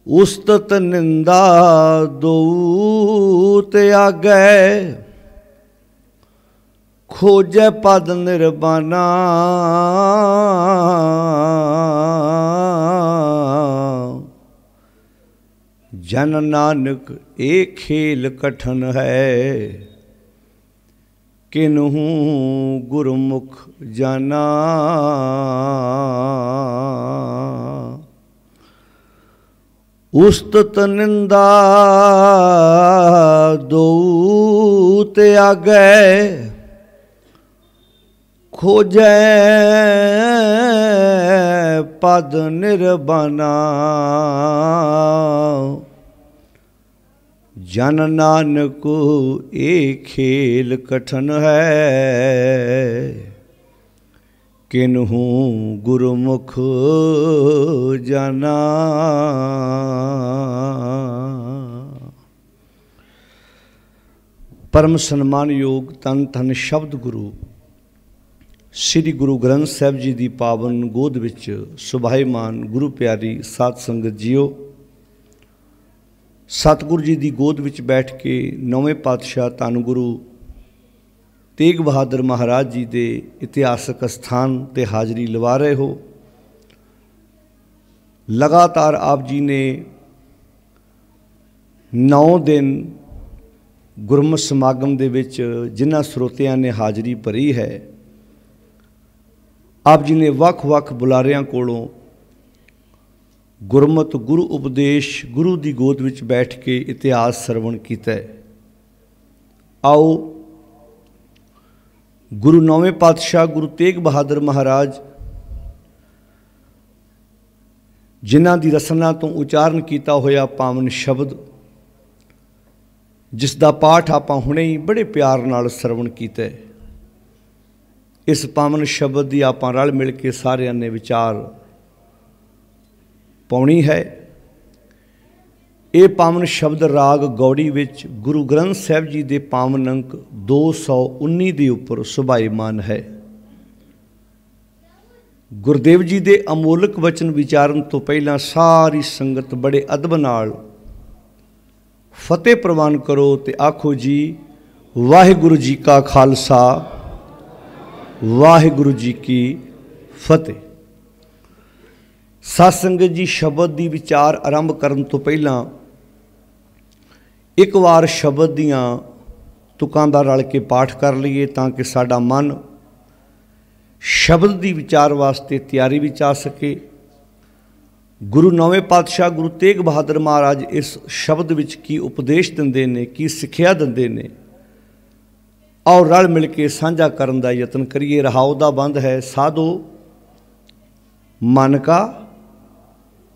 उस्तत निंदा दो त्यागै, खोजै पद निर्बाना। जन नानक एक खेल कठन है, किन्हू गुरमुख जाना। उस्तत निंदा दो त्यागै, खोजै पद निर्बाना। जन नानक एक खेल कठन है, किन्हू गुरमुख जाना। परम सन्मान योग धन धन शब्द गुरु श्री गुरु ग्रंथ साहिब जी की पावन गोद विच सुभाईमान गुरु प्यारी साध संगत जीओ, सतगुरु जी की गोद विच बैठ के नौवें पातशाह धन गुरु तेग बहादुर महाराज जी के इतिहासक स्थान ते हाज़री लवा रहे हो। लगातार आप जी ने 9 दिन गुरमत समागम दे विच जिन्हां ਸਰੋਤਿਆਂ ने हाज़री भरी है, आप जी ने ਵੱਖ-ਵੱਖ बुलारियां कोलों गुरमत गुरु उपदेश गुरु की गोद विच बैठ के इतिहास सरवण किया। आओ गुरु नौवें पातशाह गुरु तेग बहादुर महाराज जिन्हां दी रसना तो उचारण किया होया पावन शब्द, जिसका पाठ आपां हुणे ही बड़े प्यार नाल सरवण किया, इस पावन शब्द की आपां रल मिल के सारिਆਂ ने विचार पाउणी है। ये पावन शब्द राग गौड़ी विच गुरु ग्रंथ साहिब जी के पावन अंक 219 के उपर सुभाईमान है। गुरुदेव जी के अमोलक वचन विचारण तो पहला सारी संगत बड़े अदब नाल फतेह प्रवान करो ते आखो जी वाहिगुरु जी का खालसा वाहिगुरु जी की फतेह। साध संगत जी शब्द की विचार आरंभ करन तो पहला एक बार शब्द दियाँ तुकां दा रल के पाठ कर लीए ताकि साडा मन शब्द की विचार वास्ते तैयारी विच आ सके। गुरु नौवें पातशाह गुरु तेग बहादुर महाराज इस शब्द विच की उपदेश दिंदे ने, की सिक्ख्या दिंदे ने, और रल मिल के साझा करन दा यतन करिए। रहाओ दा बंद है साधो मन का,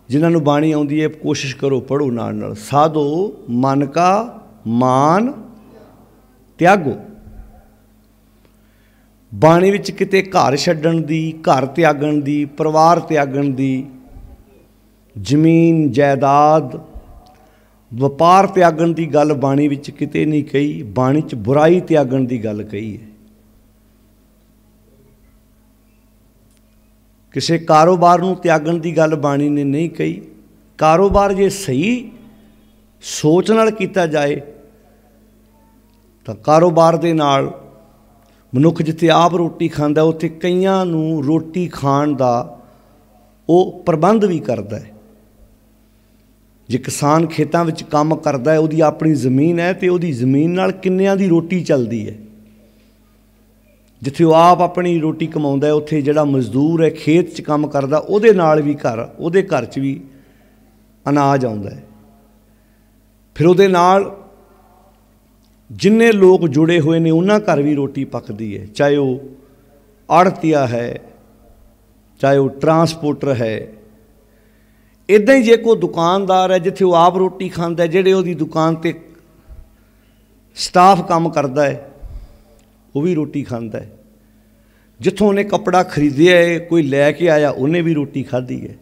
जिन्होंने बाणी आउंदी है कोशिश करो पढ़ो नाल नाल। साधो मन का मान त्यागो। बाणी विच किते घर छड्डण दी, घर त्यागण दी, परिवार त्यागण दी, जमीन जायदाद वपार त्यागण दी गल बाणी विच किते नहीं कही। बाणी च बुराई त्यागण दी गल कही है। किसी कारोबार नूं त्यागण दी गल बाणी ने नहीं कही। कारोबार जे सही सोच नाल कीता जाए तो कारोबार दे नाल मनुख जिथे आप रोटी खांदा उत्थे कईयां नूं रोटी खाण दा वो प्रबंध भी करदा है। जे किसान खेतां विच काम करदा है, उहदी अपनी जमीन है तो उहदी जमीन नाल किन्नियां दी रोटी चलदी है। जिथे वो आप अपनी रोटी कमाउंदा है उत्थे जिहड़ा मजदूर है खेत च काम करदा उहदे नाल भी उहदे घर च भी अनाज आउंदा है। फिर उहदे नाल जिन्ने लोग जुड़े हुए ने उन्हां घर भी रोटी पकदी है, चाहे वो आड़तिया है, चाहे वो ट्रांसपोर्टर है। इदां ही जे कोई दुकानदार है जिथे वो आप रोटी खांदा है, जिहड़े उहदी दुकान ते स्टाफ काम करदा है वो भी रोटी खांदा है। जिथों उन्हें कपड़ा खरीदिया है कोई लैके आया उन्हें भी रोटी खाधी है।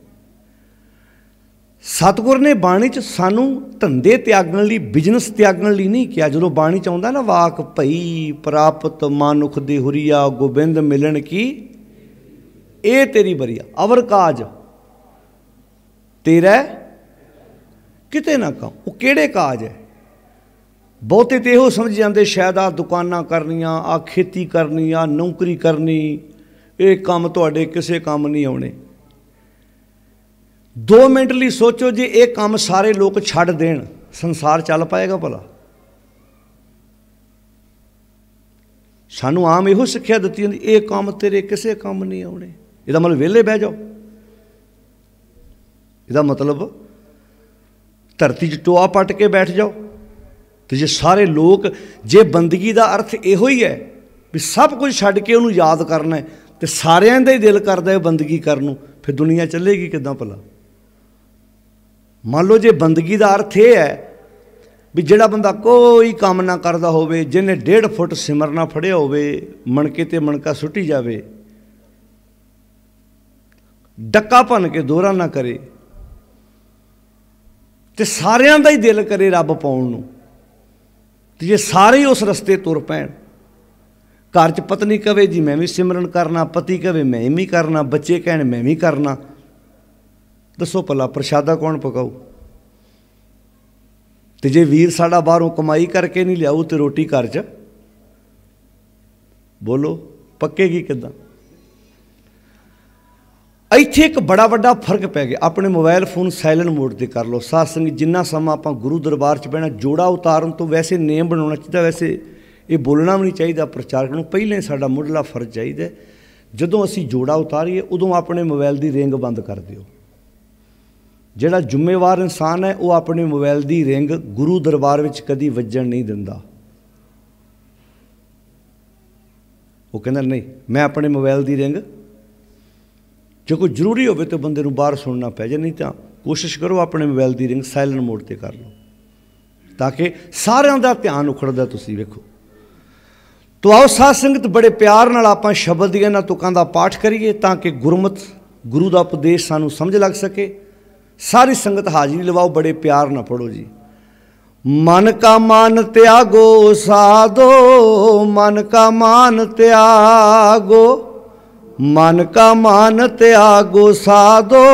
सतगुर ने बाणी च सानू धंधे त्यागण लई, बिजनस त्यागण लई नहीं किया। जो बाणी च आउंदा ना वाक भई प्राप्त मानुख दे हुरिया गोबिंद मिलन की ए तेरी बरिया, अवर काज तेरा किते ना काम, वो किहड़े काज है। बहुते तो इहो समझ जाते शायद आ दुकानां करनियां, आ खेती करनी, आ नौकरी करनी, ये काम तुहाडे किसे काम नहीं आने। 2 मिनट लिए सोचो जे ये काम सारे लोग छड्ड देण, संसार चल पाएगा भला। सानू आम इहो सिक्ख्या दित्ती जांदी, ये काम तेरे किसे काम नहीं आने। इहदा मतलब वेले बह जाओ, इहदा मतलब धरती च टोआ पट के बैठ जाओ। तो जे सारे लोग, जे बंदगी का अर्थ इहो ही है भी सब कुछ छड्ड के उन्होंने याद करना है, तो सारिਆਂ ਦਾ ही दिल करता है बंदगी करन, फिर दुनिया चलेगी किदां भला। मान लो जे बंदगी का अर्थ यह है भी जिहड़ा बंदा कोई काम ना करता होवे, जिन्हें 1.5 फुट सिमरना फड़िया होवे, मणके ते मणका सुटी जावे, डक्का भन के दोहरा ना करे, तो सारिਆਂ ਦਾ ही दिल करे रब पाउण नूं। तो जे सारे ही उस रस्ते तुर पैण, घर च पत्नी कहे जी मैं भी सिमरन करना, पति कहे मैं भी करना, बच्चे कहण मैं भी करना, दसो भला प्रशादा कौन पकाऊ। तो जे वीर साडा बाहरों कमाई करके नहीं लियाऊ तो रोटी घर च बोलो पक्केगी किदां। ਇੱਥੇ एक बड़ा ਵੱਡਾ फर्क पै गया। अपने मोबाइल फोन साइलेंट मोड पर कर लो। साध संगत जिन्ना समा आप गुरु दरबार च बहना, जोड़ा उतारन तो वैसे नेम बनाना चाहिए, वैसे ये बोलना भी नहीं चाहिए। प्रचारक नूं पहले साडा मुढ़ला फर्ज चाहिए, जदों असीं जोड़ा उतारीए उदों अपने मोबाइल की रिंग बंद कर दिओ। जिहड़ा जिम्मेवार इंसान है वो अपने मोबाइल की रिंग गुरु दरबार विच कदी वजन नहीं दिंदा। वो कहंदा नहीं मैं अपने मोबाइल की रिंग, जो कोई जरूरी हो तो बंदे बाहर सुनना पै जाए, नहीं तो कोशिश करो अपने मोबाइल की रिंग साइलेंट मोड पर कर लो, ताकि सारिਆਂ ਦਾ ध्यान उखड़दा। तुसीं वेखो। तो आओ साध संगत बड़े प्यार नाल आपां शब्द दी इन्हां तुकां दा पाठ करिए, ताकि गुरमत गुरु का उपदेश सानूं समझ लग सके। सारी संगत हाजिरी लवाओ, बड़े प्यार ना पढ़ो जी। मन का मान त्यागो साधो, मन का मान त्यागो, मन का मान त्यागो साधो,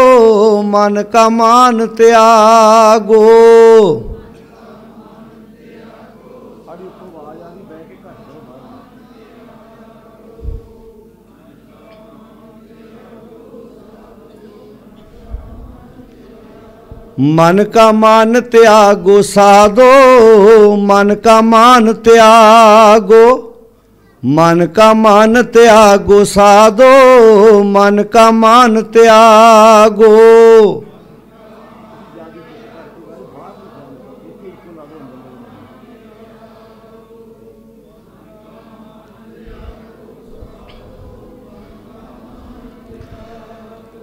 मन का मान त्यागो। मन का मान त्यागो साधो, मन का मान त्यागो, मन का मान त्यागो साधो, मन का मान त्यागो।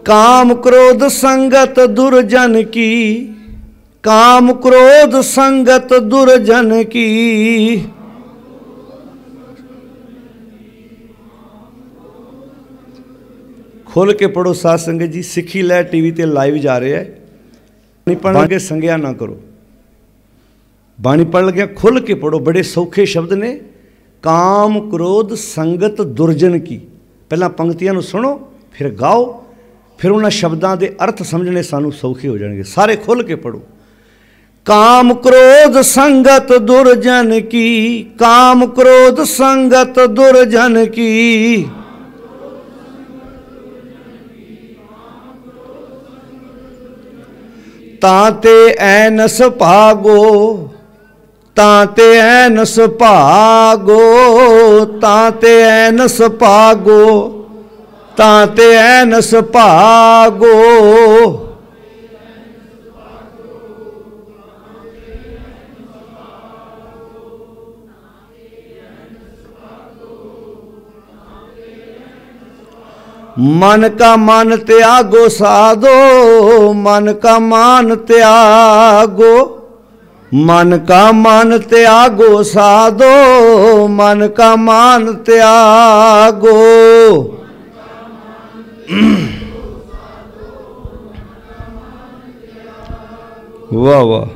काम क्रोध संगत दुर्जन की, काम क्रोध संगत दुर्जन की, खोल के पढ़ो साध संगत जी। सिक्खी लै टीवी ते लाइव जा रहे है, बाणी पढ़ लगे संग्या ना करो। बाणी पढ़ लगे खुल के पढ़ो, बड़े सौखे शब्द ने। काम क्रोध संगत दुर्जन की, पहला पंक्तियां नूं सुनो फिर गाओ, फिर उन्हां शब्दां दे अर्थ समझने सानू सौखे हो जाएंगे। सारे खुल के पढ़ो। काम क्रोध संगत दुर्जन की, काम क्रोध संगत दुर्जन की, ताते ऐनस भागो, ताते ऐनस भागो, ताते ऐनस भागो, ताते ऐनस भागो। मन का मान त्यागो साधो, मन का मान त्यागो, मन का मान त्यागो साधो, मन का मान त्यागो। वाह वाह।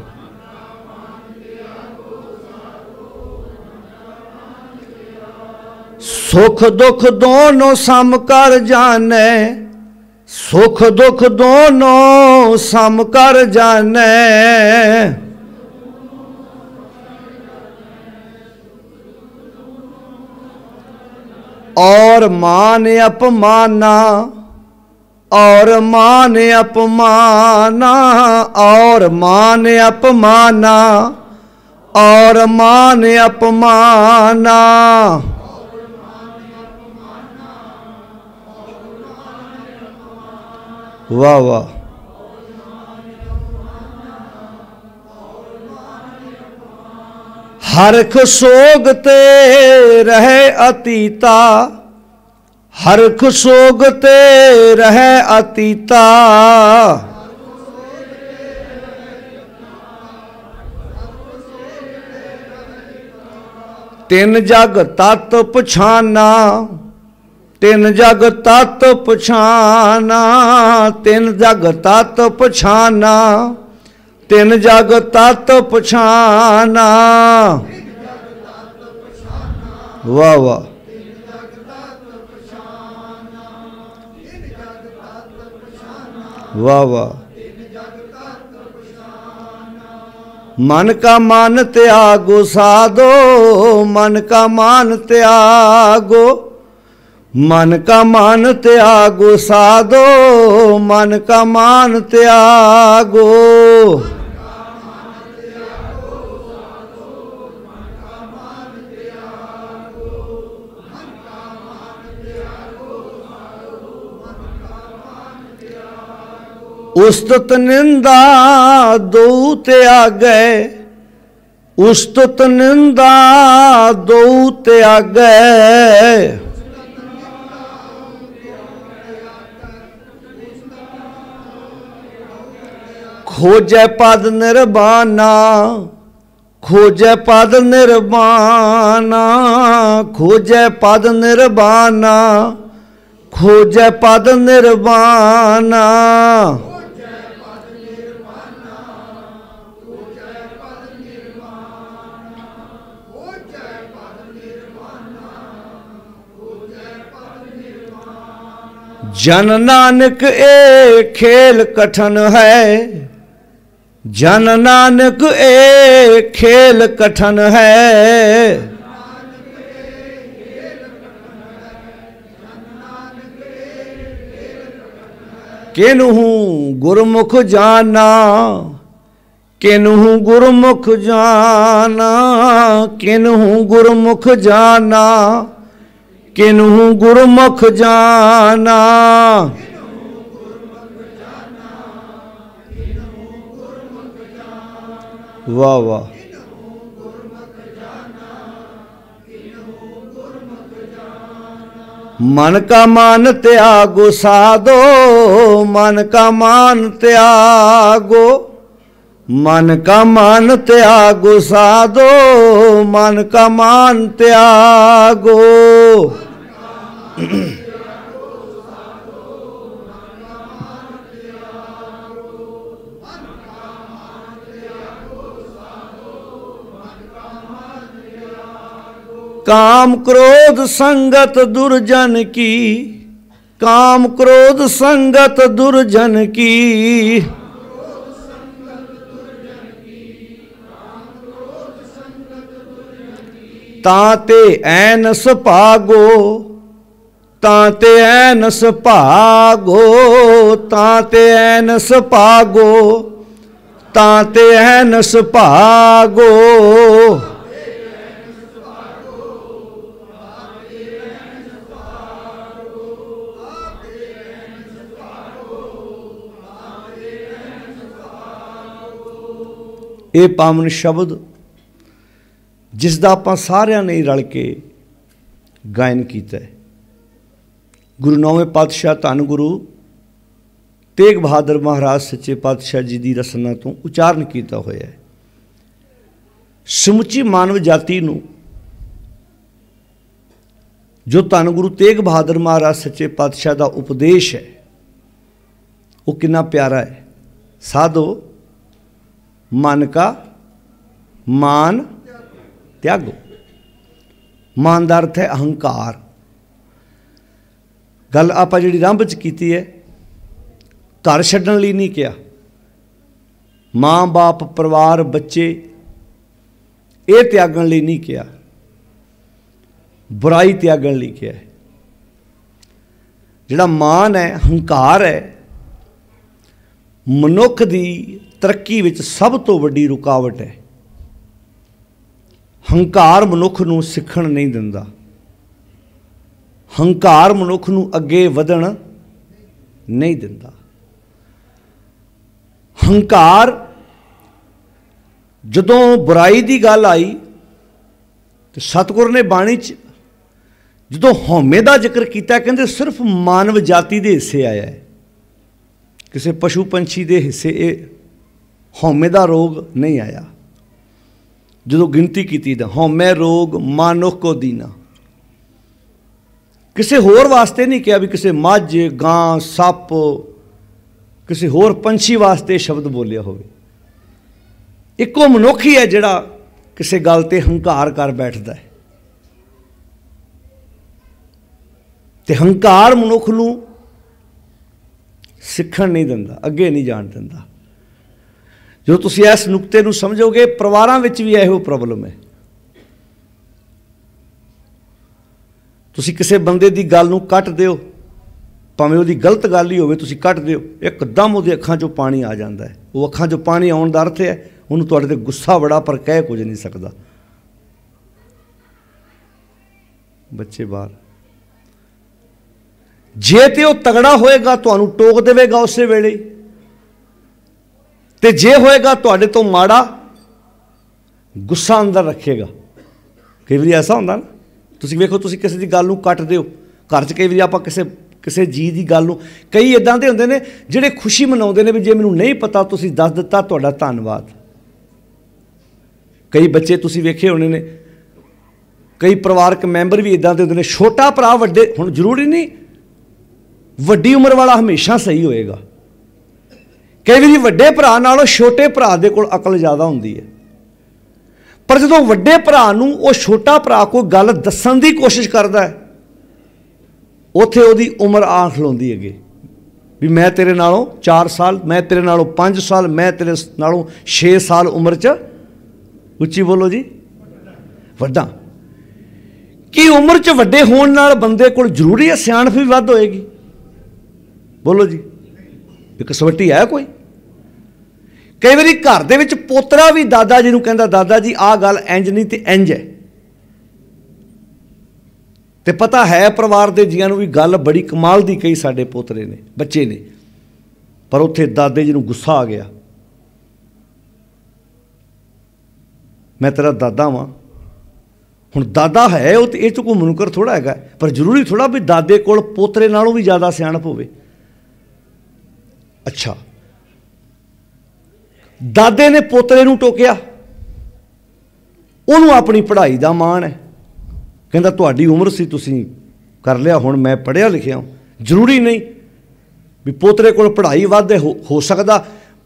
सुख दुख दोनों सम कर जाने, सुख दुख दोनों सम कर जाने, और मान अपमाना, और मान अपमाना, और मान अपमाना, और मान अपमाना। वाह वाह। हरख सोगते रहे अतीता, हरख सोगते रहे अतीता, तिन जग तत पछाना, तिन जग तत पछाना, तिन जग तत पछाना, तिन जग तत पछाना। वाह वाह। वाह वाह। मन का मान त्यागो साधो, मन का मान त्यागो, मन का मान त्यागो साधो, मन का मान त्यागो। उस्तुत निंदा दो त्यागे, उस्तुत निंदा दो त्यागे, खोजे पद निर्वाणा, खोजे पद निर्वाणा, खोजे पद निर्वाणा, खोजे पद निर्वाणा। जन नानक ए खेल कठन है, जन नानक ए खेल कठन है, किन्हू गुरमुख जाना, किन्हू गुरमुख जाना, किन्हू गुरमुख जाना, किन्हू गुरमुख जाना। वाह वाह। मन का मान त्यागो साधो, मन का मान त्यागो, मन का मान त्यागो साधो, मन का मान त्यागो। काम क्रोध संगत दुर्जन की, काम क्रोध संगत दुर्जन की, ताते ऐनस भागो, ताते ऐनस भागो, ताते ऐनस भागो, ताते ऐनस भागो। ਇਹ ਪਾਵਨ ਸ਼ਬਦ ਜਿਸ ਦਾ ਆਪਾਂ ਸਾਰਿਆਂ ਨੇ ਰਲ ਕੇ ਗਾਇਨ ਕੀਤਾ ਹੈ, ਗੁਰੂ ਨੌਵੇਂ ਪਾਤਸ਼ਾਹ ਧੰਨ ਗੁਰੂ ਤੇਗ ਬਹਾਦਰ ਮਹਾਰਾਜ ਸੱਚੇ ਪਾਤਸ਼ਾਹ ਜੀ ਦੀ ਰਸਨਾ ਤੋਂ ਉਚਾਰਨ ਕੀਤਾ ਹੋਇਆ ਹੈ। ਸਮੁੱਚੀ ਮਾਨਵ ਜਾਤੀ ਨੂੰ ਜੋ ਧੰਨ ਗੁਰੂ ਤੇਗ ਬਹਾਦਰ ਮਹਾਰਾਜ ਸੱਚੇ ਪਾਤਸ਼ਾਹ ਦਾ ਉਪਦੇਸ਼ ਹੈ ਉਹ ਕਿੰਨਾ ਪਿਆਰਾ ਹੈ। ਸਾਧੋ मन का मान त्यागो। मान का अर्थ है अहंकार। गल आप जी आरंभ च की है घर छड्डण लई नहीं कहा, माँ बाप परिवार बच्चे ये त्यागण लई नहीं कहा, बुराई त्यागण लई कहा है। जिहड़ा मान है, हंकार है, मनुख दी तरक्की विच सब तो वड्डी रुकावट है। हंकार मनुख नूं सिखण नहीं दिंदा, हंकार मनुख नूं अगे वधण नहीं दिंदा। हंकार जदों बुराई की गल आई तो सतगुर ने बाणी च जदों हौमे का जिक्र किया, कहते सिर्फ मानव जाति के हिस्से आया है, किसी पशु पंछी के हिस्से ये हौमे का रोग नहीं आया। जो गिनती की तो हौमे रोग मानुख को दीना, किसी होर वास्ते नहीं किया भी किसी मझ गां सप किसी होर पंछी वास्ते शब्द बोलिया हो। इको मनुख ही है जिहड़ा किसी गल ते हंकार कर बैठता है। ते हंकार मनुख नूं सिखण नहीं दिंदा, अगे नहीं जाण दिंदा। जो तुसीं इस नुकते नूं समझोगे, परिवारां विच भी इहो प्रॉब्लम है। तुसीं किसी बंदे दी गल नूं कट दिओ, भावें उहदी गलत गल ही होवे, तुसीं कट दिओ, एकदम उहदी अखां चों पानी आ जांदा है। वो अखां चों पानी आउण दा अर्थ है उहनूं तुहाडे ते गुस्सा बड़ा, पर कह कुछ नहीं सकदा। बच्चे बाहर जे ते वो तगड़ा होएगा तुहानूं टोक देवेगा उसे वेले, ते जे होएगा तुहाडे तो माड़ा गुस्सा अंदर रखेगा। कई बार ऐसा होंदा ना, तुसीं वेखो तुसीं किसी दी गल नूं कट दिओ, घर च कई बार आपां किसी जी की गल नूं, कई इदां दे हुंदे ने जिहड़े खुशी मनाउंदे ने भी जे मैनूं नहीं पता तुसीं दस दित्ता तुहाडा धन्नवाद। कई बच्चे तुसीं वेखे होने ने, कई परिवारक मैंबर भी इदां दे हुंदे ने, छोटा भरा वड्डे, हुण जरूरी नहीं वड्डी उम्र वाला हमेशा सही होएगा। कई बार वड्डे भरा नालों छोटे भरा दे कोल अकल ज़्यादा हुंदी है, पर जदों वड्डे भरा नूं वो छोटा भरा कोई गल दस्सण दी कोशिश करदा है, उत्थे उहदी उम्र आ खलोंदी अगे भी मैं तेरे नालों 4 साल, मैं तेरे नालों 5 साल, मैं तेरे नालों 6 साल उम्र च, उच्ची बोलो जी, वड्डा। कि उम्र च वड्डे होण नाल बंदे कोल जरूरी है सियाणप भी वध होएगी? बोलो जी, एक कसवटी है कोई? कई बार घर दे विच पोतरा भी दादा जी नूं कहंदा, दादा जी आ गल इंज नहीं ते इंज है, ते पता है परिवार के जियां नूं भी गल बड़ी कमाल दी कही साडे पोतरे ने, बच्चे ने, पर उत्थे दादे जी नूं गुस्सा आ गया, मैं तेरा दादा वां। हुण दादा है वो तो इह कोई मुनकर थोड़ा है, पर जरूरी थोड़ा भी दादे कोल पोतरे नालों भी ज़्यादा सियाणप होवे। अच्छा, दादे ने पोतरे नूं टोकिया, उहनूं अपनी पढ़ाई दा माण है, कहंदा तुहाडी उम्र सी तुसीं कर लिया, हुण मैं पढ़िया लिखिया हूँ, जरूरी नहीं भी पोतरे कोल पढ़ाई वध हो सकदा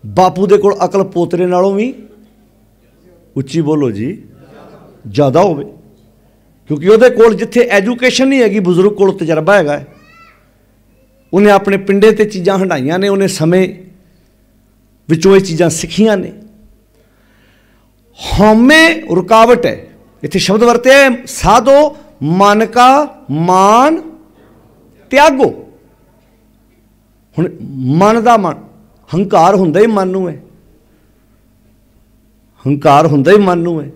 बापू दे कोल अकल पोतरे नालों भी, उच्ची बोलो जी, ज़्यादा होवे, क्योंकि उहदे कोल जिथे एजुकेशन नहीं हैगी, बजुर्ग कोल तजर्बा हैगा, उन्हें अपने पिंडे ते चीज़ां हंडाइयां ने, उन्हें समय विचों ये चीज़ां सिखियां ने। हौमे रुकावट है, इत्थे शब्द वरते है साधो मन का मान त्यागो। हुण मन का मन, हंकार हुंदा ही मन नूं है, हंकार हुंदा ही मन नूं है,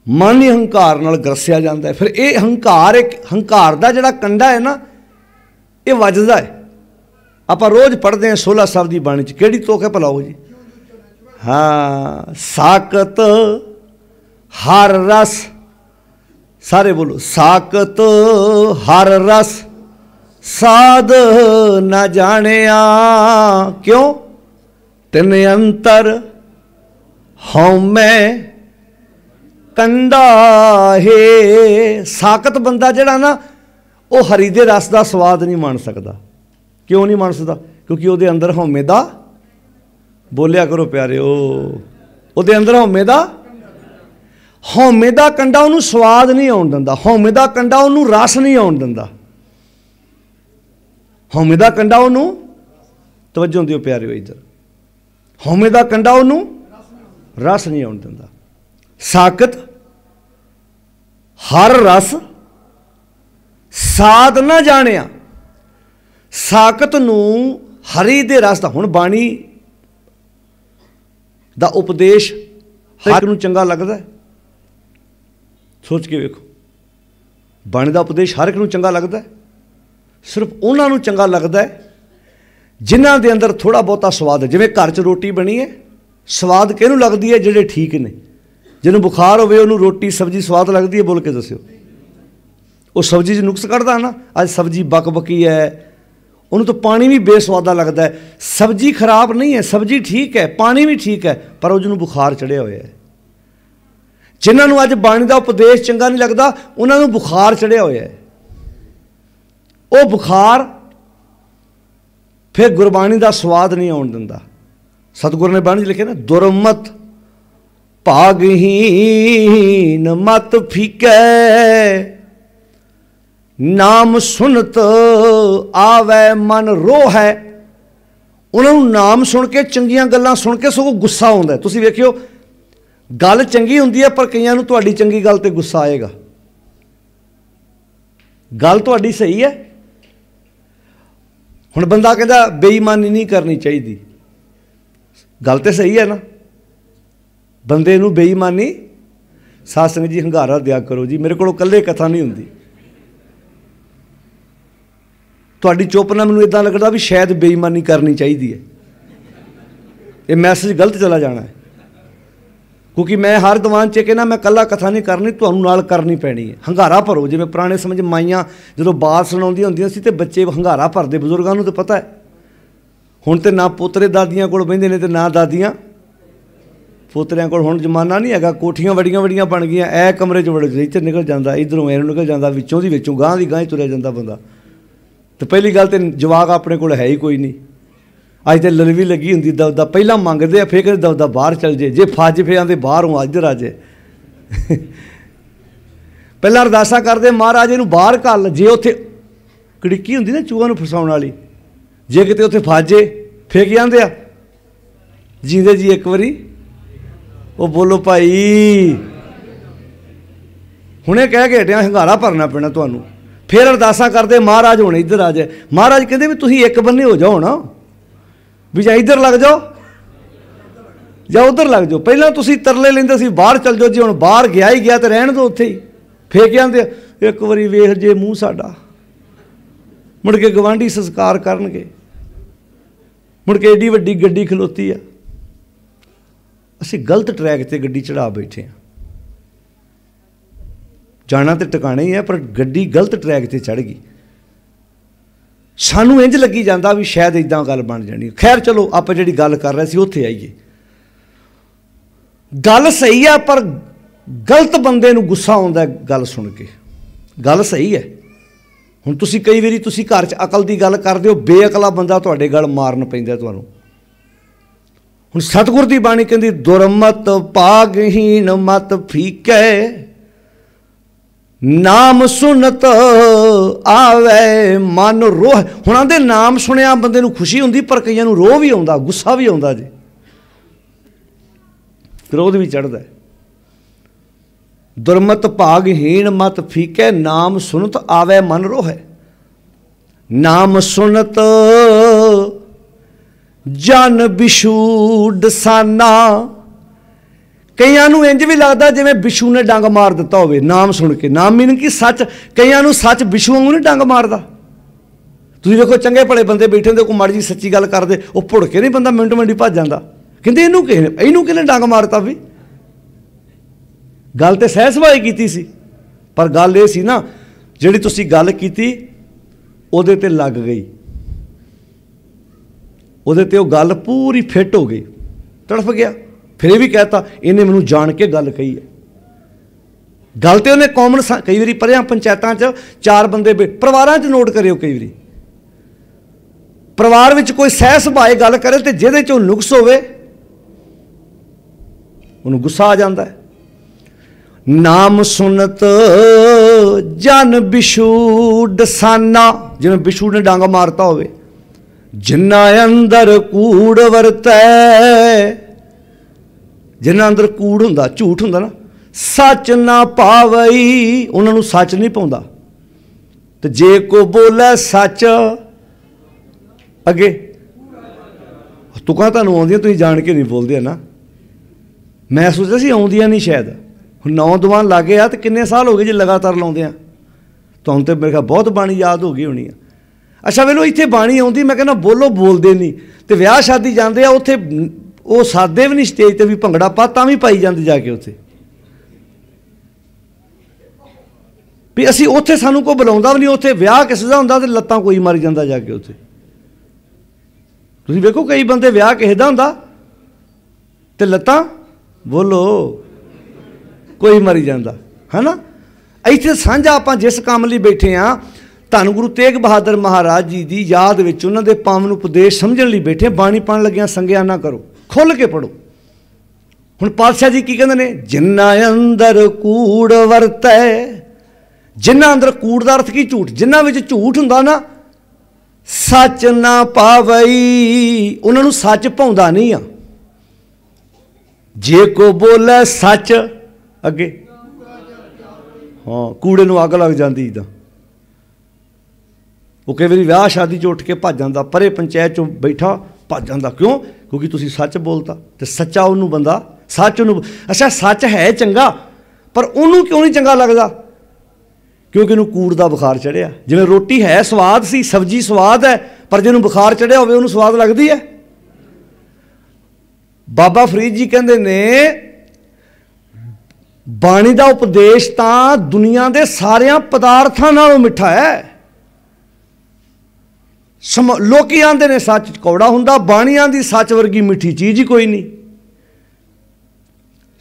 मन ही हंकार नाल ग्रसिया जाता है। फिर ये हंकार, एक हंकार का जिहड़ा कंडा है ना, ये वजदा है। आप रोज़ पढ़ते हैं 16 साहब की बाणी च, किहड़ी तुक है भला जी? हाँ, साकत हर रस, सारे बोलो, साकत हर रस साध न जानिया, क्यों? तिन अंतर हौमै कंडा है। साकत बंदा जिहड़ा ना, वो हरी दे रस का स्वाद नहीं मान सकता। क्यों नहीं मान सकता? क्योंकि वो अंदर हौमे दा, बोलिया करो प्यारे, वो अंदर हौमे दा कंडा उन्होंने स्वाद नहीं आउण दिंदा, हौमे दा कंडा उन्होंने रस नहीं आउण दिंदा, हौमे दा कंडा उन्होंने तवज्जो दिओ प्यारिओ, इधर हौमे दा कंडा उहनूं रस नहीं आउण दिंदा। साकत हर रस साध ना जाणिया। साकत नूं हरी दे रस दा, हुण बाणी दा उपदेश हर नूं चंगा लगदा है? सोच के वेखो, बाणी दा उपदेश हर एक नूं चंगा लगदा है? सिर्फ उन्हां नूं चंगा लगदा है जिन्हां दे अंदर थोड़ा बहुता स्वाद है। जिवें घर च रोटी बनी है, स्वाद किहनूं लगदी है? जिहड़े ठीक ने। जिन्होंने बुखार होवे उहनूं रोटी सब्जी स्वाद लगदी है? बोल के दस्सिओ। वो सब्जी च नुक्स कढ़दा ना, अज सब्जी बक बकी है, उन्होंने तो पानी भी बेसवादा लगता है। सब्जी खराब नहीं है, सब्जी ठीक है, पानी भी ठीक है, पर उन्होंने बुखार चढ़िया हुआ है। जिन्होंने अज बाणी का उपदेश चंगा नहीं लगता, उन्होंने बुखार चढ़िया हुआ है। वो बुखार फिर गुरबाणी का स्वाद नहीं आउण दिंदा। सतगुर ने बाणी लिखे ना, दुरमत भागहीन मत फीकै, नाम सुनत आवे मन रोहै। उन्होंने नाम सुन के, चंगियां गल्लां सुन के सगों गुस्सा आउंदा है। तुसीं वेखिओ, गल चंगी हुंदी है पर कईयां नूं तुहाडी चंगी गल ते गुस्सा आएगा। गल तुहाडी सही है, हुण बंदा कहंदा बेईमानी नहीं करनी चाहिए, गल तो सही है ना। बंदे नूं बेईमानी, साध संगत जी हंगारा दिया करो जी, मेरे को कल्ले कथा नहीं हुंदी। तुहाडी चुप नाल मैनूं इदां लगदा भी शायद बेईमानी करनी चाहिए है। ये मैसेज गलत चला जाना है, क्योंकि मैं हर दीवान च कहना मैं कल्ला कथा नहीं करनी, तुहानूं नाल करनी पैनी है। हंगारा भरो, जिवें पुराने समय माइयां जदों बात सुणाउंदियां हुंदियां सी ते बच्चे हंगारा भरदे, बजुर्गां नूं तो पता है। हुण ते ना पोतरे दादियां कोल बहिंदे ने ते ना दादियां पोतरियां कोल। हुण जमाना नहीं हैगा, कोठियां बड़ियां बड़ियां बन गईयां, ऐ कमरे च बड़े इत्थे निकल जांदा, इधरों ऐ निकल जांदा, विचों दी विचों गांह दी गांह ही तुरिया जांदा बंदा। तो पहली गल तो जवाक अपने कोल है ही कोई नहीं। अज तो ललवी लगी होंगी दबदा, पहला मंगते हैं फिर कहते दबदा बाहर चल जे, जे फज फिर आते बाहर हूँ इधर आ जे। पहला अरदासा करते महाराज इनू बाहर घल, जे उत्थे कड़िक्की होंगी ना चूहा नूं फसाउण वाली, जे किते उत्थे फस जे फिर की आंदे आ, जींदे जी एक बारी वो बोलो भाई, हुणे कह के हटिया हंगारा भरना पैना तुहानूं। फिर अरदासा करते महाराज हुण इधर आ जाए। महाराज कहते भी तुसीं एक बन्ने हो जाओ ना, भी जां इधर लग जाओ जां उधर लग जाओ। पहलां तुसीं तरले लैंदे सी बाहर चल जाओ, जी हुण बाहर गया ही गया तो रहण दो उत्थे ही। फिर क्या आंदे एक बारी वेख जे मूँह साडा, मुड़ के गवांढी संस्कार करनगे, मुड़ के एडी वड्डी गड्डी खलोती है। असीं गलत ट्रैक ते गड्डी चढ़ा बैठे हैं। जाना तो टिकाने ही है, पर गड्डी गलत ट्रैक ते चढ़ गई। सानू इंज लगी जाता भी शायद इदां गल बन जानी। खैर चलो आप जी गल कर रहे थे उत्थे आईए। गल सही है पर गलत बंदे नूं गुस्सा आउंदा है गल सुन के। गल सही है, हुण तुसीं कई वारी तुसीं घर च अकल की गल करदे हो, बेअकला बंदा तुहाडे गल मारन पैंदा तुहानूं। हुण सतगुर दी बाणी कहंदी दुरमत भागहीन मत फीकै, नाम सुनत आवे मन रोह। हुण आंदे नाम सुनिया बंदे नूं खुशी हुंदी, पर कईयां नूं रोह भी आउंदा, गुस्सा भी आउंदा, जी क्रोध भी चढ़दा है। दुरमत भागहीन मत फीकै, नाम सुनत आवे मन रोह। नाम सुनत जन बिशू डसाना। कईयां नूं इंज भी लगदा जिवें बिशू ने डंग मार दिता होवे नाम सुन के। नाम मीन कि सच, कईयां नूं सच बिशू वांगू नहीं डंग मारदा। तुसीं देखो चंगे भले बंदे बैठे होंदे, कोई माड़ी जी सच्ची गल करदे, वो भुड़ के नहीं बंदा मिंट मिंट भज जांदा, कहंदे इहनूं किहने डंग मारता। भी गल तो सह सुभाई कीती सी, पर गल ये सी ना जिहड़ी तुसीं गल कीती उहदे ते लग गई, उहदे ते वो गल पूरी फिट हो गई, तड़फ गया। फिर ये भी कहता इन्हें मैनूं जान के गल कही है। गल तो उन्हें कॉमन कई बारी पढ़िया पंचायतां च चार बंदे परिवारां च नोट करियो, कई बारी परिवार विच कोई सह सुभाए गल करे तो जिहदे चों नुक्स होवे उन्हें गुस्सा आ जाता है। नाम सुनत जन बिशू डसाना, जिवें बिशू ने डंग मारता होवे। जिन्ना अंदर कूड़ वरतै, जिन्ना अंदर कूड़ हुंदा, झूठ हुंदा ना, सच ना पावई, उन्होंने सच नहीं पाउंदा। तो जे को बोले सच अगे तुकां तुहानूं आउंदियां, तुसीं जाण के नहीं बोलदे ना। मैं सोचदा सी आउंदियां नहीं शायद, हुण नौजवान लागे आ तो किन्ने साल हो गए जे लगातार लाउंदे आ, तुहानूं तो मेरे ख्याल बहुत बाणी याद हो गई होनी है। अच्छा वेलो इत्थे बाणी आउंदी, मैं कहना बोलो, बोलते नहीं। तो विआह शादी जाते आ, उत्थे वो सादे भी नहीं स्टेज पर भी भंगड़ा पा तां भी पाई जाते जाके उत्थे भी असी उत्थे सानू कोई बुलाउंदा भी नहीं। उत्थे विआह किसी दा हुंदा ते लत्तां कोई मारी जांदा जाके उत्थे। तुसीं वेखो कई बंदे विआह किसी दा हुंदा ते लत्तां बोलो कोई मरी जांदा है ना। इत्थे सांझा आपां जिस काम लई बैठे हाँ, धन गुरु तेग बहादुर महाराज जी की याद में उन्होंने पावन उपदेश समझण लई बैठे। बाणी पढ़न लगिया संगिया ना करो, खुल के पढ़ो। हुण पातशाह जी की कहंदे ने, जिन्ना अंदर कूड़ वरतै, जिन्ना अंदर कूड़ दा अर्थ की झूठ, जिन्ना विच झूठ हुंदा ना, सच ना पावई, उन्होंने सच पाउंदा नहीं आ। जे को बोले सच अगे, हाँ कूड़े नूं अग लग जाती। इदां वो कई बार विआह शादी च उठ के भज जाता, परे पंचायत चों बैठा भज जाता। क्यों? क्योंकि तुसीं सच बोलता तो सच्चा उन्होंने बंदा सच उन्होंने। अच्छा सच है चंगा, पर उन्होंने क्यों नहीं चंगा लगता? क्योंकि उन्होंने कूड़ का बुखार चढ़िया। जिवें रोटी है स्वाद सी, सब्जी स्वाद है, पर जिन्होंने बुखार चढ़िया होवे उन्होंने स्वाद लगती है। बाबा फरीद जी कहते ने, बाणी का उपदेश तां दुनिया के सारिया पदार्थां नालों मिठा है। लोकी आंदे ने सच कौड़ा हुंदा, बाणी आंदी सच वर्गी मिठी चीज़ ही कोई नहीं।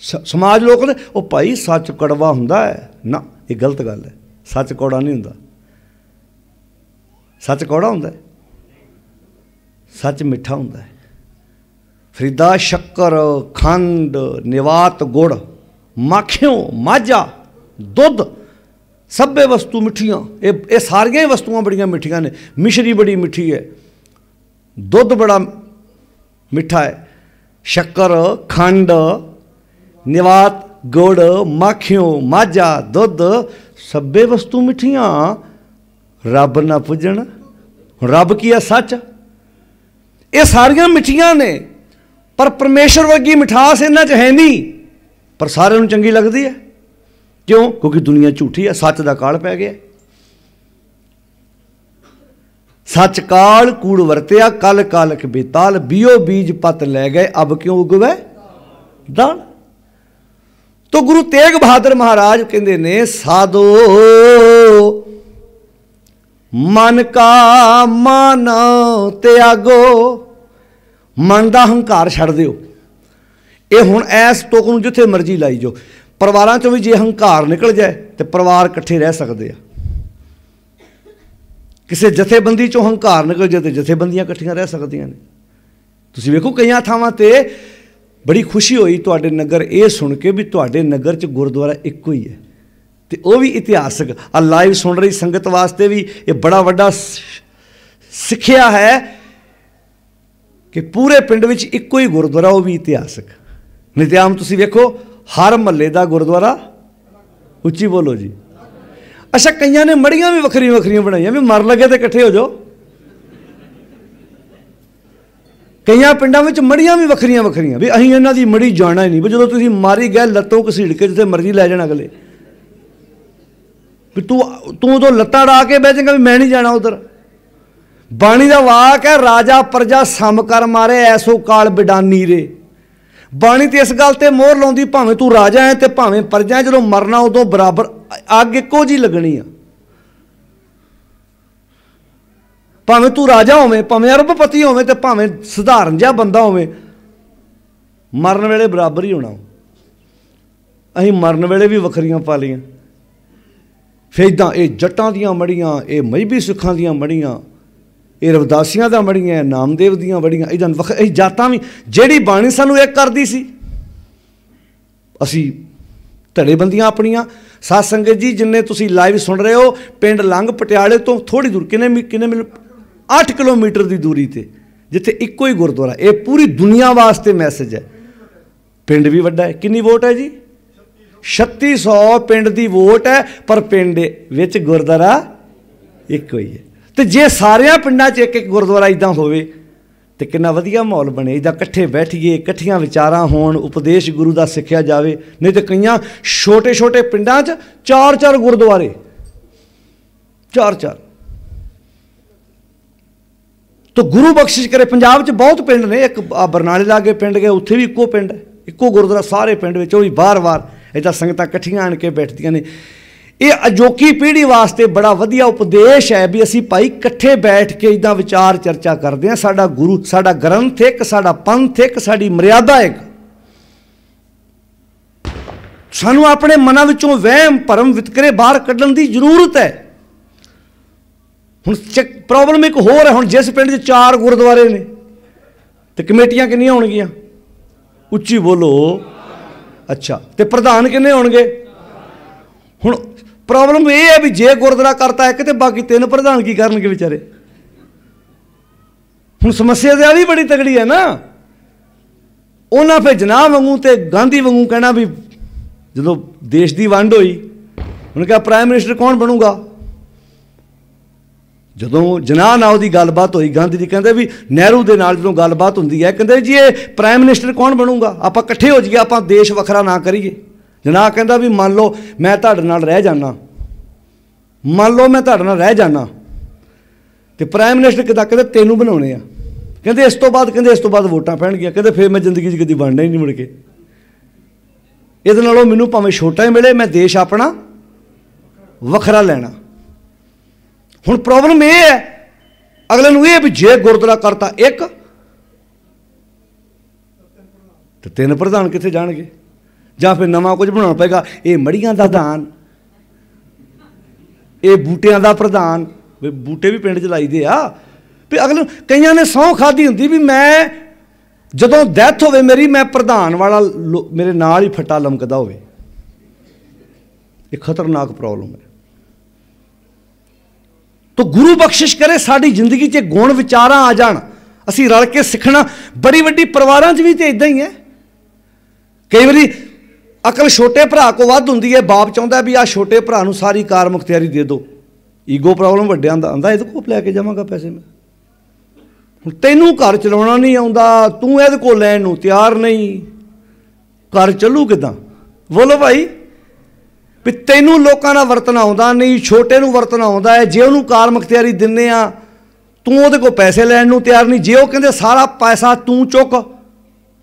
समाज लोग ने ओ भाई सच कड़वा हुंदा है ना, ये गलत गल है। सच कौड़ा नहीं हुंदा, सच कौड़ा हुंदा है, सच मिठा हुंदा है। फरीदा शक्कर खंड निवात गुड़ माखियों माझा दुध सभे वस्तु मिठियां, ये सारियां ही वस्तुआं बड़ियां मिठियां ने। मिश्री बड़ी मिठी है, दुध बड़ा मिठा है, शक्कर खंड निवात गुड़ माखियों माझा दुध सभे वस्तु मिठियां, रब ना पुजन। रब की है सच। ये सारियां मिठियां ने, पर परमेश्वर वर्गी मिठास इन्हां च है नहीं, पर सारिਆਂ ਨੂੰ चंगी लगती है। क्यों? क्योंकि दुनिया झूठी है, सच का काल पै गया। सच काल कूड़ वरत्या, कल कालक बेताल, बीओ बीज पत लै गए, अब क्यों उगवे दाल। तो गुरु तेग बहादुर महाराज कहते ने, साधो मन का मान त्यागो, मन का हंकार छड़ दिओ। ये हुण ऐस तुक नूं जिथे मर्जी लाई जाओ। परिवारों चों भी जे हंकार निकल जाए तो परिवार इकट्ठे रह सकते हैं। किसी जथेबंदी चों हंकार निकल जाए तो जथेबंदियां इकट्ठियां रह सकदियां ने। तुसीं वेखो कई थावां ते बड़ी खुशी हुई तुहाडे नगर ये सुन के भी तुहाडे नगर च गुरुद्वारा इक्को ही है, तो वह भी इतिहासक। आ लाइव सुन रही संगत वास्ते भी ये बड़ा वड्डा सिक्ख्या है कि पूरे पिंड विच इक्को ही गुरुद्वारा, वह भी इतिहासक। नहीं तो आम तुसीं वेखो हर महल्ले का गुरुद्वारा, उच्ची बोलो जी। अच्छा कईयां ने मड़ियां भी वखरियां वखरियां बनाई भी, मर लगे तो इकट्ठे हो जाओ। कई पिंडों में मड़ियां भी वखरियां वखरियां भी, असीं इन्हां दी मड़ी जाना ही नहीं भी। जो तुसीं मारी गए लत्तों घसीड़ के जिथे मर्जी लै जाना अगले भी, तू तो लत्तां अड़ा के बह जाएगा भी मैं नहीं जाना उधर। बाणी का वाक है, राजा प्रजा सम कर मारे ऐसो काल बिडानी रे। बाणी तो इस गल ते मोहर लाउंदी, भावें तू राजा है तो भावें प्रजा है, जो मरना उदों बराबर अग इक्को जी लगनी आ। भावें तू राजा होवे, भावें अरबपति होवे, तो भावें सधारण जिहा बंदा होवे, मरन वेले बराबर ही होना। असीं मरन वेले भी वखरियां पा लियां। फिर इदां ये जट्टां दियां मड़ियां, ये मजहबी सिखां दियां मड़ियां, ये रविदासियां दा मड़ियां, नामदेव दियां मड़ियां, इदां असीं जातां भी जिहड़ी बाणी सानूं एक करदी सी, असीं धड़ेबंदियां अपनियां। साध संगत जी जिन्ने तुसीं लाइव सुन रहे हो, पिंड लंघ पटियाले तो थोड़ी दूर किन्ने 8 किलोमीटर की दूरी ते जिथे इक्को ही गुरुद्वारा। ये पूरी दुनिया वास्ते मैसेज है। पिंड भी वड्डा है। कितनी वोट है जी? 3600 पिंड की वोट है, पर पिंड विच गुरुद्वारा एक ही है। तो जे सारिया पिंडां च एक एक गुरुद्वारा इदां होवे तो कितना वधिया माहौल बने। इदां इकट्ठे बैठिए, इकट्ठियां विचारां होण, उपदेश गुरु दा सिक्ख्या जावे। नहीं तो कई छोटे छोटे पिंडां च 4-4 गुरुद्वारे, 4-4। तो गुरु बख्शिश करे। पंजाब च बहुत पिंड ने, एक बरनाले लागे पिंड गए, उत्थे भी इक्को पिंड है, इक्को गुरुद्वारा सारे पिंड विच। भी बार-बार इदां संगतां इकट्ठियां आण के बैठदियां ने। ये अजोकी पीढ़ी वास्ते बड़ा वधिया उपदेश है भी असी भाई इकट्ठे बैठ के इदां विचार चर्चा करते हैं। साडा गुरु, साडा ग्रंथ एक, साडा पंथ एक, साडी मर्यादा एक। सानू अपने मनां विचों वहम भरम वितकरे बाहर कड्ढण दी जरूरत है। हुण प्रॉब्लम एक होर है। हुण जिस पिंड 'च 4 गुरुद्वारे ने तो कमेटियां कितनियां होणगीਆਂ? उच्ची बोलो। अच्छा, तो प्रधान किन्ने होणगे? हुण प्रॉब्लम यह है भी जे गुरुद्वारा करता एक तो बाकी 3 प्रधान की करनगे बेचारे। हुण समस्या तो भी बड़ी तगड़ी है ना। उन्हें फिर जनाब वांगू तो गांधी वांगू कहना भी जो देश की वंड हुई, उन्हें कहा प्राइम मिनिस्टर कौन बनूगा? जो जनाह नाल की गलबात हुई, गांधी जी कहते भी नेहरू के नाल जो गलबात होंदी है, कहते जी ये प्राइम मिनिस्टर कौन बनूगा? आप इकट्ठे हो जाइए, आप देश वखरा ना करिए। जनाह कहता भी मान लो मैं तुहाडे नाल रह जाना, मान लो मैं तुहाडे नाल रह जाना, तो प्राइम मिनिस्टर किदा कहते तेनू बनाने आ। कहते इस तो बाद वोटां पैणगियां। कहते फिर मैं जिंदगी च कदी बनना ही नहीं मुड़ के। इहदे नालों मैनूं भावें छोटा ही मिले, मैं देश अपना वखरा लैना। हुण प्रॉब्लम यह है अगले नूं ये भी जे गुरुद्वारा करता एक तो 3 प्रधान कित्थे जाणगे? जां फिर नवां कुछ बनाउणा पेगा। ये मड़ियां दा दान, ये बूटियां दा प्रधान। बूटे भी पिंड च लाईदे आ भी। अगले कईयां ने सौं खाधी हुंदी भी मैं जदों डैथ होवे मेरी, मैं प्रधान वाला मेरे नाल ही फट्टा लमकदा होवे। ये खतरनाक प्रॉब्लम है। तो गुरु बख्शिश करे साड़ी जिंदगी च गुण विचारां आ जाण, असीं रल के सीखना। बड़ी वड्डी परिवारां च भी तो इदां ही है। कई बारी अकल छोटे भरा को वध हुंदी है। बाप चाहुंदा भी आ छोटे भरा नूं सारी कार मुख्तियारी दे दो। ईगो प्रॉब्लम वड्डिआं दा आंदा, इहदे कोल लैके जावांगा पैसे मैं। हुण तैनूं घर चलाउणा नहीं आउंदा, तूं इहदे कोल लैण नूं तैयार नहीं, घर चलू किदां? बोलो भाई। भी तैनूं लोकां नाल वरतना आउंदा नहीं, छोटे नूं वरतना आउंदा है। जे उहनूं कार मुख्तियारी दिन्ने आ, तूं उहदे कोल पैसे लैण नूं तैयार नहीं। जे ओह कहंदे सारा पैसा तूं चुक,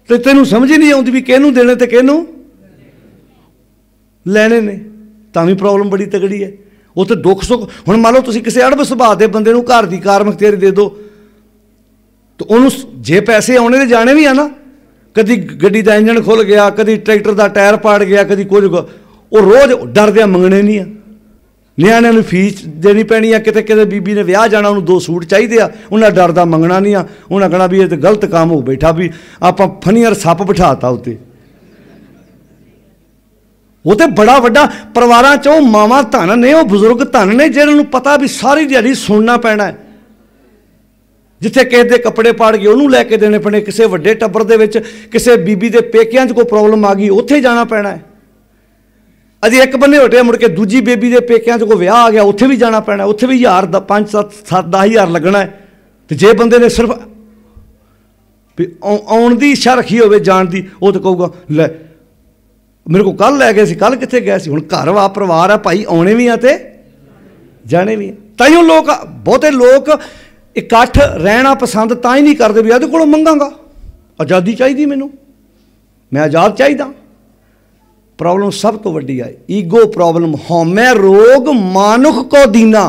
ते तैनूं समझ ही नहीं आउंदी भी किहनूं देणे ते किहनूं लैणे ने। तां भी प्रॉब्लम बड़ी तगड़ी है। वो तो दुख सुख। हुण मान लो तुसीं किसी अड़ब सुभाਅ दे बंदे नूं घर दी कार मुख्तियारी दे दो, तो उन्होंने जे पैसे आने तो जाने भी आ ना। कदी गड्डी का इंजन खुल गया, कदी ट्रैक्टर का टायर पाड़ गया, कदी कुछ, वो रोज़ डरदे मंगने नहीं आ। नियाणिਆਂ ਨੂੰ फीस देनी पैनी है। किते किते बीबी ने विआह जाना, उन्होंने 2 सूट चाहिए आ, उन्हें डरदा मंगना नहीं आ। उन्हें कहना भी ये तो गलत काम हो बैठा भी आप फनीअर सप बिठाता उत्ते। वो तो बड़ा वड्डा परिवारां चों मावां धन ने, वो बजुर्ग धन ने, जिन्होंने पता भी सारी दिहाड़ी सुनना पैना है। जिथे किसी के कपड़े पाड़ गए उन्होंने लैके देने पैने, किसी वड्डे टब्बर दे विच किसी बीबी के पेकियां च कोई प्रॉब्लम आ गई उत्थे जाना पैना है। अजे एक बन्ने हटे मुड़ के दूजी बेबी के पेकियां च कोई विआह आ गया उत्थे भी जाना पैना, उत्थे भी 1000 5-7 10,000 लगना है। तो जे बंदे ने सिर्फ आउण दी इच्छा रखी होवे जाण दी, वो तो कहूगा लै मेरे को कल लै गए सी, कल कित्थे गए सी। हुण घर वा परिवार है भाई, आउणे भी आ ते जाने भी। ताइयों लोग बहुते लोग इकट्ठ रहना पसंद तां ही नहीं करते भी ਇਹਦੇ ਕੋਲੋਂ ਮੰਗਾਂਗਾ, आज़ादी चाहिए मैनू, मैं आज़ाद चाहिए। प्रॉब्लम सब तो वड्डी है ईगो प्रॉब्लम। हौमै रोग मानुख को दीना,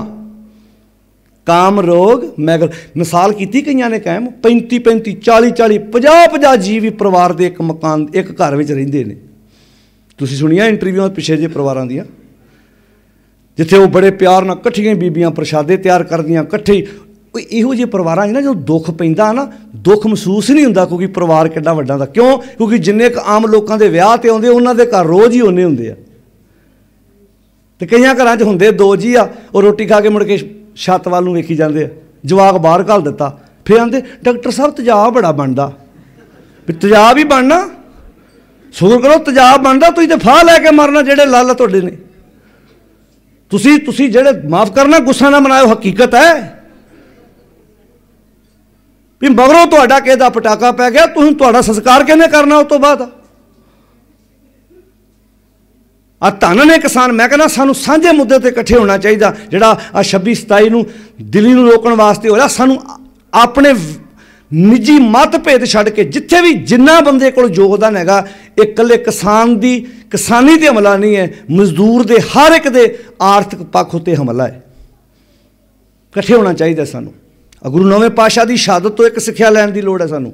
काम रोग मैगल। मिसाल की कई ने कायम 35-35 40-40 50-50 जी भी परिवार के एक मकान एक घर में रहिंदे ने। तुसीं सुनिया इंटरव्यूआं पिछे जे परिवारां दियां, जिथे वो बड़े प्यार नाल कट्ठियां बीबियां प्रशादे तैयार करदियां कट्ठे। इहो ਜਿਹੇ परिवारां 'ਚ ना जो दुख पैंदा ना, दुख महसूस नहीं हुंदा क्योंकि परिवार किड्डा वड्डा दा। क्यों? क्योंकि जिन्ने क आम लोगों के विआह ते आउंदे उन्हां दे घर रोज़ ही उन्ने हुंदे आ। ते कईयां घरां 'च हुंदे 2 जी आ, वो रोटी खा के मुड़ के छत वाल नूं वेखी जांदे आ जवाक बाहर घल दिता। फिर आंदे डॉक्टर साहब तेजाब बड़ा बनता। भी तेजाब ही बनना, शुक्र करो तेजाब बनता, तुसीं ते फाह लैके मरना जेड़े लाल तुहाडे ने। तुसीं जेड़े माफ़ करना गुस्सा ना मनाओ, हकीकत है भी मगरों तुहाडा किसे दा पटाका पै गया, तुसीं तुहाडा संस्कार किहने करना उस तो बाद। आ धन ने किसान, मैं कहना सानू साझे मुद्दे ते इकट्ठे होना चाहिए। जिहड़ा आ 26-27 नूं दिल्ली नूं रोकण वास्ते होया, सानू अपने निजी मतभेद छड्ड के जिथे भी जिन्ना बंदे कोल योगदान हैगा, इकल्ले किसान दी किसानी ते हमला नहीं है, मजदूर दे हर एक दे आर्थिक पक्ष उत्ते हमला है। इकट्ठे होना चाहिए सानू। गुरु नौवें पातशाह दी शहादत तो एक सिੱਖਿਆ लैण दी लोड़ है सानू।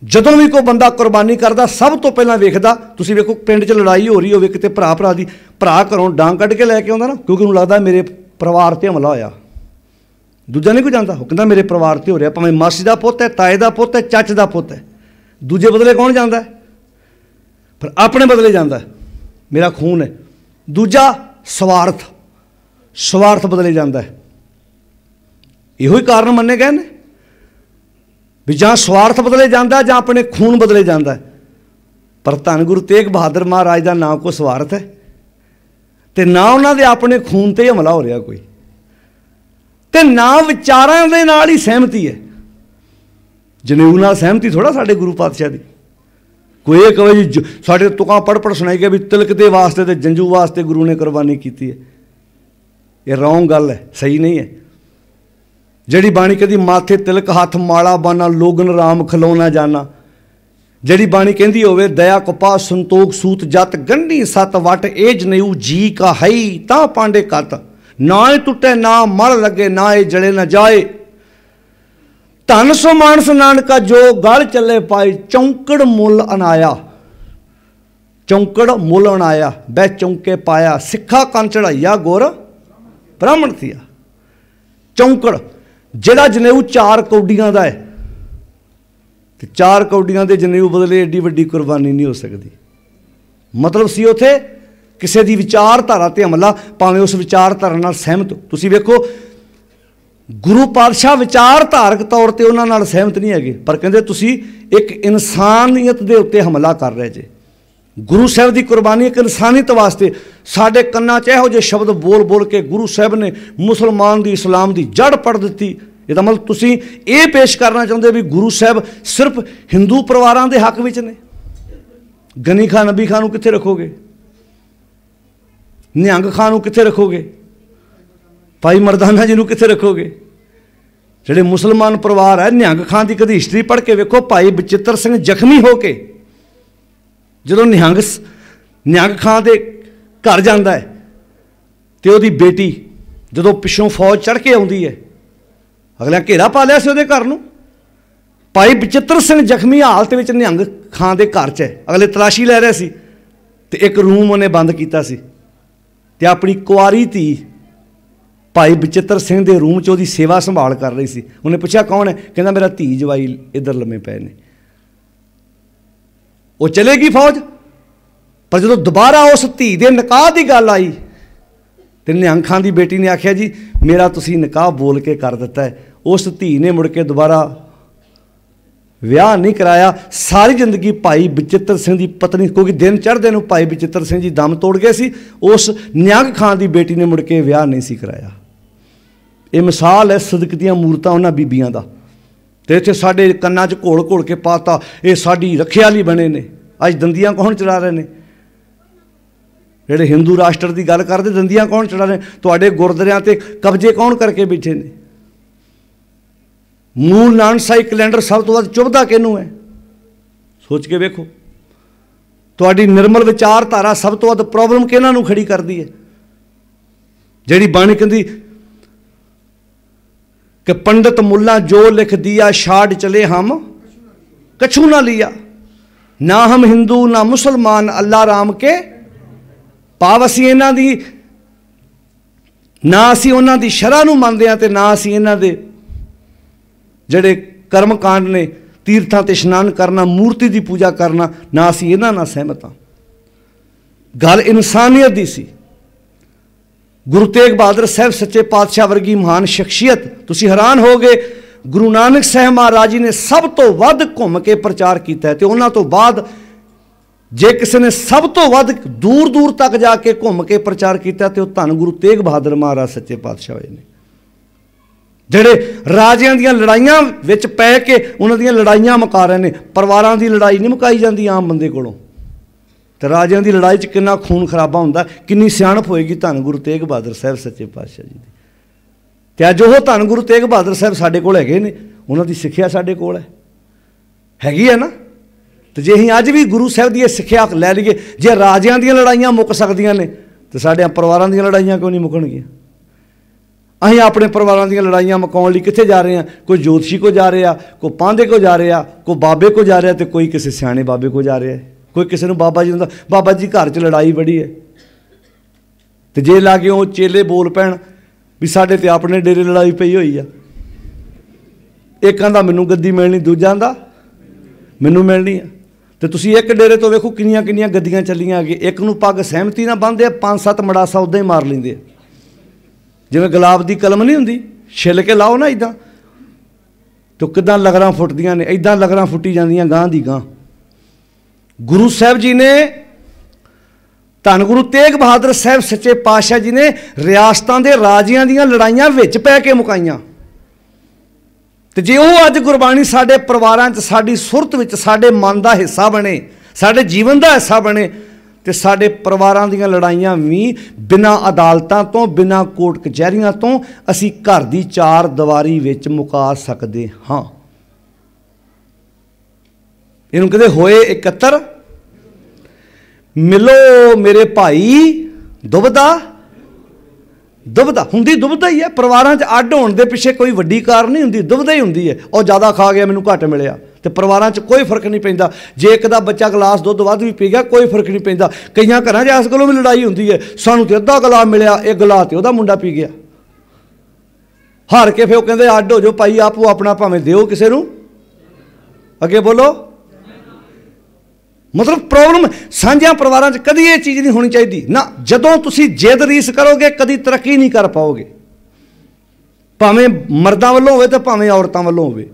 ਜਦੋਂ भी कोई बंदा कुर्बानी करता सब तो पहला वेखदा, तुसीं वेखो पिंड 'ਚ लड़ाई हो रही होवे किते भरा भरा दी, भरा घरों डांग कढ़ के लैके आउंदा ना, क्योंकि उन्हें लगता मेरे परिवार ते हमला होया। दूजा नहीं कोई जानता, वो कहता मेरे परिवार ते हो रहा, भावें मासी का पुत है, ताए का पुत है, चाचे का पुत है। दूजे बदले कौन जाता है? पर अपने बदले जाता है, मेरा खून है। दूजा स्वार्थ, स्वार्थ बदले जाता है। इहो ही कारण मन्ने गए ने भी जां स्वार्थ बदले जाता है, जां अपने खून बदले जाता है। पर धन गुरु तेग बहादुर महाराज का ना कोई स्वार्थ है, तो ना उन्होंने अपने खून ते हमला हो रहा कोई, तो ना विचारां दे नाल ही सहमति है। जनेऊ नाल सहमति थोड़ा साडे गुरु पातशाह दी। कोई ये कहे जी साडे तुकां पढ़ पढ़ सुनाई गया भी तिलक दे वास्ते ते जंजू वास्ते गुरु ने कुर्बानी की है। ये रौंग गल है, सही नहीं है। जड़ी बाणी कहती माथे तिलक हाथ माला बाना लोगन राम खलोना जाना। जड़ी बाणी कहती होवे दया कपा संतोख सूत जत गंढी सत वट ए जनेऊ जी का हई ता पांडे कत ना टुटे ना मल लगे ना ए जड़े न जाए। धन सो मानस नानका जो गल चले पाए चौंकड़ मुल अनाया। चौंकड़ मुल अनाया बह चौंके पाया सिखा कन चढ़ाइया गुर ब्राह्मण थिया। चौंकड़ जिहड़ा जनेऊ 4 कौडियां दा है, तो 4 कौडियां दे जनेऊ बदले एडी वड्डी कुर्बानी नहीं हो सकती। मतलब सी उथे किसी की विचारधारा ते हमला, भावें उस विचारधारा नाल सहमत हो। तुसीं वेखो गुरु पातशाह विचारधारक तौर पर उन्हां नाल सहमत नहीं है, पर कहंदे तुसीं एक इंसानियत दे उत्ते हमला कर रहे जे। गुरु साहब की कुर्बानी एक इंसानियत वास्ते। साडे कन्नां च इहो जे शब्द बोल बोल के गुरु साहब ने मुसलमान दी इस्लाम की जड़ पड़ दी। ये मतलब तुसीं ये पेश करना चाहुंदे भी गुरु साहब सिर्फ हिंदू परिवारां दे हक विच ने। गनी खां नबी खां नूं कित्थे रखोगे? निहंग खां नूं कित्थे रखोगे? भाई मरदाना जी नूं कित्थे रखोगे? जिहड़े मुसलमान परिवार है, निहंग खां की कदी हिस्टरी पढ़ के वेखो। भाई बचित्र सिंह जख्मी हो के जदों निहंग खां दे घर जाता है, तो उसकी बेटी जदों पिछों फौज चढ़ के आउंदी है, अगले घेरा पा लिया से उसदे घर नूं। भाई बचित्र सिंह जख्मी हालत में निहंग खां दे घर च है, अगले तलाशी लै रहे सी, तो एक रूम उन्हें बंद किया सी, ते अपनी कुआरी धी भाई बचित्र सिंह दे रूम च उसदी सेवा संभाल कर रही सी। उन्हें पूछा कौन है? कहना मेरा धी जवाई इधर लम्मे पे ने। वो चलेगी फौज, पर जो दोबारा उस धी दे निकाह की गल आई, तो निहंग खां की बेटी ने आख्या जी मेरा तुसी निकाह बोल के कर दिता है। उस धी ने मुड़ के दोबारा विआह नहीं कराया। सारी जिंदगी भाई बचित्र सिंह की पत्नी, क्योंकि दिन चढ़दे नूं भाई बचित्र सिंह जी दम तोड़ गए सी, उस निहंग खां की बेटी ने मुड़ के विआह नहीं सी कराया। ये मिसाल है सदक दीआं मूरतां उन्हां बीबियां दा। तो इत्थे साडे कन्नां च घोल घोल के पाता ये साडी रखिया वाली बने ने। अज दंदियां कौन चढ़ा रहे हैं? जिहड़े हिंदू राष्ट्र की गल करते दंदियां कौन चढ़ा रहे? तुहाडे गुरद्वारियां ते कब्जे कौन करके बैठे ने? मूल नानकशाही कैलेंडर सब तो वध चुभदा किहनूं है? सोच के वेखो। तुहाडी निर्मल विचारधारा सब तो वध प्रॉब्लम किहनां नूं खड़ी करदी है? जिहड़ी बाणी कहंदी कि पंडित मुल्ला जो लिख दिया छाड़ चले हम कछु ना लिया। ना हम हिंदू ना मुसलमान अल्लाह राम के पाव। असीं इन्हां दी ना असीं उन्हां दी शरह नूं मनदे हां ते ना असीं इन्हां दे जिहड़े कर्म कांड ने तीर्थां ते इशनान करना मूर्ति की पूजा करना ना असीं इन्हां नाल सहमत हां। गल इंसानियत दी सी। ਗੁਰੂ ਤੇਗ ਬਹਾਦਰ ਸਾਹਿਬ ਸੱਚੇ ਪਾਤਸ਼ਾਹ ਵਰਗੀ ਮਹਾਨ ਸ਼ਖਸੀਅਤ, ਤੁਸੀਂ ਹੈਰਾਨ ਹੋਗੇ, ਗੁਰੂ ਨਾਨਕ ਸਾਹਿਬ ਮਹਾਰਾਜ ਜੀ ਨੇ ਸਭ ਤੋਂ ਵੱਧ ਘੁੰਮ ਕੇ ਪ੍ਰਚਾਰ ਕੀਤਾ ਹੈ। ਤੇ ਉਹਨਾਂ ਤੋਂ ਬਾਅਦ ਜੇ ਕਿਸੇ ਨੇ ਸਭ ਤੋਂ ਵੱਧ ਦੂਰ ਦੂਰ ਤੱਕ ਜਾ ਕੇ ਘੁੰਮ ਕੇ ਪ੍ਰਚਾਰ ਕੀਤਾ ਤੇ ਉਹ ਧੰਨ ਗੁਰੂ ਤੇਗ ਬਹਾਦਰ ਮਹਾਰਾਜ ਸੱਚੇ ਪਾਤਸ਼ਾਹ ਹੋਏ ਨੇ, ਜਿਹੜੇ ਰਾਜਿਆਂ ਦੀਆਂ ਲੜਾਈਆਂ ਵਿੱਚ ਪੈ ਕੇ ਉਹਨਾਂ ਦੀਆਂ ਲੜਾਈਆਂ ਮੁਕਾ ਰਹੇ ਨੇ। ਪਰਿਵਾਰਾਂ ਦੀ ਲੜਾਈ ਨਹੀਂ ਮੁਕਾਈ ਜਾਂਦੀ ਆਮ ਬੰਦੇ ਕੋਲੋਂ, ਤੇ ਰਾਜਿਆਂ ਦੀ ਲੜਾਈ 'ਚ ਕਿੰਨਾ ਖੂਨ ਖਰਾਬਾ ਹੁੰਦਾ, ਕਿੰਨੀ ਸਿਆਣਪ ਹੋਏਗੀ ਧੰਨ ਗੁਰੂ ਤੇਗ ਬਹਾਦਰ ਸਾਹਿਬ ਸੱਚੇ ਪਾਤਸ਼ਾਹ ਜੀ ਦੀ। ਤੇ ਅੱਜ ਉਹ ਧੰਨ ਗੁਰੂ ਤੇਗ ਬਹਾਦਰ ਸਾਹਿਬ ਸਾਡੇ ਕੋਲ ਹੈਗੇ ਨੇ, ਉਹਨਾਂ ਦੀ ਸਿੱਖਿਆ ਸਾਡੇ ਕੋਲ ਹੈਗੀ ਹੈ ਨਾ। ਤੇ ਜੇ ਅਸੀਂ ਅੱਜ ਵੀ ਗੁਰੂ ਸਾਹਿਬ ਦੀ ਇਹ ਸਿੱਖਿਆ ਲੈ ਲਈਏ, ਜੇ ਰਾਜਿਆਂ ਦੀਆਂ ਲੜਾਈਆਂ ਮੁੱਕ ਸਕਦੀਆਂ ਨੇ ਤੇ ਸਾਡੇ ਪਰਿਵਾਰਾਂ ਦੀਆਂ ਲੜਾਈਆਂ ਕਿਉਂ ਨਹੀਂ ਮੁੱਕਣਗੀਆਂ? ਅਸੀਂ ਆਪਣੇ ਪਰਿਵਾਰਾਂ ਦੀਆਂ ਲੜਾਈਆਂ ਮੁਕਾਉਣ ਲਈ ਕਿੱਥੇ ਜਾ ਰਹੇ ਹਾਂ? ਕੋਈ ਜੋਤਸ਼ੀ ਕੋ ਜਾ ਰਿਹਾ, ਕੋਈ ਪਾਂਧੇ ਕੋ ਜਾ ਰਿਹਾ, ਕੋਈ ਬਾਬੇ ਕੋ ਜਾ ਰਿਹਾ, ਤੇ ਕੋਈ ਕਿਸੇ ਸਿਆਣੇ ਬਾਬੇ ਕੋ ਜਾ ਰਿਹਾ, ਕੋਈ ਕਿਸੇ ਨੂੰ ਬਾਬਾ ਜੀ ਹੁੰਦਾ, ਬਾਬਾ ਜੀ ਘਰ 'ਚ ਲੜਾਈ ਬੜੀ ਹੈ। ਤੇ ਜੇ ਲਾਗੇ ਉਹ ਚੇਲੇ ਬੋਲ ਪੈਣ ਵੀ ਸਾਡੇ ਤੇ ਆਪਣੇ ਡੇਰੇ ਲੜਾਈ ਪਈ ਹੋਈ ਆ, ਇੱਕ ਕਹਿੰਦਾ ਮੈਨੂੰ ਗੱਦੀ ਮਿਲਣੀ, ਦੂਜਾ ਕਹਿੰਦਾ ਮੈਨੂੰ ਮਿਲਣੀ ਆ। ਤੇ ਤੁਸੀਂ ਇੱਕ ਡੇਰੇ ਤੋਂ ਵੇਖੋ ਕਿੰਨੀਆਂ ਕਿੰਨੀਆਂ ਗੱਦੀਆਂ ਚੱਲੀਆਂ ਅੱਗੇ। ਇੱਕ ਨੂੰ ਪੱਗ ਸਹਿਮਤੀ ਨਾਲ ਬੰਨ੍ਹਦੇ ਆ, 5-7 ਮੜਾਸਾ ਉੱਦਾਂ ਹੀ ਮਾਰ ਲੈਂਦੇ ਆ, ਜਿਵੇਂ ਗੁਲਾਬ ਦੀ ਕਲਮ ਨਹੀਂ ਹੁੰਦੀ, ਛਿੱਲ ਕੇ ਲਾਓ ਨਾ ਇੱਦਾਂ, ਤੇ ਕਿੱਦਾਂ ਲਗਰਾਂ ਫੁੱਟਦੀਆਂ ਨੇ, ਇੱਦਾਂ ਲਗਰਾਂ ਫੁੱਟੀ ਜਾਂਦੀਆਂ ਗਾਂਹ ਦੀ ਗਾਂਹ। ਗੁਰੂ ਸਾਹਿਬ ਜੀ ਨੇ, ਧੰਨ ਗੁਰੂ ਤੇਗ ਬਹਾਦਰ ਸਾਹਿਬ ਸੱਚੇ ਪਾਤਸ਼ਾਹ ਜੀ ਨੇ ਰਿਆਸਤਾਂ ਦੇ ਰਾਜਿਆਂ ਦੀਆਂ ਲੜਾਈਆਂ ਵਿੱਚ ਪੈ ਕੇ ਮੁਕਾਈਆਂ। ਤੇ ਜੇ ਉਹ ਅੱਜ ਗੁਰਬਾਣੀ ਸਾਡੇ ਪਰਿਵਾਰਾਂ 'ਚ, ਸਾਡੀ ਸੁਰਤ ਵਿੱਚ, ਸਾਡੇ ਮਨ ਦਾ ਹਿੱਸਾ ਬਣੇ, ਸਾਡੇ ਜੀਵਨ ਦਾ ਹਿੱਸਾ ਬਣੇ, ਤੇ ਸਾਡੇ ਪਰਿਵਾਰਾਂ ਦੀਆਂ ਲੜਾਈਆਂ ਵੀ ਬਿਨਾਂ ਅਦਾਲਤਾਂ ਤੋਂ, ਬਿਨਾਂ ਕੋਰਟ ਕਚਹਿਰੀਆਂ ਤੋਂ ਅਸੀਂ ਘਰ ਦੀ 4 ਦੀਵਾਰੀ ਵਿੱਚ ਮੁਕਾ ਸਕਦੇ ਹਾਂ। ਇਹਨੂੰ ਕਹਿੰਦੇ ਹੋਏ ਇਕੱਤਰ ਮਿਲੋ ਮੇਰੇ ਭਾਈ, ਦੁਬਦਾ ਦੁਬਦਾ ਹੁੰਦੀ, ਦੁਬਦਾ ਹੀ ਹੈ। ਪਰਿਵਾਰਾਂ 'ਚ ਅੱਡ ਹੋਣ ਦੇ ਪਿੱਛੇ ਕੋਈ ਵੱਡੀ ਕਾਰਨ ਨਹੀਂ ਹੁੰਦੀ, ਦੁਬਦਾ ਹੀ ਹੁੰਦੀ ਹੈ। ਉਹ ਜ਼ਿਆਦਾ ਖਾ ਗਿਆ, ਮੈਨੂੰ ਘੱਟ ਮਿਲਿਆ, ਤੇ ਪਰਿਵਾਰਾਂ 'ਚ ਕੋਈ ਫਰਕ ਨਹੀਂ ਪੈਂਦਾ। ਜੇ ਇੱਕ ਦਾ ਬੱਚਾ ਗਲਾਸ ਦੁੱਧ ਵੱਧ ਵੀ ਪੀ ਗਿਆ, ਕੋਈ ਫਰਕ ਨਹੀਂ ਪੈਂਦਾ। ਕਈਆਂ ਘਰਾਂ 'ਚ ਇਸ ਗੱਲੋਂ ਵੀ ਲੜਾਈ ਹੁੰਦੀ ਹੈ, ਸਾਨੂੰ ਤੇ ਅੱਧਾ ਗਲਾਸ ਮਿਲਿਆ, ਇਹ ਗਲਾਸ ਤੇ ਉਹਦਾ ਮੁੰਡਾ ਪੀ ਗਿਆ। ਹਾਰ ਕੇ ਫਿਰ ਉਹ ਕਹਿੰਦੇ ਅੱਡ ਹੋ ਜਾਓ ਭਾਈ, ਆਪੋ ਆਪਣਾ ਭਾਵੇਂ ਦਿਓ ਕਿਸੇ ਨੂੰ, ਅੱਗੇ ਬੋਲੋ। ਮਤਲਬ ਪ੍ਰੋਬਲਮ ਸਾਂਝਿਆਂ ਪਰਿਵਾਰਾਂ 'ਚ ਕਦੀ ਇਹ ਚੀਜ਼ ਨਹੀਂ ਹੋਣੀ ਚਾਹੀਦੀ ਨਾ। ਜਦੋਂ ਤੁਸੀਂ ਜਿੱਦ ਰੀਸ ਕਰੋਗੇ ਕਦੀ ਤਰੱਕੀ ਨਹੀਂ ਕਰ ਪਾਓਗੇ, ਭਾਵੇਂ ਮਰਦਾਂ ਵੱਲੋਂ ਹੋਵੇ ਤੇ ਭਾਵੇਂ ਔਰਤਾਂ ਵੱਲੋਂ ਹੋਵੇ।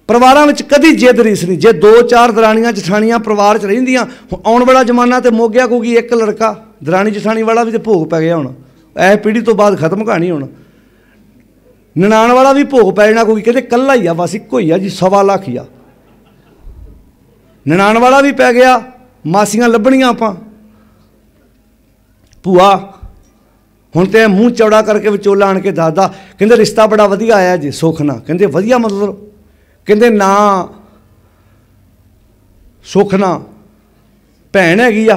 ਪਰਿਵਾਰਾਂ ਵਿੱਚ ਕਦੀ ਜਿੱਦ ਰੀਸ ਨਹੀਂ। ਜੇ 2-4 ਦਰਾਣੀਆਂ ਜਠਾਣੀਆਂ ਪਰਿਵਾਰ 'ਚ ਰਹਿੰਦੀਆਂ, ਆਉਣ ਵਾਲਾ ਜ਼ਮਾਨਾ ਤੇ ਮੁੱਕ ਗਿਆ, ਕਿਉਂਕਿ ਇੱਕ ਲੜਕਾ ਦਰਾਣੀ ਜਠਾਣੀ ਵਾਲਾ ਵੀ ਤੇ ਭੋਗ ਪੈ ਗਿਆ। ਹੁਣ ਇਹ ਪੀੜ੍ਹੀ ਤੋਂ ਬਾਅਦ ਖਤਮ ਕਹਾਣੀ। ਹੁਣ ਨਨਾਣ ਵਾਲਾ ਵੀ ਭੋਗ ਪੈ ਜਾਣਾ, ਕਿਉਂਕਿ ਕਹਿੰਦੇ ਇਕੱਲਾ ਹੀ ਆ, ਬਸ ਇੱਕੋ ਹੀ ਆ ਜੀ, 1.25 ਲੱਖ ਹੀ ਆ। ਨਨਾਣ ਵਾਲਾ ਵੀ ਪੈ ਗਿਆ, ਮਾਸੀਆਂ ਲੱਭਣੀਆਂ ਆਪਾਂ, ਭੂਆ। ਹੁਣ ਤੇ ਮੂੰਹ ਚੌੜਾ ਕਰਕੇ ਵਿਚੋਲਾ ਆਣ ਕੇ ਦੱਸਦਾ, ਕਹਿੰਦੇ ਰਿਸ਼ਤਾ ਬੜਾ ਵਧੀਆ ਆਇਆ ਜੀ, ਸੁੱਖ ਨਾਲ। ਕਹਿੰਦੇ ਵਧੀਆ ਮਤਲਬ? ਕਹਿੰਦੇ ਨਾ ਸੁੱਖ ਨਾਲ ਭੈਣ ਹੈਗੀ ਆ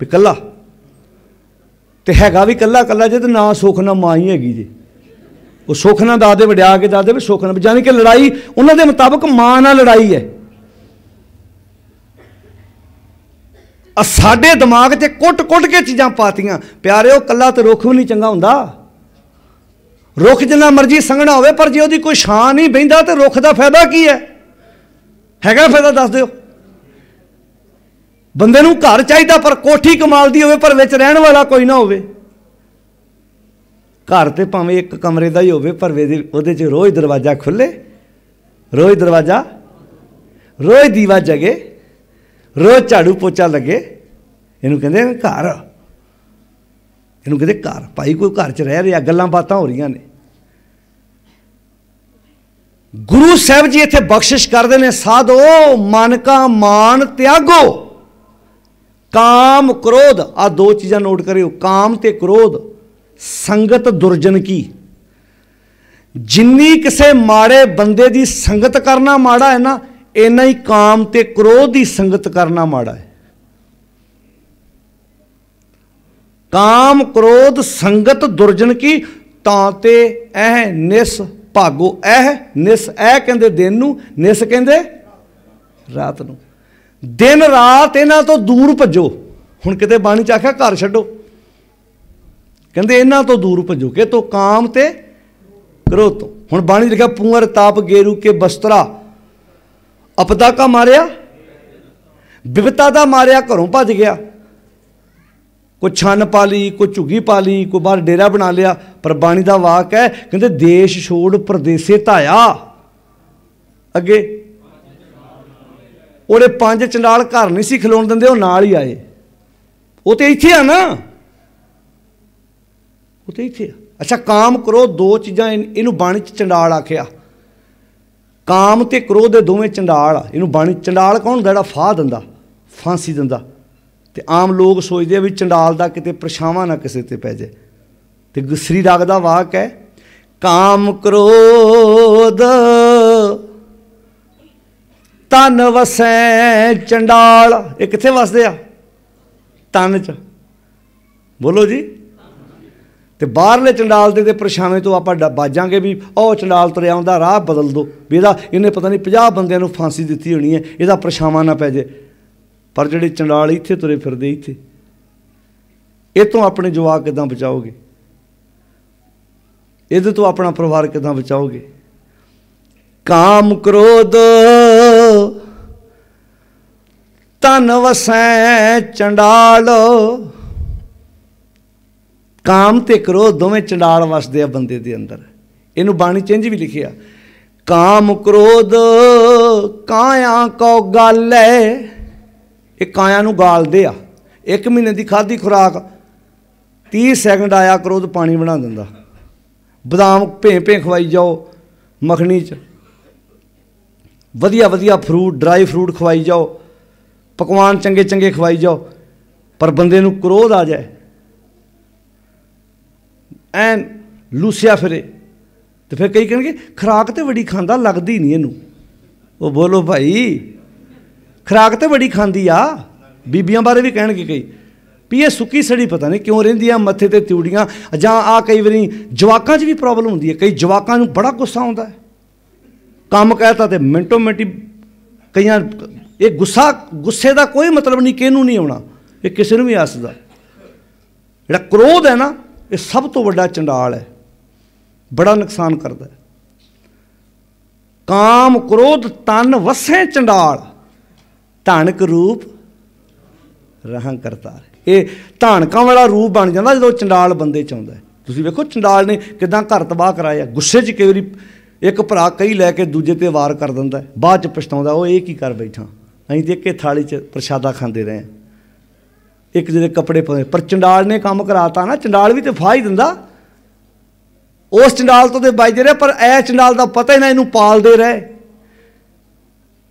ਵੀ ਕੱਲਾ, ਤੇ ਹੈਗਾ ਵੀ ਕੱਲਾ ਕੱਲਾ ਜੇ, ਤੇ ਨਾ ਸੁੱਖ ਨਾਲ ਮਾਂ ਹੀ ਹੈਗੀ ਜੀ। ਉਹ ਸੁੱਖ ਨਾਲ ਦੱਸਦੇ, ਵਡਿਆ ਕੇ ਦੱਸਦੇ ਵੀ ਸੁੱਖ ਨਾਲ, ਜਾਣੀ ਕਿ ਲੜਾਈ ਉਹਨਾਂ ਦੇ ਮੁਤਾਬਕ ਮਾਂ ਨਾਲ ਲੜਾਈ ਹੈ। ਸਾਡੇ ਦਿਮਾਗ 'ਚ ਕੁੱਟ ਕੇ ਚੀਜ਼ਾਂ ਪਾਤੀਆਂ। ਪਿਆਰਿਓ, ਕੱਲਾ ਤੇ ਰੁੱਖ ਵੀ ਨਹੀਂ ਚੰਗਾ ਹੁੰਦਾ। ਰੁੱਖ ਜਿੰਨਾ ਮਰਜ਼ੀ ਸੰਘਣਾ ਹੋਵੇ, ਪਰ ਜੇ ਉਹਦੀ ਕੋਈ ਛਾਂ ਨਹੀਂ ਬਹਿੰਦਾ ਤੇ ਰੁੱਖ ਦਾ ਫਾਇਦਾ ਕੀ ਹੈ? ਹੈਗਾ ਫਾਇਦਾ ਦੱਸ ਦਿਓ। ਬੰਦੇ ਨੂੰ ਘਰ ਚਾਹੀਦਾ, ਪਰ ਕੋਠੀ ਕਮਾਲ ਦੀ ਹੋਵੇ, ਪਰ ਵਿੱਚ ਰਹਿਣ ਵਾਲਾ ਕੋਈ ਨਾ ਹੋਵੇ। ਘਰ ਤੇ ਭਾਵੇਂ ਇੱਕ ਕਮਰੇ ਦਾ ਹੀ ਹੋਵੇ, ਪਰ ਉਹਦੇ 'ਚ ਰੋਜ਼ ਦਰਵਾਜ਼ਾ ਖੁੱਲੇ, ਰੋਜ਼ ਦਰਵਾਜ਼ਾ, ਰੋਜ਼ ਦੀਵਾ ਜਗੇ, ਰੋਜ਼ ਝਾੜੂ ਪੋਚਾ ਲੱਗੇ। ਇਹਨੂੰ ਕਹਿੰਦੇ ਘਰ, ਇਹਨੂੰ ਕਹਿੰਦੇ ਘਰ। ਭਾਈ ਕੋਈ ਘਰ 'ਚ ਰਹਿ ਰਿਹਾ, ਗੱਲਾਂ ਬਾਤਾਂ ਹੋ ਰਹੀਆਂ ਨੇ। ਗੁਰੂ ਸਾਹਿਬ ਜੀ ਇੱਥੇ ਬਖਸ਼ਿਸ਼ ਕਰਦੇ ਨੇ, ਸਾਧੋ ਮਨ ਕਾ ਮਾਨ ਤਿਆਗੋ, ਕਾਮ ਕ੍ਰੋਧ। ਆਹ 2 ਚੀਜ਼ਾਂ ਨੋਟ ਕਰਿਓ, ਕਾਮ ਤੇ ਕ੍ਰੋਧ। ਸੰਗਤ ਦੁਰਜਨ ਕੀ। ਜਿੰਨੀ ਕਿਸੇ ਮਾੜੇ ਬੰਦੇ ਦੀ ਸੰਗਤ ਕਰਨਾ ਮਾੜਾ ਹੈ ਨਾ, ਇੰਨਾ ਹੀ ਕਾਮ ਤੇ ਕ੍ਰੋਧ ਦੀ ਸੰਗਤ ਕਰਨਾ ਮਾੜਾ ਹੈ। ਕਾਮ ਕ੍ਰੋਧ ਸੰਗਤ ਦੁਰਜਨ ਕੀ, ਤਾਂ ਤੇ ਐ ਨਿਸ ਭਾਗੋ। ਐ ਨਿਸ, ਐ ਕਹਿੰਦੇ ਦਿਨ ਨੂੰ, ਨਿਸ ਕਹਿੰਦੇ ਰਾਤ ਨੂੰ। ਦਿਨ ਰਾਤ ਇਹਨਾਂ ਤੋਂ ਦੂਰ ਭੱਜੋ। ਹੁਣ ਕਿਤੇ ਬਾਣੀ 'ਚ ਆਖਿਆ ਘਰ ਛੱਡੋ, ਕਹਿੰਦੇ ਇਹਨਾਂ ਤੋਂ ਦੂਰ ਭੱਜੋ। ਕਿ ਤੋਂ ਕਾਮ ਤੇ ਕ੍ਰੋਧ ਤੋਂ। ਹੁਣ ਬਾਣੀ ਲਿਖਿਆ, ਪੂੰਅਰ ਤਾਪ ਗੇਰੂ ਕੇ ਬਸਤਰਾ, ਅਪਦਾ ਕਾ ਮਾਰਿਆ, ਬਿਪਤਾ ਦਾ ਮਾਰਿਆ, ਘਰੋਂ ਭੱਜ ਗਿਆ। कोई छन पा ली, कोई झुग्गी पा ली, कोई बाहर डेरा बना लिया। पर बाणी का वाक है, कहते देश छोड़ परदेसे धाया। अगे ਉਹਦੇ 5 ਚੰਡਾਲ घर नहीं सी खलोण दिंदे, ਉਹ ਨਾਲ ही आए। वो तो इत्थे आ ना, वो तो इत्थे आ। अच्छा, काम क्रोध दो चीज़ां इनू बाणी च चंडाल आखिया। काम ते क्रोध दे दोवें चंडाल आ। इनू बाणी चंडाल कौन हुंदा? जिहड़ा फाह दिंदा, फांसी दिंदा। ते आम लोग सोचते भी चंडाल दा किते परछावां ना किसे ते पै जाए। ते श्री राग दा वाक है, काम क्रोध तन वसै चंडाल। ये कित्थे वसदे आ? तन च। बोलो जी। ते बाहरले चंडाल दे परछावें तो आपां बाजांगे भी, ओ चंडाल तुरिया आउंदा, राह बदल दो भी इहदा, इन्हें पता नहीं 50 बंदियां नूं फांसी दित्ती होनी है, इहदा परछावां ना पै जाए। पर जिहड़े चंडाल इत्थे तुरे फिरदे, इत्थे इह तों अपने जवाक किदां बचाओगे? इहदे तो अपना परिवार किदां बचाओगे? काम क्रोध तन वसै चंडाल। काम ते क्रोध दोवें चंडाल वसदे आ बंदे दे अंदर। इनू बाणी चिंज भी लिखिया, काम क्रोध काया को गल है। ये काया नू गालदे आ। 1 महीने की खाधी खुराक 30 सैकंड आया क्रोध पानी बना दिंदा। बदाम भें भें खवाई जाओ मखनी च, वधिया वधिया फ्रूट ड्राई फ्रूट खवाई जाओ, पकवान चंगे चंगे खवाई जाओ, पर बंदे नू क्रोध आ जाए, एन लूसिया फिरे, तो फिर कई कहेंगे खुराक तो बड़ी खांदा, लगदी नहीं इनू। वो बोलो भाई, खुराक तो बड़ी खांदी आ। बीबियां बारे भी कहणगे कई भी ये सुक्की सड़ी पता नहीं क्यों रहिंदी आ, मत्थे ते त्यूड़ियां, जां आ कई वारी जवाकां च भी प्रॉब्लम हुंदी है। कई जवाकां नूं बड़ा गुस्सा आउंदा है, काम कहता तो मिनटों मिनटी कईयां। ये गुस्सा, गुस्से का कोई मतलब नहीं कि इहनूं नहीं आउणा, ये किसी नूं भी आ सकदा। जिहड़ा क्रोध है ना, ये सब तो वड्डा चंडाल है, बड़ा नुकसान करता है। काम क्रोध तन वसै चंडाल, धानक रूप रहं करतार। ये धानकां वाला रूप बन जाता जो चंडाल बंदे च आउंदा है। तुसीं वेखो चंडाल ने किदां घर तबाह कराया। गुस्से च कई वारी एक भरा कई लैके दूजे ते वार कर दिंदा है, बाद च पछताउंदा, वो ये की कर बैठा, असीं ते इक्के थाली च प्रशादा खांदे रहे, एक दूजे कपड़े पाए। पर चंडाल ने काम कराता ना, चंडाल भी तो फाह ही दिंदा। उस चंडाल तो बचते रहे, पर ऐ चंडाल का पता ही ना, इनू पालते रहे,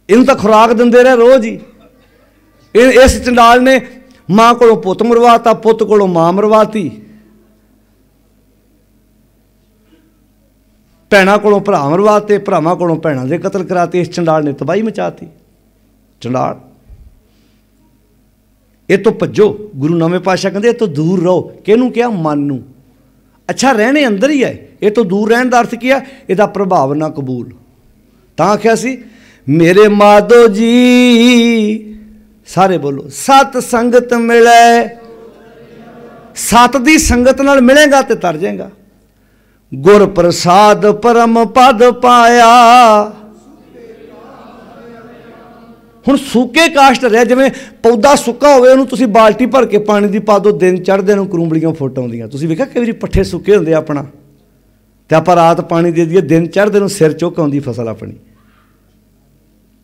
इनू तो खुराक दिंदे रहे रोज़ ही। इस चंडाल ने माँ को पुत मरवाता, पुत को माँ मरवाती, भैणों को भरा मरवाते, भरावां को भैणों के कतल कराते। इस चंडाल ने तबाही मचाती। चंडाल ये तो भज्जो, गुरु नवें पातशाह कहते ये तो दूर रहो। किहनूं क्या? मन नूं। अच्छा रहने अंदर ही है, ये तो दूर रहने का अर्थ क्या? इसका प्रभाव ना कबूल। तां आख्या सी मेरे माधो जी, सारे बोलो, सत संगत मिले। सत दी संगत नाल मिलेगा तो तर जाएगा। गुर प्रसाद परम पद पाया। हुण सूके काश्त रहे, जिवें पौधा सुक्का होवे, उहनूं तुसीं बाल्टी भर के पानी दी पा दो, दिन चढ़दे नूं करूंबड़ियां फुट आउंदियां। तुसीं वेखिआ कई वारी पट्ठे सुक्के हुंदे अपना, ते आपां रात पानी दे दईए, दिन चढ़दे नूं सिर चुक आउंदी फसल अपनी,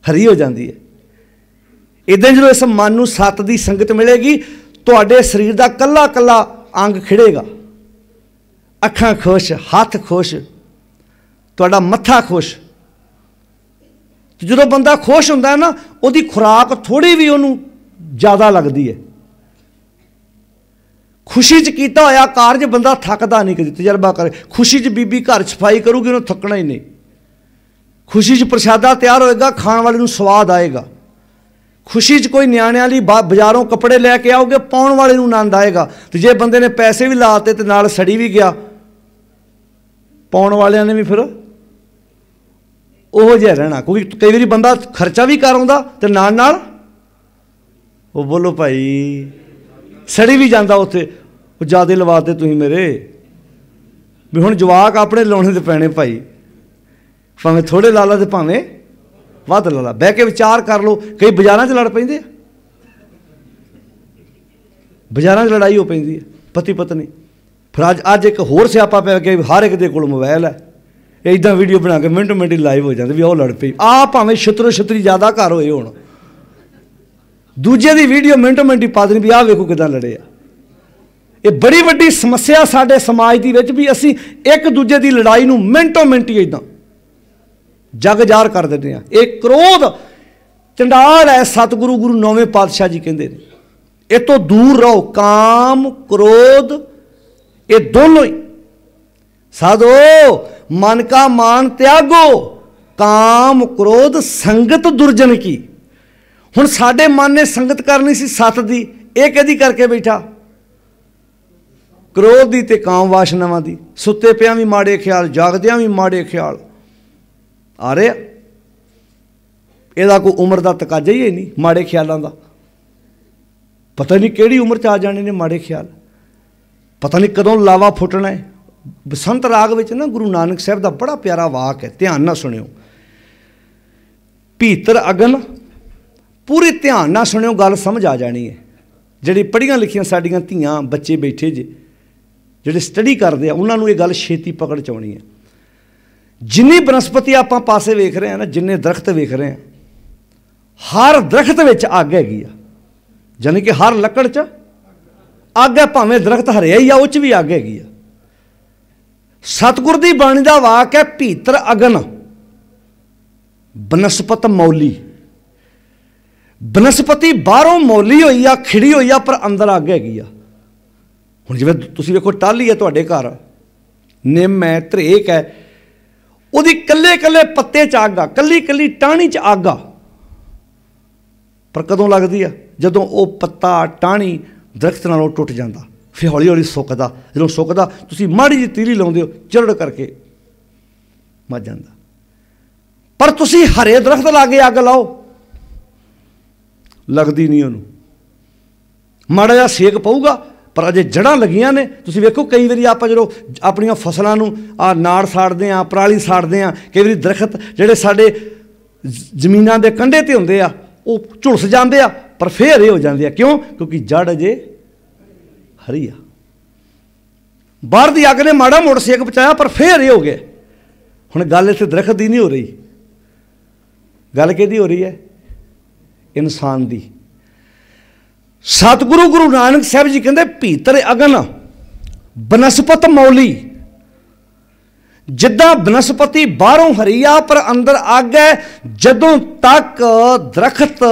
हरी हो जाती है। इदां जो इस मन नूं सत दी संगत मिलेगी, तुहाडे शरीर का कल्ला कल्ला अंग खिड़ेगा। अखां खुश, हथ खुश, तुहाडा मत्था खुश। जो बंदा खुश होंदा है ना, उहदी खुराक थोड़ी भी उहनूं ज़्यादा लगती है। खुशी च कीता होया कारज बंदा थकदा नहीं, कभी तजर्बा करे। खुशी च बीबी घर सफाई करूगी, उन्हें थकना ही नहीं। खुशी च प्रशादा तैयार होएगा, खाण वाले नूं स्वाद आएगा। खुशी च कोई न्याणिਆਂ ਲਈ बाजारों कपड़े लैके आओगे, पाउण वाले नूं आनंद आएगा। तो जे बंदे ने पैसे भी लाते तो नाल सड़ी भी गया, पाउण वालिਆਂ ने भी फिर ओहो जिहा रहना। क्योंकि कई बारी बंदा खर्चा भी कर आउंदा ते नाल नाल वो बोलो भाई सड़ी भी जाता उत्थे। वो ज़्यादा लवाते तुसीं मेरे भी, हुण जवाक अपने लाउणे ते पैणे भाई, भावें थोड़े ला ला ते भावें वध ला ला। बह के विचार कर लो। कई बाजारां च लड़ पैंदे, ਬਾਜ਼ਾਰਾਂ 'ਚ ਲੜਾਈ ਹੋ ਪੈਂਦੀ ਹੈ ਪਤੀ ਪਤਨੀ। ਫਿਰ ਅੱਜ ਇੱਕ ਹੋਰ ਸਿਆਪਾ ਪੈ ਗਿਆ, ਹਰ ਇੱਕ ਦੇ ਕੋਲ ਮੋਬਾਈਲ ਹੈ, ਇੱਦਾਂ ਵੀਡੀਓ ਬਣਾ ਕੇ ਮਿੰਟੋ ਮਿੰਟ ਲਾਈਵ ਹੋ ਜਾਂਦੇ ਵੀ ਉਹ ਲੜ ਪਈ। ਭਾਵੇਂ ਛਿੱਤਰੋ ਛਿੱਤਰੀ ਜ਼ਿਆਦਾ ਘਰ ਹੋਏ ਹੋਣ, ਦੂਜੇ ਦੀ ਵੀਡੀਓ ਮਿੰਟੋ ਮਿੰਟ ਹੀ ਪਾ ਦੇਣੀ ਵੀ ਆਹ ਵੇਖੋ ਕਿੱਦਾਂ ਲੜੇ ਆ। ਇਹ ਬੜੀ ਵੱਡੀ ਸਮੱਸਿਆ ਸਾਡੇ ਸਮਾਜ ਦੀ ਵਿੱਚ ਵੀ ਅਸੀਂ ਇੱਕ ਦੂਜੇ ਦੀ ਲੜਾਈ ਨੂੰ ਮਿੰਟੋ ਮਿੰਟ ਹੀ ਇੱਦਾਂ ਜਗ ਜ਼ਾਹਰ ਕਰ ਦਿੰਦੇ ਹਾਂ। ਇਹ ਕ੍ਰੋਧ ਚੰਡਾਲ ਹੈ। ਸਤਿਗੁਰੂ ਗੁਰੂ ਨੌਵੇਂ ਪਾਤਸ਼ਾਹ ਜੀ ਕਹਿੰਦੇ ਨੇ ਇਹ ਤੋਂ ਦੂਰ ਰਹੋ। ਕਾਮ ਕ੍ਰੋਧ ਇਹ ਦੋਨੋਂ ਹੀ ਸਾਧੋ ਮਨ ਕਾ ਮਾਨ ਤਿਆਗੋ, ਕਾਮ ਕ੍ਰੋਧ ਸੰਗਤ ਦੁਰਜਨ ਕੀ। ਹੁਣ ਸਾਡੇ ਮਨ ਨੇ ਸੰਗਤ ਕਰਨੀ ਸੀ ਸੱਤ ਦੀ, ਇਹ ਕਿਹਦੀ ਕਰਕੇ ਬੈਠਾ? ਕ੍ਰੋਧ ਦੀ ਤੇ ਕਾਮ ਵਾਸ਼ਨਾਵਾਂ ਦੀ। ਸੁੱਤੇ ਪਿਆਂ ਵੀ ਮਾੜੇ ਖਿਆਲ, ਜਾਗਦਿਆਂ ਵੀ ਮਾੜੇ ਖਿਆਲ ਆ ਰਿਹਾ। ਇਹਦਾ ਕੋਈ ਉਮਰ ਦਾ ਤਕਾਜ਼ਾ ਹੀ ਨਹੀਂ ਮਾੜੇ ਖਿਆਲਾਂ ਦਾ। ਪਤਾ ਨਹੀਂ ਕਿਹੜੀ ਉਮਰ 'ਚ ਆ ਜਾਣੇ ਨੇ ਮਾੜੇ ਖਿਆਲ, ਪਤਾ ਨਹੀਂ ਕਦੋਂ ਲਾਵਾ ਫੁੱਟਣਾ ਹੈ। ਬਸੰਤ ਰਾਗ ਵਿੱਚ ਨਾ ਗੁਰੂ ਨਾਨਕ ਸਾਹਿਬ ਦਾ ਬੜਾ ਪਿਆਰਾ ਵਾਕ ਹੈ, ਧਿਆਨ ਨਾਲ ਸੁਣਿਓ। ਭੀਤਰ ਅਗਨ, ਪੂਰੀ ਧਿਆਨ ਨਾਲ ਸੁਣਿਓ, ਗੱਲ ਸਮਝ ਆ ਜਾਣੀ ਹੈ। ਜਿਹੜੀ ਪੜ੍ਹੀਆਂ ਲਿਖੀਆਂ ਸਾਡੀਆਂ ਧੀਆਂ ਬੱਚੇ ਬੈਠੇ ਜੇ ਜਿਹੜੇ ਸਟੱਡੀ ਕਰਦੇ ਆ, ਉਹਨਾਂ ਨੂੰ ਇਹ ਗੱਲ ਛੇਤੀ ਪਕੜ 'ਚ ਆਉਣੀ ਹੈ। ਜਿੰਨੀ ਬਨਸਪਤੀ ਆਪਾਂ ਪਾਸੇ ਵੇਖ ਰਹੇ ਹਾਂ ਨਾ, ਜਿੰਨੇ ਦਰਖਤ ਵੇਖ ਰਹੇ ਹਾਂ, ਹਰ ਦਰਖਤ ਵਿੱਚ ਅੱਗ ਹੈਗੀ ਆ। ਯਾਨੀ ਕਿ ਹਰ ਲੱਕੜ 'ਚ ਅੱਗ ਹੈ, ਭਾਵੇਂ ਦਰਖਤ ਹਰਿਆ ਹੀ ਆ ਉਹ 'ਚ ਵੀ ਅੱਗ ਹੈਗੀ ਆ। ਸਤਿਗੁਰ ਦੀ ਬਾਣੀ ਦਾ ਵਾਕ ਹੈ ਭੀਤਰ ਅਗਨ ਬਨਸਪਤ ਮੌਲੀ। ਬਨਸਪਤੀ ਬਾਹਰੋਂ ਮੌਲੀ ਹੋਈ ਆ, ਖਿੜੀ ਹੋਈ ਆ, ਪਰ ਅੰਦਰ ਅੱਗ ਹੈਗੀ ਆ। ਹੁਣ ਜਿਵੇਂ ਤੁਸੀਂ ਵੇਖੋ ਟਾਹਲੀ ਹੈ ਤੁਹਾਡੇ ਘਰ, ਨਿੰਮ ਹੈ, ਧਰੇਕ ਹੈ, ਉਹਦੀ ਕੱਲੇ ਕੱਲੇ ਪੱਤੇ 'ਚ ਅੱਗ ਆ, ਕੱਲੀ ਕੱਲੀ ਟਾਹਣੀ 'ਚ ਅੱਗ ਆ। ਪਰ ਕਦੋਂ ਲੱਗਦੀ ਆ? ਜਦੋਂ ਉਹ ਪੱਤਾ ਟਾਹਣੀ ਦਰਖਤ ਨਾਲੋਂ ਟੁੱਟ ਜਾਂਦਾ, ਫਿਰ ਹੌਲੀ ਹੌਲੀ ਸੁੱਕਦਾ। ਜਦੋਂ ਸੁੱਕਦਾ ਤੁਸੀਂ ਮਾੜੀ ਜਿਹੀ ਤੀਲੀ ਲਾਉਂਦੇ ਹੋ, ਚਿਰੜ ਕਰਕੇ ਮੱਚ ਜਾਂਦਾ। ਪਰ ਤੁਸੀਂ ਹਰੇ ਦਰਖਤ ਲਾ ਕੇ ਅੱਗ ਲਾਓ, ਲੱਗਦੀ ਨਹੀਂ ਉਹਨੂੰ। ਮਾੜਾ ਜਿਹਾ ਸੇਕ ਪਊਗਾ, ਪਰ ਅਜੇ ਜੜ੍ਹਾਂ ਲੱਗੀਆਂ ਨੇ। ਤੁਸੀਂ ਵੇਖੋ ਕਈ ਵਾਰੀ ਆਪਾਂ ਜਦੋਂ ਆਪਣੀਆਂ ਫਸਲਾਂ ਨੂੰ ਨਾੜ ਸਾੜਦੇ ਹਾਂ, ਪਰਾਲੀ ਸਾੜਦੇ ਹਾਂ, ਕਈ ਵਾਰੀ ਦਰਖਤ ਜਿਹੜੇ ਸਾਡੇ ਜ਼ਮੀਨਾਂ ਦੇ ਕੰਢੇ 'ਤੇ ਹੁੰਦੇ ਆ ਉਹ ਝੁਲਸ ਜਾਂਦੇ ਆ, ਪਰ ਫੇਰ ਹਰੇ ਹੋ ਜਾਂਦੇ ਆ। ਕਿਉਂ? ਕਿਉਂਕਿ ਜੜ ਅਜੇ ਹਰੀ ਆ। ਬਾਹਰ ਦੀ ਅੱਗ ਨੇ ਮਾੜਾ ਮੋੜ ਸੇਕ ਬਚਾਇਆ, ਪਰ ਫੇਰ ਹਰੇ ਹੋ ਗਏ। ਹੁਣ ਗੱਲ ਇੱਥੇ ਦਰਖਤ ਦੀ ਨਹੀਂ ਹੋ ਰਹੀ, ਗੱਲ ਕਿਹਦੀ ਹੋ ਰਹੀ ਹੈ? ਇਨਸਾਨ ਦੀ। ਸਤਿਗੁਰੂ ਗੁਰੂ ਨਾਨਕ ਸਾਹਿਬ ਜੀ ਕਹਿੰਦੇ ਭੀਤਰ ਅਗਨ ਬਨਸਪਤ ਮੌਲੀ। ਜਿੱਦਾਂ ਬਨਸਪਤੀ ਬਾਹਰੋਂ ਹਰੀ ਆ ਪਰ ਅੰਦਰ ਅੱਗ ਹੈ। ਜਦੋਂ ਤੱਕ ਦਰਖਤ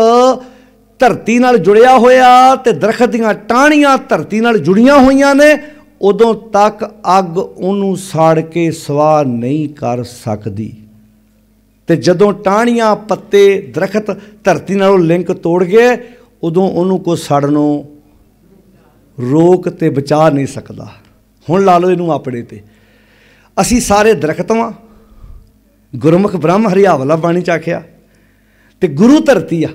ਧਰਤੀ ਨਾਲ ਜੁੜਿਆ ਹੋਇਆ ਤੇ ਦਰਖਤ ਦੀਆਂ ਟਾਹਣੀਆਂ ਧਰਤੀ ਨਾਲ ਜੁੜੀਆਂ ਹੋਈਆਂ ਨੇ, ਉਦੋਂ ਤੱਕ ਅੱਗ ਉਹਨੂੰ ਸਾੜ ਕੇ ਸਵਾਹ ਨਹੀਂ ਕਰ ਸਕਦੀ। ਤੇ ਜਦੋਂ ਟਾਹਣੀਆਂ ਪੱਤੇ ਦਰਖਤ ਧਰਤੀ ਨਾਲੋਂ ਲਿੰਕ ਤੋੜ ਗਏ, ਉਦੋਂ ਉਹਨੂੰ ਕੋਈ ਸੜਨੋਂ ਰੋਕ ਤੇ ਬਚਾ ਨਹੀਂ ਸਕਦਾ। ਹੁਣ ਲਾ ਲਓ ਇਹਨੂੰ ਆਪਣੇ ਤੇ। ਅਸੀਂ ਸਾਰੇ ਦਰਖਤ ਵਾਂ, ਗੁਰਮੁਖ ਬ੍ਰਹਮ ਹਰਿਆਵਲਾ ਬਾਣੀ 'ਚ ਆਖਿਆ, ਤੇ ਗੁਰੂ ਧਰਤੀ ਆ।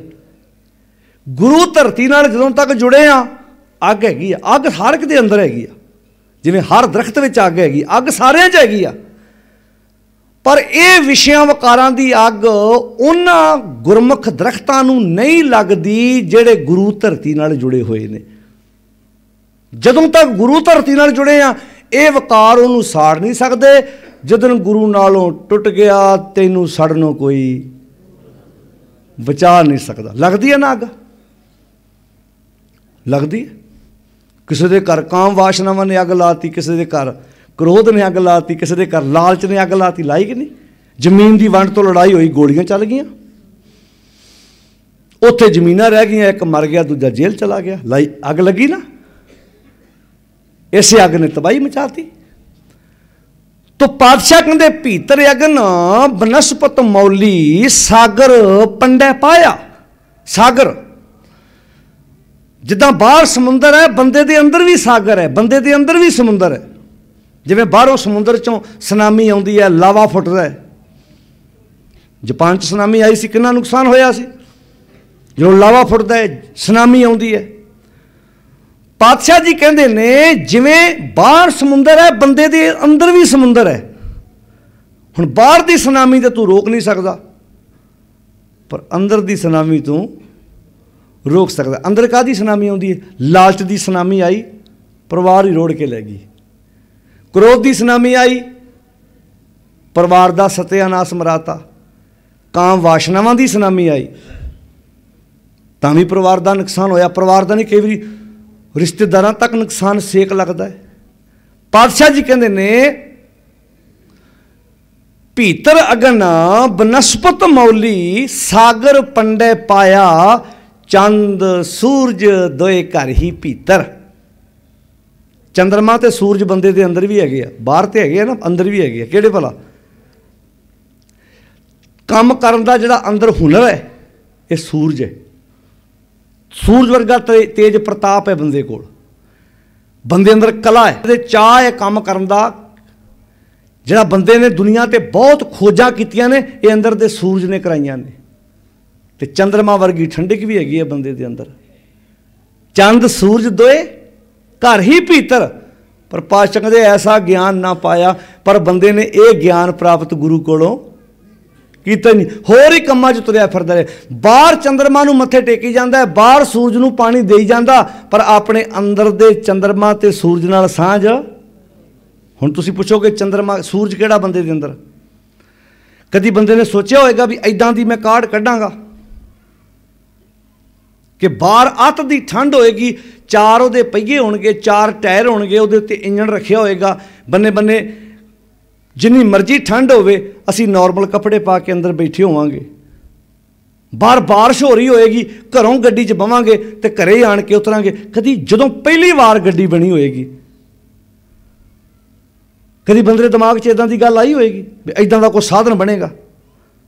ਗੁਰੂ ਧਰਤੀ ਨਾਲ ਜਦੋਂ ਤੱਕ ਜੁੜੇ ਆ, ਅੱਗ ਹੈਗੀ ਆ। ਅੱਗ ਹਰ ਇੱਕ ਦੇ ਅੰਦਰ ਹੈਗੀ ਆ। ਜਿਵੇਂ ਹਰ ਦਰਖਤ ਵਿੱਚ ਅੱਗ ਹੈਗੀ, ਅੱਗ ਸਾਰਿਆਂ 'ਚ ਹੈਗੀ ਆ। ਪਰ ਇਹ ਵਿਸ਼ਿਆਂ ਵਕਾਰਾਂ ਦੀ ਅੱਗ ਉਹਨਾਂ ਗੁਰਮੁਖ ਦਰਖਤਾਂ ਨੂੰ ਨਹੀਂ ਲੱਗਦੀ ਜਿਹੜੇ ਗੁਰੂ ਧਰਤੀ ਨਾਲ ਜੁੜੇ ਹੋਏ ਨੇ। ਜਦੋਂ ਤੱਕ ਗੁਰੂ ਧਰਤੀ ਨਾਲ ਜੁੜੇ ਆ, ਇਹ ਵਕਾਰ ਉਹਨੂੰ ਸਾੜ ਨਹੀਂ ਸਕਦੇ। ਜਦੋਂ ਗੁਰੂ ਨਾਲੋਂ ਟੁੱਟ ਗਿਆ, ਤੈਨੂੰ ਸੜਨੋਂ ਕੋਈ ਬਚਾ ਨਹੀਂ ਸਕਦਾ। ਲੱਗਦੀ ਹੈ ਨਾ ਅੱਗ? ਲੱਗਦੀ ਹੈ। ਕਿਸੇ ਦੇ ਘਰ ਕਾਮ ਵਾਸ਼ਨਾਵਾਂ ਨੇ ਅੱਗ ਲਾਤੀ, ਕਿਸੇ ਦੇ ਘਰ ਕ੍ਰੋਧ ਨੇ ਅੱਗ ਲਾਤੀ, ਕਿਸੇ ਦੇ ਘਰ ਲਾਲਚ ਨੇ ਅੱਗ ਲਾਤੀ। ਲਾਈ ਕਿ ਨਹੀਂ? ਜ਼ਮੀਨ ਦੀ ਵੰਡ ਤੋਂ ਲੜਾਈ ਹੋਈ, ਗੋਲੀਆਂ ਚੱਲ ਗਈਆਂ, ਉੱਥੇ ਜ਼ਮੀਨਾਂ ਰਹਿ ਗਈਆਂ, ਇੱਕ ਮਰ ਗਿਆ, ਦੂਜਾ ਜੇਲ੍ਹ ਚਲਾ ਗਿਆ। ਲਾਈ ਅੱਗ ਲੱਗੀ ਨਾ, ਇਸੇ ਅੱਗ ਨੇ ਤਬਾਹੀ ਮਚਾਤੀ। ਤੋ ਪਾਤਸ਼ਾਹ ਕਹਿੰਦੇ ਭੀਤਰ ਅਗਨ ਬਨਸਪਤ ਮੌਲੀ, ਸਾਗਰ ਪੰਡੈ ਪਾਇਆ। ਸਾਗਰ ਜਿੱਦਾਂ ਬਾਹਰ ਸਮੁੰਦਰ ਹੈ, ਬੰਦੇ ਦੇ ਅੰਦਰ ਵੀ ਸਾਗਰ ਹੈ, ਬੰਦੇ ਦੇ ਅੰਦਰ ਵੀ ਸਮੁੰਦਰ ਹੈ। ਜਿਵੇਂ ਬਾਹਰੋਂ ਸਮੁੰਦਰ 'ਚੋਂ ਸੁਨਾਮੀ ਆਉਂਦੀ ਹੈ, ਲਾਵਾ ਫੁੱਟਦਾ ਹੈ। ਜਾਪਾਨ 'ਚ ਸੁਨਾਮੀ ਆਈ ਸੀ, ਕਿੰਨਾ ਨੁਕਸਾਨ ਹੋਇਆ ਸੀ। ਜਦੋਂ ਲਾਵਾ ਫੁੱਟਦਾ ਹੈ, ਸੁਨਾਮੀ ਆਉਂਦੀ ਹੈ। ਪਾਤਸ਼ਾਹ ਜੀ ਕਹਿੰਦੇ ਨੇ ਜਿਵੇਂ ਬਾਹਰ ਸਮੁੰਦਰ ਹੈ, ਬੰਦੇ ਦੇ ਅੰਦਰ ਵੀ ਸਮੁੰਦਰ ਹੈ। ਹੁਣ ਬਾਹਰ ਦੀ ਸੁਨਾਮੀ ਤੇ ਤੂੰ ਰੋਕ ਨਹੀਂ ਸਕਦਾ, ਪਰ ਅੰਦਰ ਦੀ ਸੁਨਾਮੀ ਤੂੰ रोक सकता। अंदर काहदी सुनामी आउंदी है? लालच की सुनामी आई, परिवार ही रोड़ के लै गई। क्रोध की सुनामी आई, परिवार का सत्यानाश मराता। काम वासनावां की सुनामी आई, तां भी परिवार का नुकसान होया। परिवार का नहीं, कई बारी रिश्तेदारां तक नुकसान सेक लगता है। पातशाह जी कहते ने भीतर अगन बनस्पत मौली, सागर पंडे पाया, चंद सूरज दोए घर ही भीतर। चंद्रमा ते सूरज बंदे दे अंदर भी है, बाहर तो है ना, अंदर भी है। किहड़े भला? काम करन दा जिहड़ा अंदर हुनर है, ये सूरज है। सूरज वर्गा तेज प्रताप है बंदे कोल। बंदे अंदर कला है, ते चाह है काम करन दा। जिहड़ा बंदे ने दुनिया ते बहुत खोजां कीतियां ने, ये अंदर दे सूरज ने कराइयां ने। ते चंद्रमा वर्गी ठंडक भी हैगी है बंदे दे अंदर। चंद सूरज दोए घर ही भीतर। पर पातशाह कहंदे ऐसा ज्ञान ना पाया, पर बंदे ने यह ज्ञान प्राप्त गुरु कोलों कीता नहीं, होर ही कम्मां च तुरिया फिरदा रहे। बाहर चंद्रमा नूं मत्थे टेकी जांदा है, बाहर सूरज नूं पानी देई जांदा, पर अपने अंदर दे चंद्रमा ते सूरज नाल सांझ। हुण तुसीं पुछोगे चंद्रमा सूरज किहड़ा बंदे दे अंदर? कदी बंदे ने सोचिया होएगा भी इदां दी मैं काढ़ कड्डांगा कि बाहर अत दी ठंड होएगी, चार उहदे पहिए होणगे, चार टायर होणगे, उहदे उत्ते इंजन रखिया होएगा, बन्ने बन्ने जिन्नी मर्जी ठंड होवे, असी नॉर्मल कपड़े पा के अंदर बैठे होवांगे। बाहर बारिश हो रही होएगी, घरों गड्डी च बवांगे ते घरे ही आण के उतरांगे। कदी जदों पहली बार गड्डी बनी होएगी, कदी बंदे दिमाग च इदां दी गल आई होएगी भी इदां दा कोई साधन बनेगा?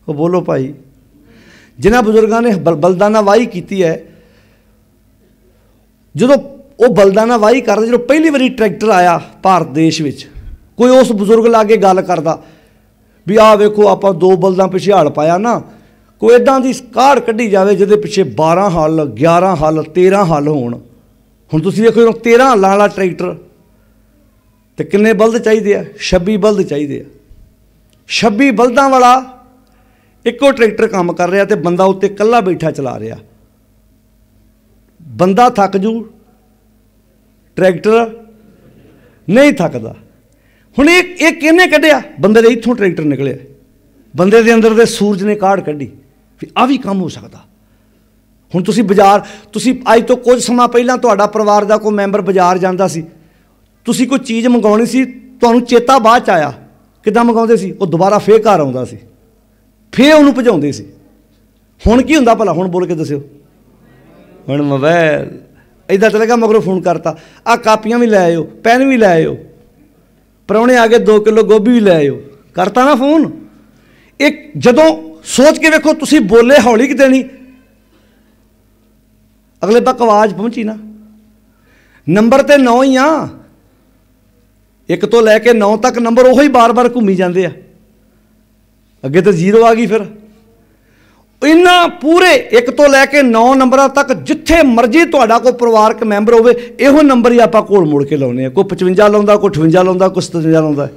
वो बोलो भाई, जिन्हां बजुर्गां ने बलदाना वाही कीती है, जदों वो बलदाना वाही करदे, जदों पहली बारी ट्रैक्टर आया भारत देश विच, कोई उस बजुर्ग लागे गल करदा भी आ वेखो आपां 2 बलदां पिछे हल पाया ना, कोई इदां दी काढ़ कड्ढी जावे जिहदे पिछे 12 हल, 11 हल, 13 हल होण। हुण तुसीं देखो 13 हल्लां वाला ट्रैक्टर ते किन्ने बलद चाहिए? 26 बलद चाहिए। 26 बलदां वाला इक्को ट्रैक्टर काम कर रहा ते बंदा उत्ते कल्ला बैठा चला रहा। बंदा थक जू, ट्रैक्टर नहीं थकदा। हुण ये किहने कढ़िया? बंदे दे इत्थों ट्रैक्टर निकलिया, बंदे दे अंदर दे सूरज ने काढ़ कढ़ी भी आ भी काम हो सकदा। हुण तुसीं बाजार, तुसीं अज तो कुछ समा पहलां तुहाडा परिवार दा कोई मैंबर बाजार जांदा सी, तुसीं कोई चीज़ मंगाउणी सी, तुहानूं चेता बाद च आया, किदां मंगाउंदे सी? वो दोबारा फिर घर आउंदा सी, फिर उहनूं भजाउंदे सी। हुण की हुंदा भला? हुण बोल के दस्सिओ। हुण मोबाइल इदां चलेगा, मगरों फोन करता, आ कापियां भी लै आइओ, पैन भी लै आइओ, परौणे आ गए 2 किलो गोभी भी लै आइओ, करता ना फोन। एक जदों सोच के वेखो, तुसीं बोले हौली कि देनी, अगले तक आवाज़ पहुंची ना। नंबर तो 9 ही आ, 1 तो लैके 9 तक नंबर उही बार बार घूमी जाते हैं, अगे तो 0 आ गई। फिर इन्ना पूरे 1 तो लैके 9 नंबर तक जिथे मर्जी तुहाडा कोई परिवारक मैंबर होवे, इहो नंबर ही आपां घोल मोड़ के लाउने। कोई 55 लाउंदा, कोई 58 लाउंदा, कोई 57 लाउंदा।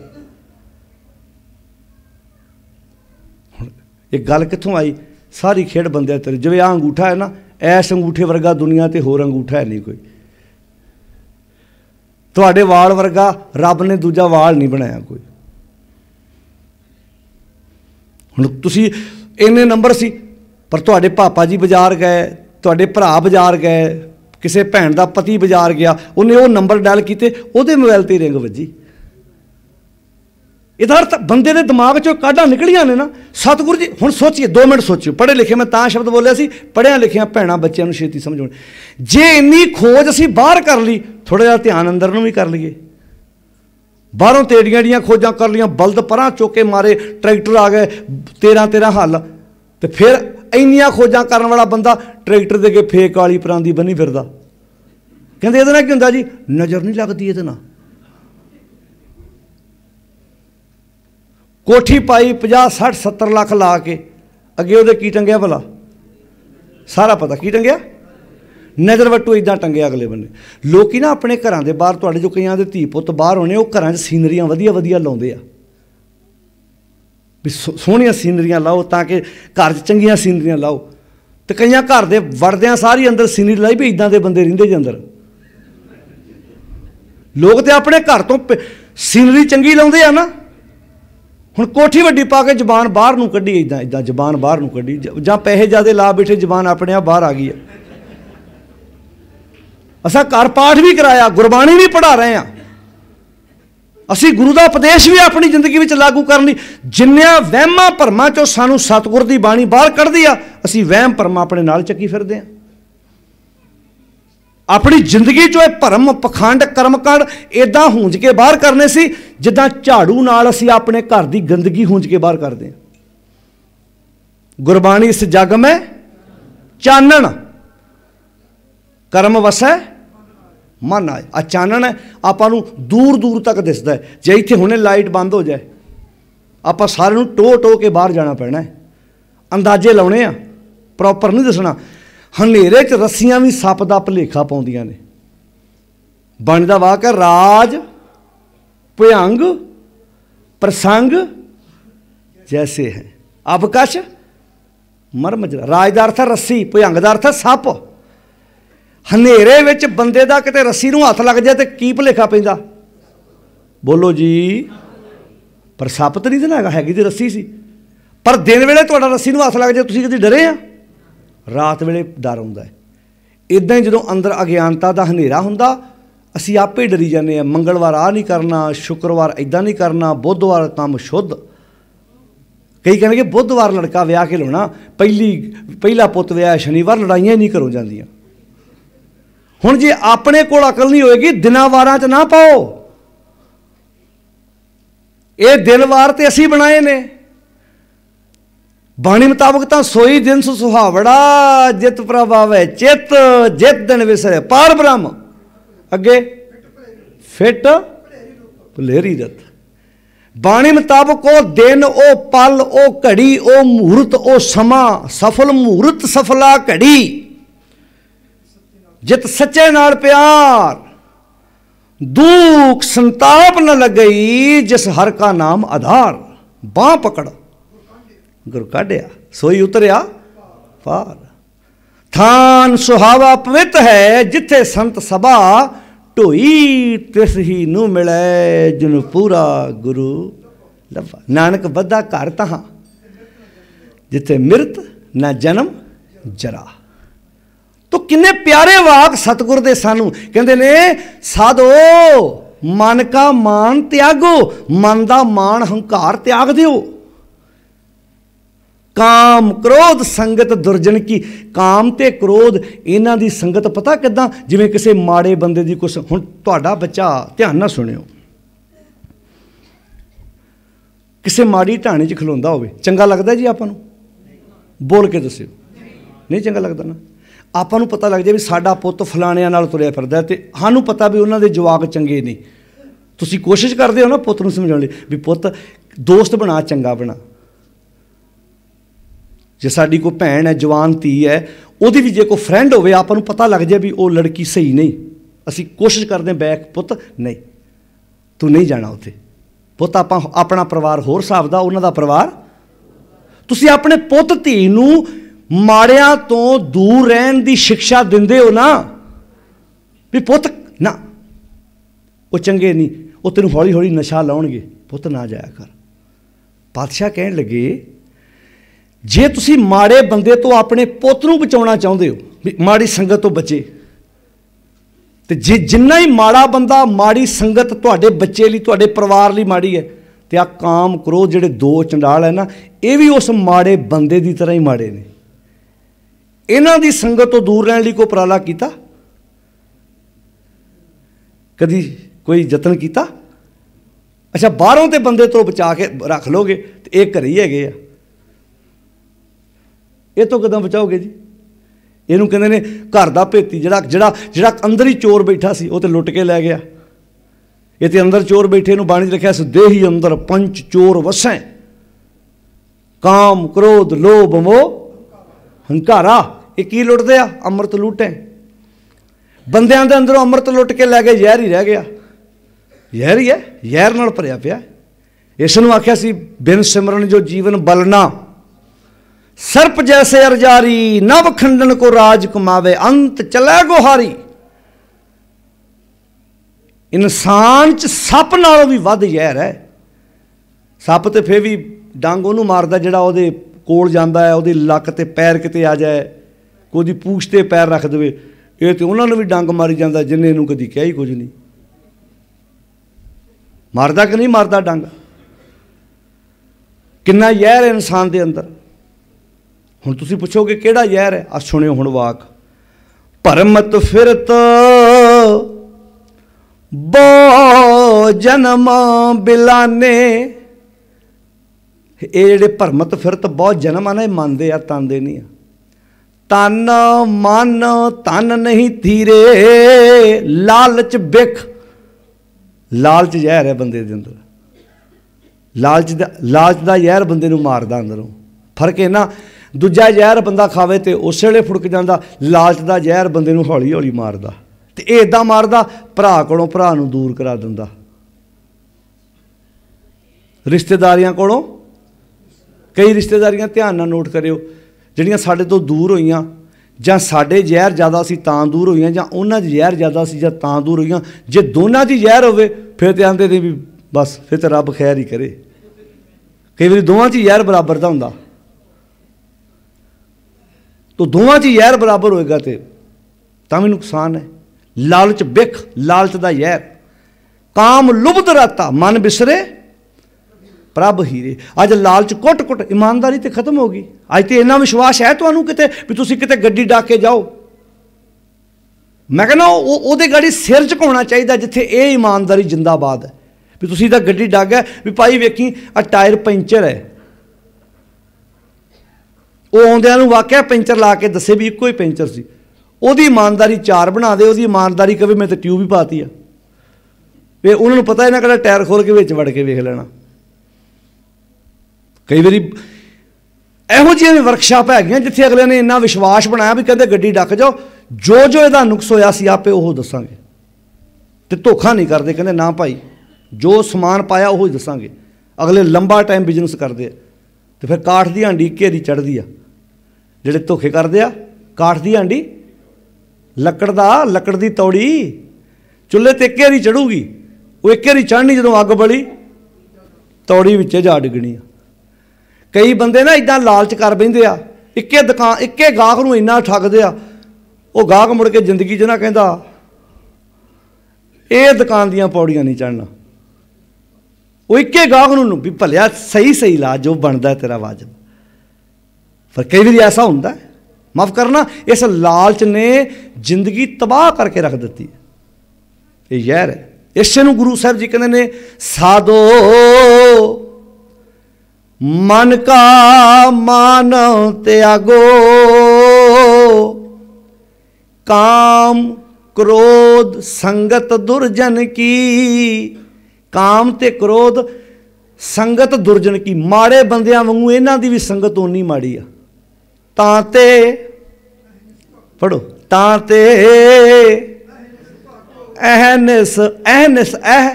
एक गल कित्थों आई? सारी खेड बंदे तेरे। जिवें आ अंगूठा है ना, ऐस अंगूठे वर्गा दुनिया ते होर अंगूठा है नहीं कोई। तुहाडे वाल वर्गा रब ने दूजा वाल नहीं बनाया कोई। हुण तुसीं इन्ने नंबर सी, पर तुहाडे पापा जी बाजार गए, तुहाडे भरा बाजार गए, किसी भैन का पति बाजार गया, उन्हें वो नंबर डायल किए, उहदे मोबाइल ते रिंग वजी। इहदा अर्थ बंदे दे दिमाग चों काढ़ां निकलियां ने ना। सतगुरु जी हुण सोचिए, 2 मिनट सोचिओ। पढ़े लिखे, मैं तां शब्द बोलिया सी, पढ़िया लिखिया भैणां बच्चों नूं छेती समझ आउणी। जे इन्नी खोज असीं बाहर कर ली, थोड़ा जिहा ध्यान अंदर नूं भी कर लईए। बाहरों तेड़ियां जिहियां खोजां कर लियां, बलद परां चुके मारे, ट्रैक्टर आ गए 13 हल, तो फिर इन्नियां खोजां करन वाला बंदा ट्रैक्टर दे अगे फेक वाली परांदी बनी फिरदा। कहंदे इहदे नाल की हुंदा जी? नज़र नहीं लगदी इहदे नाल। कोठी पाई 50, 60, 70 लाख ला के, अगे उहदे की टंगिया भला? सारा पता की टंगिया? नज़र वट्टू इदां टंगिया अगले बन्ने। लोकी ना अपने घरां दे बाहर, तुहाडे जो कईयां दे धी पुत्त बाहर होने, वो घरां च सीनरियां वधिया वधिया लाउंदे आ भी सोहणियां सीनरियां लाओ, ताकि घर च चंगियां सीनरियां लाओ। तो कई घर के वड़द्या सारी अंदर सीनरी लाई भी इदां दे बंदे रहिंदे जे अंदर। लोग तो अपने घर तो सीनरी चंगी लाउंदे आ ना। हुण कोठी वड्डी पा के जबान बाहर नूं कड्ढी, इदां इदां जबान बाहर नूं कड्ढी, जां पैसे ज़्यादा ला बैठे जबान अपने आप बाहर आ गई है। असां घर पाठ भी कराया, गुरबाणी भी पढ़ा रहे हैं, असी गुरु का उपदेश भी अपनी जिंदगी में लागू करनी। जिन्नियां वहमां भरमां चों सानूं सतगुर दी बाणी बाहर कढ़दी आ, असी वहम भरम अपने नाल चक्की फिरदे हां। अपनी जिंदगी चो भरम पखंड कर्मकांड इदां हूंज के बाहर करने सी जिद्दां झाड़ू नाल असी अपने घर की गंदगी हूंज के बाहर करते हैं। गुरबाणी इस जग में चानण, कर्म वसै मन आए। आ चानण है, आपां नूं दूर दूर तक दिसदा है। जे इत्थे हुणे लाइट बंद हो जाए, आपां सारे नूं टो टो के बाहर जाना पैना है। अंदाजे लाउणे आ, प्रॉपर नहीं दसना। हनेरे च रस्सियां भी सप दा भुलेखा पाउंदियां ने। बनदा वाक है राज भयंग प्रसंग जैसे है, अवकश मरमजरा। राज दा अर्थ है रस्सी, भयंग दा अर्थ है सप। हनेरे विच बंदे दा किते रस्सी नूं हथ लग जाए तो की भुलेखा पैंदा? बोलो जी। पर सप तो नहीं देना हैगी तो रस्सी सी। पर दिन वेले तुहाडा रस्सी नूं हथ लग जाए, तुसीं कदी डरे आ? रात वेले डर आउंदा है। इदां ही जदों अंदर अज्ञानता दा हनेरा हुंदा, असी आपे डरी जाने। मंगलवार आ नहीं करना, शुक्रवार इदां नहीं करना, बुधवार काम शुद्ध। कई कहणगे बुधवार लड़का विआह के लाउणा, पहला पुੱਤ विआह शनिवार, लड़ाइयां ही नहीं घरों जांदियां। हुण जे अपने कोल अकल नहीं होएगी, दिनां वारां च ना पाओ। ये दिन वार ते असीं बनाए ने। बाणी मुताबक तो सोई दिन सुहावड़ा, जित प्रभ आवे चित, जित दिन विसरे पार ब्रह्म। अगे फिट भलेरी रत। बाणी मुताबक ओ दिन, ओ पल, ओ घड़ी, ओ मुहूर्त, ओ समा, सफल मुहूर्त सफला घड़ी, जित सच्चे नाल प्यार, दुख संताप न लगई, जिस हर का नाम आधार। बांह पकड़ गुरु काढ़िया, सोई उतरिया पार। थान सुहावा पवित है, जिथे संत सभा, ढोई तिस ही नू मिले, जिन पूरा गुरु लभा। नानक बद्धा घर तहां, जिथे मिरत ना जन्म जरा। तो किन्ने प्यारे वाक सतगुर दे सानू कहंदे ने, साधो मन का मान त्यागो, मन दा मान हंकार त्याग दिओ। काम क्रोध संगत दुर्जन की। काम ते क्रोध इन्हां दी संगत पता किदां? जिवें किसी माड़े बंदे दी कुछ। हुण तुहाडा बच्चा ध्यान नाल सुणिओ, किसी माड़ी ढाणी च खलोंदा होवे, चंगा लगदा जी आपां नूं? बोल के दस्सिओ, नहीं चंगा लगदा ना। आपां नूं पता लग जाए भी साडा पुੱਤ फलाणिਆਂ नाल तुरिया फिरदा ते सानूं पता भी उन्हां दे जवाक चंगे नहीं। तुसीं कोशिश करदे हो ना पुੱਤ नूं समझाउण लई भी पुੱਤ दोस्त बना, चंगा बना। जे साडी कोई भैन है, जवान धी है, ਉਹਦੀ भी जे कोई फ्रेंड होवे, आपां नूं पता लग जाए भी वो लड़की सही नहीं, असीं कोशिश करदे बैक पुੱਤ नहीं तू नहीं जाना उत्थे। पुੱਤ आपां अपना परिवार होर हिसाब दा, उन्हां दा परिवार। तुसीं अपने पुੱਤ धी नूं माड़िਆਂ तो दूर रहन दी शिक्षा दिंदे हो ना, भी पुੱਤ ना वो चंगे नहीं, वो तेनों हौली हौली नशा लाउणगे, पुੱਤ ना जाया कर। पातशाह कहण लगे, जे तुसी माड़े बंदे तो अपने पुੱਤ नूं बचाउणा चाहुंदे हो, भी माड़ी संगत तो बचे, तो जे जिन्ना ही माड़ा बंदा, माड़ी संगत तुहाडे बच्चे लई, तुहाडे परिवार लई माड़ी है, तो आ काम क्रोध जिहड़े दो चंडाल है ना, ये भी उस माड़े बंदे की तरह ही माड़े ने। इन्हां दी संगत तो दूर रहने लई कोई उपराला कीता? कदी कोई यतन कीता? अच्छा बाहरों ते बंदे तो बचा के रख लोगे तो एक घर ही हैगे आ, ये तो कदम बचाओगे जी? इहनूं कहंदे ने घर दा भेती, जिहड़ा अंदर ही चोर बैठा सी वो तो लुट के लै गया। ये तो अंदर चोर बैठे, इहनूं बाणी च लिखिआ देही अंदर पंच चोर वसैं, काम क्रोध लोभ मोह हंकारा। ये की लुटदे आ? अमृत लुटे। बंदियां दे अंदरों अमृत लुट के लै गए, जहर ही रह गया। जहर ही है, जहर नाल भरिया पिया। इस नूं आखिया सी बिन सिमरन जो जीवन बलना। सर्प जैसे अरजारी, नव खंडन को राज कुमावे, अंत चलै गुहारी। इंसान च सप नालों भी वध जहर है। सप तो फिर भी डंग उहनूं मारदा जिहड़ा उहदे कोल जांदा है, उहदी लक ते पैर किते आ जाए, कोई उहदी पूछ ते पैर रख देवे, ये तो उन्होंने भी डंग मारी जाता, जिन्हें इनू कभी कहा ही कुछ नहीं। मारदा कि नहीं मारदा डंग? किन्ना जहर है इंसान के अंदर। हुण तुसीं पुछोगे किहड़ा जहर है? आ सुनियो हुण वाक, भरमत फिरत बो जन्म बिलाने। ये जिहड़े भरमत फिरत बहुत जन्म आ ना, मनदे आ, तांदे नहीं आ। तन मन तन नहीं थीरे, लालच बिख। लालच जहर है बंदे दे अंदर। लालच दा जहर बंदे नूं मारदा अंदरों। फर्क है ना, दूजा जहर बंदा खावे तो उस वेले फुड़क जाता, लालच दा जहर बंदे नूं हौली हौली मारदा। ते इह इदां मारदा, भरा कोलों भरा नूं दूर करा दिंदा, रिश्तेदारियां कोलों। कई रिश्तेदारियां ध्यान नाल नोट करियो, ਜਿਹੜੀਆਂ ਸਾਡੇ ਤੋਂ दूर ਹੋਈਆਂ, ਜਾਂ ਸਾਡੇ ਜ਼ਹਿਰ ਜ਼ਿਆਦਾ ਸੀ ਤਾਂ दूर ਹੋਈਆਂ, ਜਾਂ ਉਹਨਾਂ ਦੀ ਜ਼ਹਿਰ ਜ਼ਿਆਦਾ ਸੀ ਜਾਂ ਤਾਂ दूर ਹੋਈਆਂ। ਜੇ ਦੋਨਾਂ ਦੀ ਜ਼ਹਿਰ ਹੋਵੇ ਫਿਰ ਤੇ ਆਂਦੇ ਨੇ ਵੀ ਬਸ ਫਿਰ ਤਾਂ ਰੱਬ ਖੈਰ ਹੀ ਕਰੇ। ਕਈ ਵਾਰੀ ਦੋਵਾਂ 'ਚ ਜ਼ਹਿਰ ਬਰਾਬਰ ਦਾ ਹੁੰਦਾ, ਤਾਂ ਦੋਵਾਂ 'ਚ ਜ਼ਹਿਰ ਬਰਾਬਰ ਹੋਏਗਾ ਤੇ ਤਾਂ ਵੀ ਨੁਕਸਾਨ ਹੈ। ਲਾਲਚ ਬਿਖ, ਲਾਲਚ ਦਾ ਜ਼ਹਿਰ। ਕਾਮ ਲੁਬਧ ਰਾਤਾ, ਮਨ ਬਿਸਰੇ प्रभ हीरे। अज लालच कुट कुट, ईमानदारी तो खत्म होगी। अज तो इन्ना विश्वास है तुहानू किते भी तुसी किते गड्डी डाके जाओ, मैं कहना ओहदे गाड़ी सिर झुकाउणा चाहिए जिथे ये ईमानदारी जिंदाबाद है। भी तुसी तां गड्डी डाक गए भी भाई वेखी आ टायर पंचर है, वो आउंदिआं नूं वाकिया पंचर ला के दसे भी इक्को ही पंचर सी। ओहदी ईमानदारी चार बना दे, ओहदी ईमानदारी कवे मैं तो ट्यूब ही पाती आ, वे उन्होंने पता इन्हां किहड़ा टायर खोल के विच वड़ के वेख लेना। कई बारी इहो जिहियां भी वर्कशाप है जिथे अगले ने इन्ना विश्वास बनाया भी कहते गड्डी डक जाओ, जो जो इहदा नुक्स होया सी आपे ओह दसांगे, ते धोखा नहीं करते। कहते ना भाई जो समान पाया ओह ही दसांगे। अगले लंबा टाइम बिजनेस करते हैं, तो फिर काठ की हांडी घेरी चढ़ती आ। जिहड़े धोखे करते आ, काठ की हांडी लकड़ की तौड़ी चुल्हे ते एक घेरी चढ़ूगी, वो एक घेरी चढ़नी, जो अग बली तौड़ी विचे जा डिगनी आ। कई बंदे ना इदां लालच कर बहिंदे आ, इक्के दुकान इक्के गाहक नूं इन्ना ठगदे आ, वो गाहक मुड़ के जिंदगी च ना कहंदा ये दुकान दीयां पौड़ियां नहीं चढ़ना। वो इक्के गाहक नूं भी भलिया सही सही ला, जो बनदा तेरा वाजिब। पर कई बार ऐसा हुंदा है, माफ़ करना, इस लालच ने जिंदगी तबाह करके रख दी है। ये जहर है। इस नूं गुरु साहब जी कहंदे ने साधो मन का मान त्यागो, काम क्रोध संगत दुर्जन की। काम ते क्रोध संगत दुर्जन की, माड़े बंदियां वांगू इन्हां दी भी संगत उन्नी माड़ी आ। तांते पढ़ो, तांते अहनिस अहनिस अह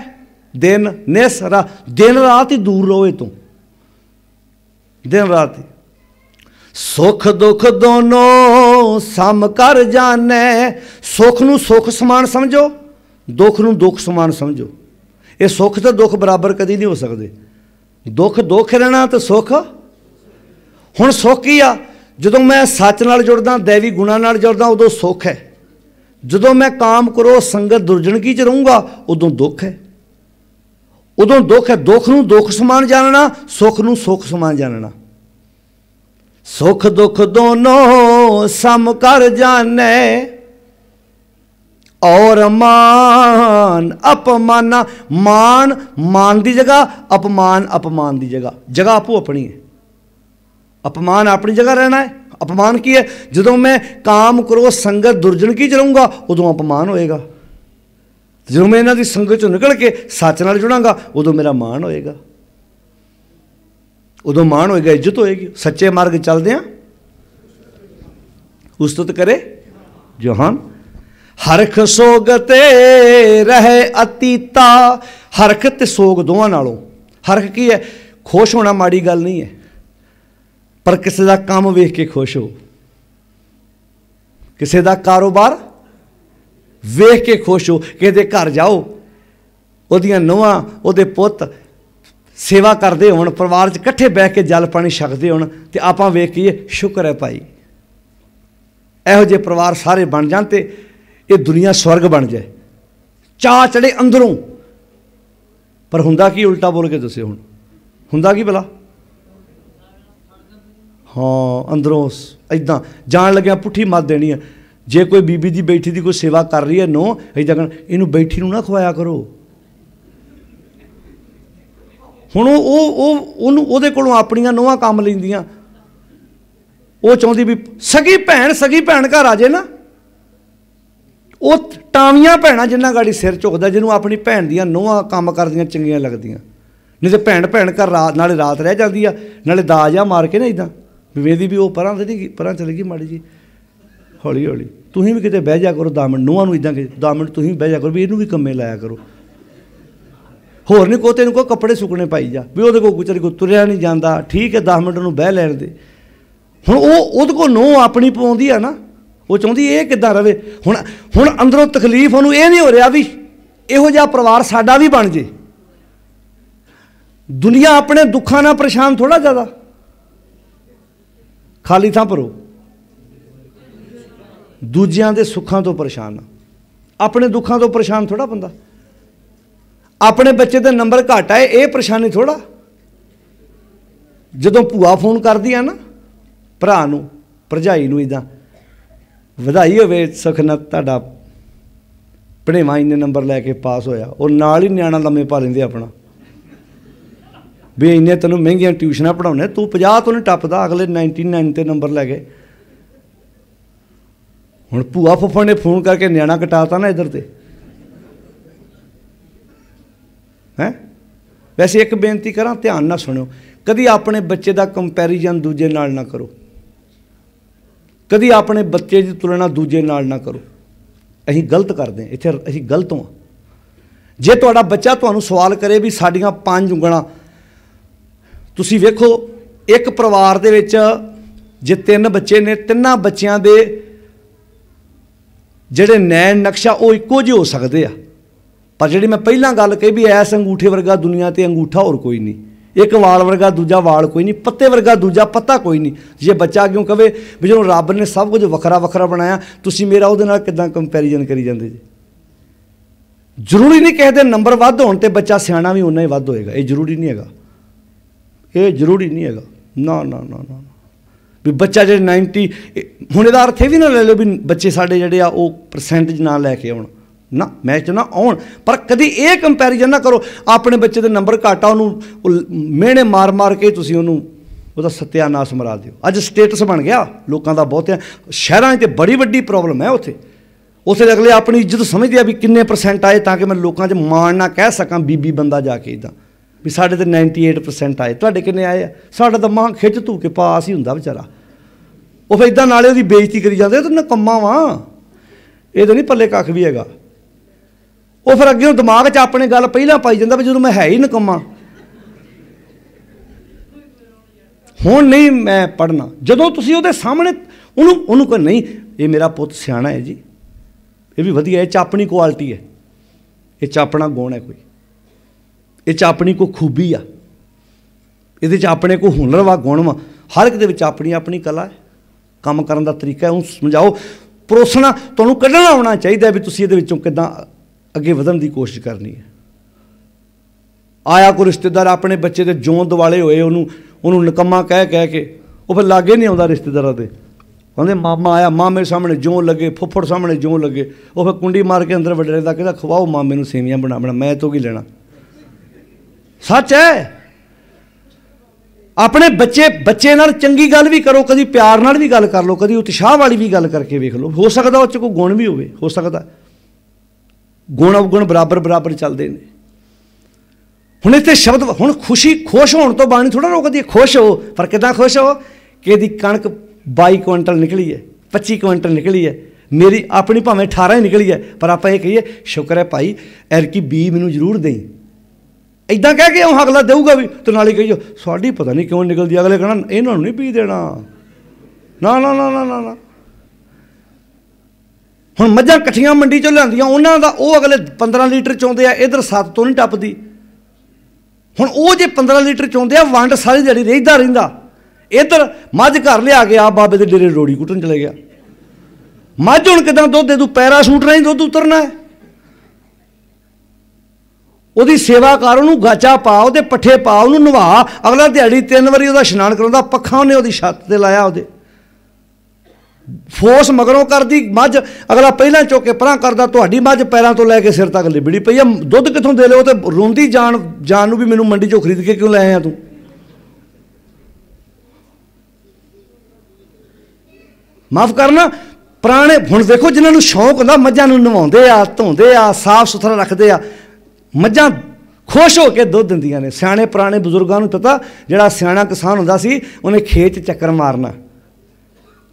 दिन निस रा, दिन रात ही दूर रहो तू, दिन रात ही। सुख दुख दोनों सम कर जाने, सुख नूं सुख समान समझो, दुख नूं दुख समान समझो। ये सुख तो दुख बराबर कदी नहीं हो सकते। दुख दुख रहना तो सुख। हुण सुख ही आ, जदों मैं सच नाल जुड़दा, दैवी गुणां नाल जुड़दा, उदों सुख है। जदों मैं काम करो संगत दुर्जनगी च रहूँगा, उदों दुख है। उदों दुख है। दुख नूं दुख समान जानना, सुख नूं सुख समान जानना। सुख दुख दोनों सम कर जाने, और मान अपमाना। मान मान की जगह, अपमान अपमान की जगह। जगह आपो अपनी है, अपमान अपनी जगह रहना है। अपमान की है, जदों मैं काम करो संगत दुर्जनगी च रहूँगा, उदों अपमान होएगा। जो मैं इन्हां दी संगत चों निकल के सच नाल जुड़ांगा, उदों मेरा मान होएगा, उदों मान होएगा, इज्जत होएगी। सच्चे मार्ग चलदे उस्तत करे जहान। हरख सोग ते रहे अतीता। हरख ते सोग दोवां नालों। हरख की है? खुश होना माड़ी गल नहीं है, पर किसी का काम वेख के खुश हो, किसी का कारोबार वेख के खुश हो। किसी घर जाओ, ਉਹਦੀਆਂ ਨੂੰਹਾਂ ਉਹਦੇ ਪੁੱਤ सेवा करते होण, परिवार च इकट्ठे बह के जल पानी छकते होण, ते आपां वेख के शुक्र है भाई इहो जे परिवार सारे बन जाण ते ये दुनिया स्वर्ग बन जाए, चाह चढ़े अंदरों। पर हुंदा की उल्टा बोल के दस्सिओ, हुण हुंदा की भला? हाँ, अंदरों इदां जान लग्या पुट्ठी मत देनी है। जे कोई बीबी दी बैठी दी कोई सेवा कर रही है, नो इदां कहना इनू बैठी नूं ना खवाया करो। हुण ਉਹਦੇ ਕੋਲੋਂ ਆਪਣੀਆਂ ਨੂੰਹਾਂ ਕੰਮ ਲੈਂਦੀਆਂ, ਉਹ ਚਾਹੁੰਦੀ ਵੀ ਸਗੀ ਭੈਣ ਘਰ ਆ ਜੇ ਨਾ, ਉਹ ਟਾਵੀਆਂ ਭੈਣਾਂ ਜਿੰਨਾ ਗਾੜੀ ਸਿਰ ਝੁਕਦਾ, ਜਿਹਨੂੰ ਆਪਣੀ ਭੈਣ ਦੀਆਂ ਨੂੰਹਾਂ ਕੰਮ ਕਰਦੀਆਂ ਚੰਗੀਆਂ ਲੱਗਦੀਆਂ। ਨਹੀਂ ਤੇ ਭੈਣ ਘਰ ਨਾਲੇ ਰਾਤ ਰਹਿ ਜਾਂਦੀ ਆ, ਨਾਲੇ ਦਾਜ ਆ ਮਾਰ ਕੇ ਨਾ ਇਦਾਂ ਵੇਦੀ ਵੀ ਉਹ ਪਰਾਂ ਤੇ ਨਹੀਂ, ਪਰਾਂ ਚਲੇ ਗਈ ਮਾੜੀ ਜੀ, ਹੌਲੀ ਹੌਲੀ ਤੁਸੀਂ ਵੀ ਕਿਤੇ ਬਹਿ ਜਾ ਕਰੋ 10 ਮਿੰਟ, ਨੂੰਹਾਂ ਨੂੰ ਇਦਾਂ ਕਿ 10 ਮਿੰਟ ਤੁਸੀਂ ਬਹਿ ਜਾ ਕਰੋ ਵੀ ਇਹਨੂੰ ਵੀ ਕੰਮੇ ਲਾਇਆ ਕਰੋ। होर नहीं को तेन को कपड़े सुकने पाई जा भी वो गुचर को तुरया नहीं जाता, ठीक है 10 मिनट उन्होंने बह लैन दे। हुण वो को नो अपनी पाउंदी है ना, वो चाहती ये किद्दां रवे। हुण अंदरों तकलीफ उन्होंने ये नहीं हो रहा भी इहो जिहा परिवार साडा भी बन जे। दुनिया अपने दुखों नाल परेशान थोड़ा ज़्यादा, खाली थां भरो, दूजियां दे सुखां तो परेशान, अपने दुखों तो परेशान थोड़ा बंदा। अपने बच्चे के नंबर घट आए ये परेशानी थोड़ा। जदों भूआ फोन करदी है ना भरा नूं भरजाई नूं इदां वधाई होवे सुखना तुहाडा भणेवा इन्ने नंबर लैके पास होया, और नाल ही न्याणा लम्मे पा लैंदे अपना भी इन्ने तैनूं महंगियां ट्यूशनां पढ़ाउने, तू 50 तो नहीं टप्पदा, अगले 99 ते नंबर लै गए। हुण भूआ फुफ्फड़ ने फोन करके न्याणा कटाता ना इधर ते है। वैसे एक बेनती करा, ध्यान ना सुनो, कभी अपने बच्चे का कंपैरिजन दूजे नाल ना करो, कभी अपने बच्चे की तुलना दूजे नाल ना करो। असीं गलत करते हैं इत्थे, असीं गलत हाँ। जे तुहाडा बच्चा तुहानूं सवाल करे भी साडियां 5 ਉਂਗਲਾਂ, तुसीं वेखो एक परिवार दे विच जे 3 बच्चे ने, 3 बच्चों के जिहड़े नैन नक्शा वो इक्को जिहे हो सकते हैं, पर जी मैं पहला गल कही भी ऐस अंगूठे वर्गा दुनिया ते अंगूठा होर कोई नहीं, एक वाल वर्गा दूजा वाल कोई नहीं, पत्ते वर्गा दूजा पत्ता कोई नहीं। जे बच्चा क्यों कहे भी जो रब ने सब कुछ वखरा वखरा बनाया, तुसीं मेरा उहदे नाल किदां कंपैरिजन करी जांदे जी। जरूरी नहीं किसी दे नंबर वध होण ते बच्चा सियाणा भी उन्ना ही वध होएगा, ये जरूरी नहीं हैगा, ये जरूरी नहीं हैगा। ना ना ना ना भी बच्चा जो 90 हुण इहदा अर्थ भी ना ले लो भी बच्चे साडे जिहड़े आ वो परसेंटेज ना लैके आउण ना, मैच ना आउण, पर कभी ये कंपैरिजन ना करो अपने बच्चे के नंबर घट आ उन्होंने मेहने मार मार के तुसीं उहनूं ਉਹਦਾ सत्यानाश मरा दिओ। अज स्टेटस बन गया लोगों का, बहुत शहरों ते बड़ी वड्डी प्रॉब्लम है। उत्थे अगले अपनी इज्जत समझते हैं भी किन्ने % आए, ताकि मैं लोगों च माण ना कह सकां बीबी बंदा जाके इदां भी साढ़े तो 98% आए, तुहाडे किन्ने आए? साढ़ा तो मां खिच धू के पास ही हुंदा बेचारा, वो फिर इदां नाले उहदी बेइज्जती करी जांदे, तो नकम्मा वा ये तो नहीं पल्ले कख भी हैगा। वो फिर अगे दिमाग च अपने गल पहला पाई जाता भी जो मैं है ही नकम्मा, हुण नहीं मैं पढ़ना। जदों तुसीं उहदे सामने उन्होंने कोई नहीं ये मेरा पुत सियाणा है जी, ये भी वधिया, ये च अपनी क्वालिटी है, ये च अपना गुण है, कोई ये च अपनी कोई खूबी आ, ये च अपने कोई हुनर वा गुण वा, हर एक दे विच अपनी अपनी कला है, काम करन दा तरीका है। उन्हें समझाओ परोसना तुहानूं कढना आउणा चाहिए भी तुसीं इहदे विचों किदां अगे वधण की कोशिश करनी है। आया कोई रिश्तेदार अपने बच्चे के जों दिवाले होए, उन्होंने नकम्मा कह के वो फिर लागे नहीं आता रिश्तेदारों के, कहते मामा आया, मामे सामने जों लगे, फुफ्फड़ सामने जों लगे, वो फिर कुंडी मार के अंदर वड़े रहता, कहता खवाओ मामे नूं सेवियां बना बना, मैं तो की लेना। सच है, अपने बच्चे नाल चंगी गल भी करो, कभी प्यार नाल भी गल कर लो, कभी उत्साह वाली भी गल करके वेख लो, हो सकता उस कोई गुण भी हो सकता, गुण अवगुण बराबर बराबर चलते हैं। हुण इत्थे शब्द हुण खुशी खुश होने तो बाणी थोड़ा रोकदी है, खुश हो, पर किदां खुश हो कि दी कणक 22 क्विंटल निकली है, 25 क्विंटल निकली है, मेरी अपनी भावें 18 ही निकली है, पर आप ये कहिए शुक्र है भाई एरकी बी मैनूं जरूर दें, ਇੱਦਾਂ ਕਹਿ ਕੇ ਉਹ ਅਗਲਾ ਦੇਊਗਾ ਵੀ ਤੇ ਨਾਲੇ ਕਹੀਓ ਸਾਡੀ ਪਤਾ ਨਹੀਂ ਕਿਉਂ ਨਿਕਲਦੀ, ਅਗਲੇ ਕਹਿਣਾ ਇਹਨਾਂ ਨੂੰ ਨਹੀਂ ਪੀ ਦੇਣਾ। ਨਾ ਨਾ ਨਾ ਨਾ ਨਾ ਨਾ। ਹੁਣ ਮੱਝਾਂ ਇਕੱਠੀਆਂ ਮੰਡੀ 'ਚੋਂ ਲਿਆਂਦੀਆਂ, ਉਹਨਾਂ ਦਾ ਉਹ ਅਗਲੇ 15 ਲੀਟਰ ਚੋਂਦੇ ਆ, ਇੱਧਰ 7 ਤੋਂ ਨਹੀਂ ਟੱਪਦੀ। ਹੁਣ ਉਹ ਜੇ 15 ਲੀਟਰ ਚੋਂਦੇ ਆ, ਵੰਡ ਸਾਰੀ ਦਿਹਾੜੀ ਰਹਿੰਦਾ। ਇੱਧਰ ਮੱਝ ਘਰ ਲਿਆ ਕੇ ਆ ਬਾਬੇ ਦੇ ਡੇਰੇ ਰੋੜੀ ਕੁੱਟਣ ਚਲੇ ਗਿਆ। ਮੱਝ ਹੁਣ ਕਿੱਦਾਂ ਦੁੱਧ ਦੇ ਦੂ? ਪੈਰਾਸ਼ੂਟ ਰਾਹੀਂ ਦੁੱਧ ਉਤਰਨਾ ਹੈ। ਉਹਦੀ ਸੇਵਾ ਕਰ, ਉਹਨੂੰ ਗਾਚਾ ਪਾ, ਉਹਦੇ ਪੱਠੇ ਪਾ, ਉਹਨੂੰ ਨਵਾ। ਅਗਲਾ ਦਿਹਾੜੀ 3 ਵਾਰੀ ਉਹਦਾ ਇਸ਼ਨਾਨ ਕਰਾਉਂਦਾ, ਪੱਖਾ ਉਹਨੇ ਉਹਦੀ ਛੱਤ 'ਤੇ ਲਾਇਆ, ਉਹਦੇ ਫੋਸ ਮਗਰੋਂ ਕਰਦੀ ਮੱਝ, ਅਗਲਾ ਪਹਿਲਾਂ ਚੁੱਕ ਕੇ ਪਰਾਂ ਕਰਦਾ। ਤੁਹਾਡੀ ਮੱਝ ਪੈਰਾਂ ਤੋਂ ਲੈ ਕੇ ਸਿਰ ਤੱਕ ਲਿਬੜੀ ਪਈ ਆ, ਦੁੱਧ ਕਿੱਥੋਂ ਦੇ ਲਿਓ? ਤੇ ਰੋਂਦੀ ਜਾਣ ਨੂੰ ਵੀ ਮੈਨੂੰ ਮੰਡੀ 'ਚੋਂ ਖਰੀਦ ਕੇ ਕਿਉਂ ਲੈ ਆਇਆ ਤੂੰ? ਮਾਫ਼ ਕਰਨਾ। ਪੁਰਾਣੇ ਹੁਣ ਦੇਖੋ ਜਿਨ੍ਹਾਂ ਨੂੰ ਸ਼ੌਂਕ ਹੁੰਦਾ, ਮੱਝਾਂ ਨੂੰ ਨਵਾਉਂਦੇ ਆ, ਧੋਂਦੇ ਆ, ਸਾਫ਼ ਸੁਥਰਾ ਰੱਖਦੇ ਆ, ਮੱਝਾਂ ਖੁਸ਼ ਹੋ ਕੇ ਦੁੱਧ ਦਿੰਦੀਆਂ ਨੇ। ਸਿਆਣੇ ਪੁਰਾਣੇ ਬਜ਼ੁਰਗਾਂ ਨੂੰ ਪਤਾ, ਜਿਹੜਾ ਸਿਆਣਾ ਕਿਸਾਨ ਹੁੰਦਾ ਸੀ ਉਹਨੇ ਖੇਤ 'ਚ ਚੱਕਰ ਮਾਰਨਾ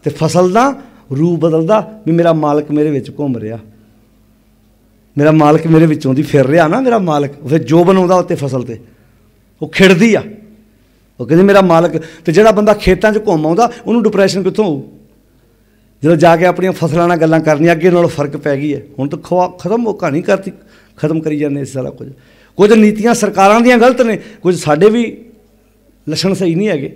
ਤੇ ਫਸਲ ਦਾ ਰੂਪ ਬਦਲਦਾ ਵੀ ਮੇਰਾ ਮਾਲਕ ਮੇਰੇ ਵਿੱਚ ਘੁੰਮ ਰਿਹਾ, ਮੇਰਾ ਮਾਲਕ ਮੇਰੇ ਵਿੱਚੋਂ ਦੀ ਫਿਰ ਰਿਹਾ ਨਾ, ਮੇਰਾ ਮਾਲਕ। ਫਿਰ ਜੋ ਬਣਾਉਂਦਾ ਉੱਤੇ ਫਸਲ 'ਤੇ ਉਹ ਖਿੜਦੀ ਆ, ਉਹ ਕਹਿੰਦੇ ਮੇਰਾ ਮਾਲਕ। ਤੇ ਜਿਹੜਾ ਬੰਦਾ ਖੇਤਾਂ 'ਚ ਘੁੰਮ ਆਉਂਦਾ ਉਹਨੂੰ ਡਿਪਰੈਸ਼ਨ ਕਿੱਥੋਂ ਹੋਊ? ਜਦੋਂ ਜਾ ਕੇ ਆਪਣੀਆਂ ਫਸਲਾਂ ਨਾਲ ਗੱਲਾਂ ਕਰਨੀਆਂ, ਅੱਗੇ ਨਾਲੋਂ ਫਰਕ ਪੈ ਗਈ ਹੈ। ਹੁਣ ਤਾਂ ਖਤਮ, ਉਹ ਕਹਾਣੀ ਕਰਤੀ, ਖਤਮ ਕਰੀ ਜਾਂਦੇ ਇਸ ਸਾਰਾ ਕੁਝ ਨੀਤੀਆਂ ਸਰਕਾਰਾਂ ਦੀਆਂ ਗਲਤ ਨੇ, ਕੁਝ ਸਾਡੇ ਵੀ ਲੱਛਣ ਸਹੀ ਨਹੀਂ ਹੈਗੇ।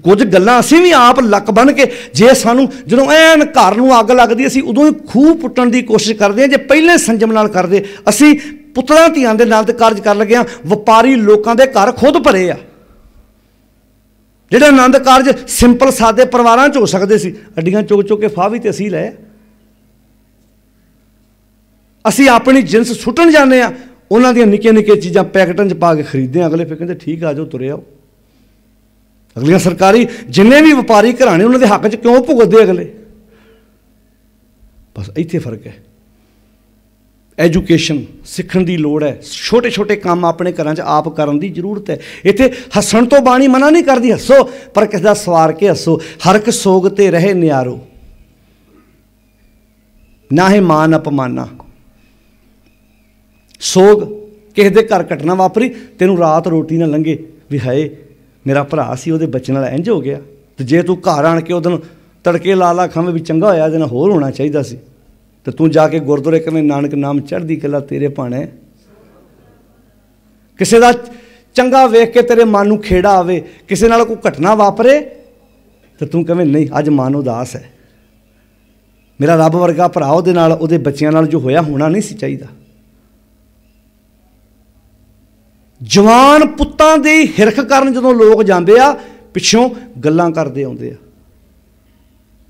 ਕੁਝ ਗੱਲਾਂ ਅਸੀਂ ਵੀ ਆਪ ਲੱਕ ਬੰਨ੍ਹ ਕੇ, ਜੇ ਸਾਨੂੰ ਜਦੋਂ ਐਨ ਘਰ ਨੂੰ ਅੱਗ ਲੱਗਦੀ, ਅਸੀਂ ਉਦੋਂ ਹੀ ਖੂਹ ਪੁੱਟਣ ਦੀ ਕੋਸ਼ਿਸ਼ ਕਰਦੇ ਹਾਂ। ਜੇ ਪਹਿਲੇ ਸੰਜਮ ਨਾਲ ਕਰਦੇ, ਅਸੀਂ ਪੁੱਤਰਾਂ ਧੀਆਂ ਦੇ ਨਾਲ ਤੇ ਕਾਰਜ ਕਰ ਲੱਗੇ ਹਾਂ। ਵਪਾਰੀ ਲੋਕਾਂ ਦੇ ਘਰ ਖੁਦ ਭਰੇ ਆ, ਜਿਹੜੇ ਆਨੰਦ ਕਾਰਜ ਸਿੰਪਲ ਸਾਦੇ ਪਰਿਵਾਰਾਂ 'ਚ ਹੋ ਸਕਦੇ ਸੀ, ਅੱਡੀਆਂ ਚੁੱਕ ਕੇ ਫਾਹ ਵੀ ਤੇ ਅਸੀਂ ਲੈ। ਅਸੀਂ ਆਪਣੀ ਜਿੰਸ ਸੁੱਟਣ ਜਾਂਦੇ ਹਾਂ, ਉਹਨਾਂ ਦੀਆਂ ਨਿੱਕੀਆਂ ਨਿੱਕੀਆਂ ਚੀਜ਼ਾਂ ਪੈਕਟਾਂ 'ਚ ਪਾ ਕੇ ਖਰੀਦਦੇ ਹਾਂ। ਅਗਲੇ ਫਿਰ ਕਹਿੰਦੇ ਠੀਕ ਆ ਜਾਓ, ਤੁਰੇ ਆਓ। ਅਗਲੀਆਂ ਸਰਕਾਰੀ ਜਿੰਨੇ ਵੀ ਵਪਾਰੀ ਘਰਾਣੇ, ਉਹਨਾਂ ਦੇ ਹੱਕ 'ਚ ਕਿਉਂ ਭੁਗਤਦੇ ਅਗਲੇ? ਬਸ ਇੱਥੇ ਫਰਕ ਹੈ। ਐਜੂਕੇਸ਼ਨ ਸਿੱਖਣ ਦੀ ਲੋੜ ਹੈ। ਛੋਟੇ ਛੋਟੇ ਕੰਮ ਆਪਣੇ ਘਰਾਂ 'ਚ ਆਪ ਕਰਨ ਦੀ ਜ਼ਰੂਰਤ ਹੈ। ਇੱਥੇ ਹੱਸਣ ਤੋਂ ਬਾਣੀ ਮਨਾ ਨਹੀਂ ਕਰਦੀ, ਹੱਸੋ ਪਰ ਕਿਸੇ ਦਾ ਸਵਾਰ ਕੇ ਹੱਸੋ। ਹਰਕ ਸੋਗ ਤੇ ਰਹੇ ਨਿਆਰੋ, ਨਾ ਹੈ ਮਾਨ ਅਪਮਾਨਾ। ਸੋਗ ਕਿਸੇ ਦੇ ਘਰ ਘਟਨਾ ਵਾਪਰੀ, ਤੈਨੂੰ ਰਾਤ ਰੋਟੀ ਨਾ ਲੰਘੇ ਵੀ ਹਾਏ ਮੇਰਾ ਭਰਾ ਸੀ, ਉਹਦੇ ਬੱਚੇ ਨਾਲ ਇੰਝ ਹੋ ਗਿਆ। ਤੇ ਜੇ ਤੂੰ ਘਰ ਆਣ ਕੇ ਉਹਦੇ ਨੂੰ ਤੜਕੇ ਲਾ ਖਾਵੇਂ ਵੀ ਚੰਗਾ ਹੋਇਆ, ਇਹਦੇ ਨਾਲ ਹੋਰ ਹੋਣਾ ਚਾਹੀਦਾ ਸੀ, ਤੇ ਤੂੰ ਜਾ ਕੇ ਗੁਰਦੁਆਰੇ ਕਹਿੰਦੇ ਨਾਨਕ ਨਾਮ ਚੜ੍ਹਦੀ ਕਲਾ ਤੇਰੇ ਭਾਣੇ। ਕਿਸੇ ਦਾ ਚੰਗਾ ਵੇਖ ਕੇ ਤੇਰੇ ਮਨ ਨੂੰ ਖੇੜਾ ਆਵੇ, ਕਿਸੇ ਨਾਲ ਕੋਈ ਘਟਨਾ ਵਾਪਰੇ ਤੇ ਤੂੰ ਕਵੇਂ ਨਹੀਂ ਅੱਜ ਮਨ ਉਦਾਸ ਹੈ, ਮੇਰਾ ਰੱਬ ਵਰਗਾ ਭਰਾ ਉਹਦੇ ਨਾਲ, ਉਹਦੇ ਬੱਚਿਆਂ ਨਾਲ ਜੋ ਹੋਇਆ ਹੋਣਾ ਨਹੀਂ ਸੀ ਚਾਹੀਦਾ। ਜਵਾਨ ਪੁੱਤਾਂ ਦੀ ਹਿਰਖ ਕਰਨ ਜਦੋਂ ਲੋਕ ਜਾਂਦੇ ਆ, ਪਿੱਛੋਂ ਗੱਲਾਂ ਕਰਦੇ ਆਉਂਦੇ ਆ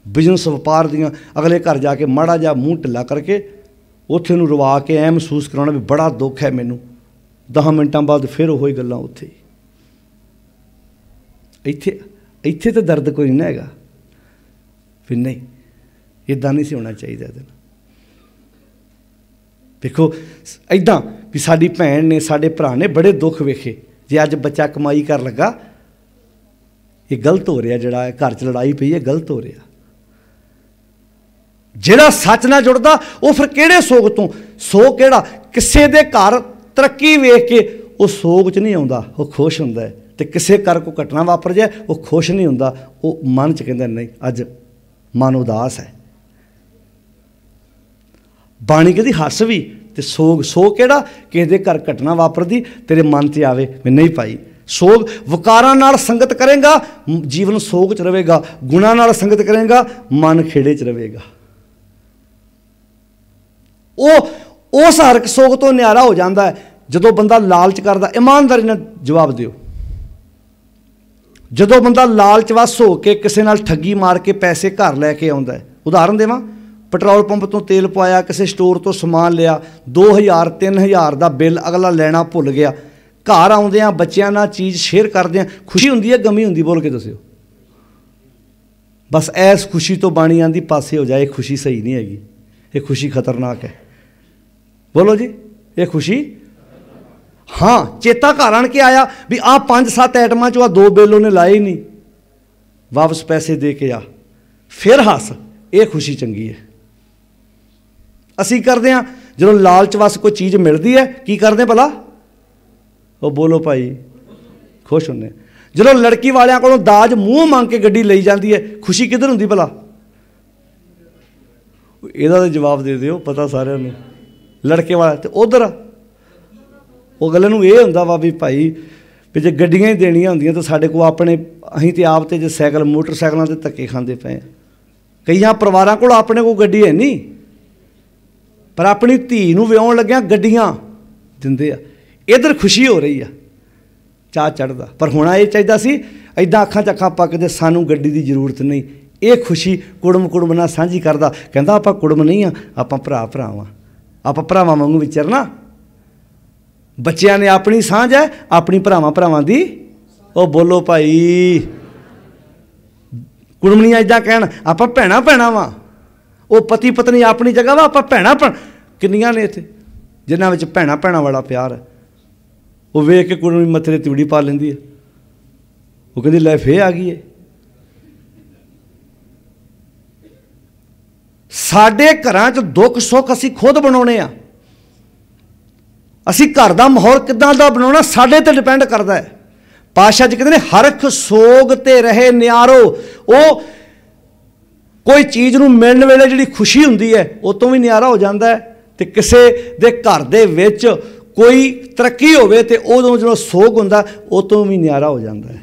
ਬਿਜ਼ਨਸ ਵਪਾਰ ਦੀਆਂ। ਅਗਲੇ ਘਰ ਜਾ ਕੇ ਮਾੜਾ ਜਿਹਾ ਮੂੰਹ ਢਿੱਲਾ ਕਰਕੇ ਉੱਥੇ ਨੂੰ ਰਵਾ ਕੇ ਐਂ ਮਹਿਸੂਸ ਕਰਾਉਣਾ ਵੀ ਬੜਾ ਦੁੱਖ ਹੈ ਮੈਨੂੰ। 10 ਮਿੰਟਾਂ ਬਾਅਦ ਫਿਰ ਉਹੀ ਗੱਲਾਂ ਉੱਥੇ। ਇੱਥੇ ਤਾਂ ਦਰਦ ਕੋਈ ਨਹੀਂ ਹੈਗਾ, ਫਿਰ ਨਹੀਂ ਇੱਦਾਂ ਨਹੀਂ ਸੀ ਹੋਣਾ ਚਾਹੀਦਾ। ਇਹਦੇ ਨਾਲ ਦੇਖੋ ਇੱਦਾਂ ਵੀ ਸਾਡੀ ਭੈਣ ਨੇ, ਸਾਡੇ ਭਰਾ ਨੇ ਬੜੇ ਦੁੱਖ ਵੇਖੇ। ਜੇ ਅੱਜ ਬੱਚਾ ਕਮਾਈ ਕਰ ਲੱਗਾ, ਇਹ ਗਲਤ ਹੋ ਰਿਹਾ। ਜਿਹੜਾ ਘਰ 'ਚ ਲੜਾਈ ਪਈ ਹੈ, ਗਲਤ ਹੋ ਰਿਹਾ। ਜਿਹੜਾ ਸੱਚ ਨਾਲ ਜੁੜਦਾ ਉਹ ਫਿਰ ਕਿਹੜੇ ਸੋਗ ਤੋਂ? ਸੋਗ ਕਿਹੜਾ? ਕਿਸੇ ਦੇ ਘਰ ਤਰੱਕੀ ਵੇਖ ਕੇ ਉਹ ਸੋਗ 'ਚ ਨਹੀਂ ਆਉਂਦਾ, ਉਹ ਖੁਸ਼ ਹੁੰਦਾ ਹੈ। ਤੇ ਕਿਸੇ ਘਰ ਕੋਈ ਘਟਨਾ ਵਾਪਰ ਜਾਏ, ਉਹ ਖੁਸ਼ ਨਹੀਂ ਹੁੰਦਾ, ਉਹ ਮਨ 'ਚ ਕਹਿੰਦਾ ਨਹੀਂ ਅੱਜ ਮਨ ਉਦਾਸ ਹੈ। ਬਾਣੀ ਕਹਿੰਦੀ ਹੱਸ ਵੀ ਤੇ ਸੋਗ। ਸੋਗ ਕਿਹੜਾ? ਕਿਸੇ ਦੇ ਘਰ ਘਟਨਾ ਵਾਪਰਦੀ ਤੇਰੇ ਮਨ 'ਤੇ ਆਵੇ ਵੀ ਨਹੀਂ ਭਾਈ। ਸੋਗ ਵਿਕਾਰਾਂ ਨਾਲ ਸੰਗਤ ਕਰੇਗਾ, ਜੀਵਨ ਸੋਗ 'ਚ ਰਹੇਗਾ। ਗੁਣਾਂ ਨਾਲ ਸੰਗਤ ਕਰੇਗਾ, ਮਨ ਖੇੜੇ 'ਚ ਰਹੇਗਾ। ਉਹ ਉਸ ਹਰਕ ਸੋਗ ਤੋਂ ਨਿਆਰਾ ਹੋ ਜਾਂਦਾ ਹੈ ਜਦੋਂ ਬੰਦਾ ਲਾਲਚ ਕਰਦਾ। ਇਮਾਨਦਾਰੀ ਨਾਲ ਜਵਾਬ ਦਿਓ। ਜਦੋਂ ਬੰਦਾ ਲਾਲਚ ਵਸ ਹੋ ਕੇ ਕਿਸੇ ਨਾਲ ਠੱਗੀ ਮਾਰ ਕੇ ਪੈਸੇ ਘਰ ਲੈ ਕੇ ਆਉਂਦਾ ਹੈ। ਉਦਾਹਰਨ ਦੇਵਾਂ, ਪੈਟਰੋਲ ਪੰਪ ਤੋਂ ਤੇਲ ਪਵਾਇਆ, ਕਿਸੇ ਸਟੋਰ ਤੋਂ ਸਮਾਨ ਲਿਆ, 2000 3000 ਦਾ ਬਿੱਲ ਅਗਲਾ ਲੈਣਾ ਭੁੱਲ ਗਿਆ। ਘਰ ਆਉਂਦੇ ਆ ਬੱਚਿਆਂ ਨਾਲ ਚੀਜ਼ ਸ਼ੇਅਰ ਕਰਦੇ ਆ, ਖੁਸ਼ੀ ਹੁੰਦੀ ਹੈ ਗਮੀ ਹੁੰਦੀ? ਬੋਲ ਕੇ ਦੱਸਿਓ। ਬਸ ਐਸ ਖੁਸ਼ੀ ਤੋਂ ਬਾਣੀ ਆਂਦੀ ਪਾਸੇ ਹੋ ਜਾਏ। ਖੁਸ਼ੀ ਸਹੀ ਨਹੀਂ ਹੈਗੀ, ਇਹ ਖੁਸ਼ੀ ਖਤਰਨਾਕ ਹੈ। ਬੋਲੋ ਜੀ, ਇਹ ਖੁਸ਼ੀ। ਹਾਂ, ਚੇਤਾ ਘਰ ਆਣ ਕੇ ਆਇਆ ਵੀ ਆਹ 5-7 ਆਈਟਮਾਂ 'ਚੋਂ ਆਹ 2 ਬਿੱਲ ਉਹਨੇ ਲਾਏ ਹੀ ਨਹੀਂ, ਵਾਪਸ ਪੈਸੇ ਦੇ ਕੇ ਆ, ਫਿਰ ਹੱਸ। ਇਹ ਖੁਸ਼ੀ ਚੰਗੀ ਹੈ। ਅਸੀਂ ਕਰਦੇ ਹਾਂ ਜਦੋਂ ਲਾਲਚ ਵਸ ਕੋਈ ਚੀਜ਼ ਮਿਲਦੀ ਹੈ, ਕੀ ਕਰਦੇ ਭਲਾ? ਉਹ ਬੋਲੋ ਭਾਈ, ਖੁਸ਼ ਹੁੰਦੇ। ਜਦੋਂ ਲੜਕੀ ਵਾਲਿਆਂ ਕੋਲੋਂ ਦਾਜ ਮੂੰਹ ਮੰਗ ਕੇ ਗੱਡੀ ਲਈ ਜਾਂਦੀ ਹੈ, ਖੁਸ਼ੀ ਕਿੱਧਰ ਹੁੰਦੀ ਭਲਾ? ਇਹਦਾ ਤਾਂ ਜਵਾਬ ਦੇ ਦਿਓ, ਪਤਾ ਸਾਰਿਆਂ ਨੂੰ। ਲੜਕੇ ਵਾਲਾ ਤੇ ਉਧਰ ਉਹ ਗੱਲ ਨੂੰ ਇਹ ਹੁੰਦਾ ਵਾ ਵੀ ਭਾਈ ਵੀ ਜੇ ਗੱਡੀਆਂ ਹੀ ਦੇਣੀਆਂ ਹੁੰਦੀਆਂ ਤਾਂ ਸਾਡੇ ਕੋਲ ਆਪਣੇ, ਅਸੀਂ ਤਾਂ ਆਪ ਤੇ ਜੇ ਸਾਈਕਲ ਮੋਟਰਸਾਈਕਲਾਂ 'ਤੇ ਧੱਕੇ ਖਾਂਦੇ ਪਏ ਹਾਂ। ਕਈਆਂ ਪਰਿਵਾਰਾਂ ਕੋਲ ਆਪਣੇ ਕੋਲ ਗੱਡੀ ਹੈ ਨਹੀਂ, ਪਰ ਆਪਣੀ ਧੀ ਨੂੰ ਵਿਆਹੁਣ ਲੱਗਿਆ ਗੱਡੀਆਂ ਦਿੰਦੇ ਆ। ਇੱਧਰ ਖੁਸ਼ੀ ਹੋ ਰਹੀ ਆ, ਚਾਅ ਚੜ੍ਹਦਾ। ਪਰ ਹੋਣਾ ਇਹ ਚਾਹੀਦਾ ਸੀ ਇੱਦਾਂ ਅੱਖਾਂ 'ਚ ਅੱਖਾਂ ਪੱਕਦੇ, ਸਾਨੂੰ ਗੱਡੀ ਦੀ ਜ਼ਰੂਰਤ ਨਹੀਂ। ਇਹ ਖੁਸ਼ੀ ਕੁੜਮ ਨਾਲ ਸਾਂਝੀ ਕਰਦਾ। ਕਹਿੰਦਾ ਆਪਾਂ ਕੁੜਮ ਨਹੀਂ ਆ, ਆਪਾਂ ਭਰਾ ਵਾਂ, ਆਪਾਂ ਭਰਾਵਾਂ ਵਾਂਗੂ ਵਿਚਰਨਾ। ਬੱਚਿਆਂ ਨੇ ਆਪਣੀ ਸਾਂਝ ਹੈ, ਆਪਣੀ ਭਰਾਵਾਂ ਦੀ। ਉਹ ਬੋਲੋ ਭਾਈ, ਕੁੜਮਣੀਆਂ ਇੱਦਾਂ ਕਹਿਣ ਆਪਾਂ ਭੈਣਾਂ ਵਾਂ। ਉਹ ਪਤੀ ਪਤਨੀ ਆਪਣੀ ਜਗ੍ਹਾ ਵਾ, ਆਪਾਂ ਭੈਣਾਂ ਕਿੰਨੀਆਂ ਨੇ ਇੱਥੇ ਜਿਨ੍ਹਾਂ ਵਿੱਚ ਭੈਣਾਂ ਵਾਲਾ ਪਿਆਰ ਹੈ। ਉਹ ਵੇਖ ਕੇ ਕੁੜਮਣੀ ਮੱਥੇ 'ਤੇ ਤਿਉੜੀ ਪਾ ਲੈਂਦੀ ਹੈ। ਉਹ ਕਹਿੰਦੀ ਲੈ ਫੇਰ ਆ ਗਈ ਹੈ। ਸਾਡੇ ਘਰਾਂ 'ਚ ਦੁੱਖ ਸੁੱਖ ਅਸੀਂ ਖੁਦ ਬਣਾਉਣੇ ਆ। ਅਸੀਂ ਘਰ ਦਾ ਮਾਹੌਲ ਕਿੱਦਾਂ ਦਾ ਬਣਾਉਣਾ ਸਾਡੇ 'ਤੇ ਡਿਪੈਂਡ ਕਰਦਾ ਹੈ। ਪਾਤਸ਼ਾਹ ਜੀ ਕਹਿੰਦੇ ਨੇ ਹਰਖ ਸੋਗ ਤੇ ਰਹੇ ਨਿਆਰੋ। ਉਹ ਕੋਈ ਚੀਜ਼ ਨੂੰ ਮਿਲਣ ਵੇਲੇ ਜਿਹੜੀ ਖੁਸ਼ੀ ਹੁੰਦੀ ਹੈ ਉਹ ਤੋਂ ਵੀ ਨਿਆਰਾ ਹੋ ਜਾਂਦਾ ਹੈ। ਅਤੇ ਕਿਸੇ ਦੇ ਘਰ ਦੇ ਵਿੱਚ ਕੋਈ ਤਰੱਕੀ ਹੋਵੇ ਅਤੇ ਉਦੋਂ ਜਦੋਂ ਸੋਗ ਹੁੰਦਾ ਉਹ ਤੋਂ ਵੀ ਨਿਆਰਾ ਹੋ ਜਾਂਦਾ ਹੈ।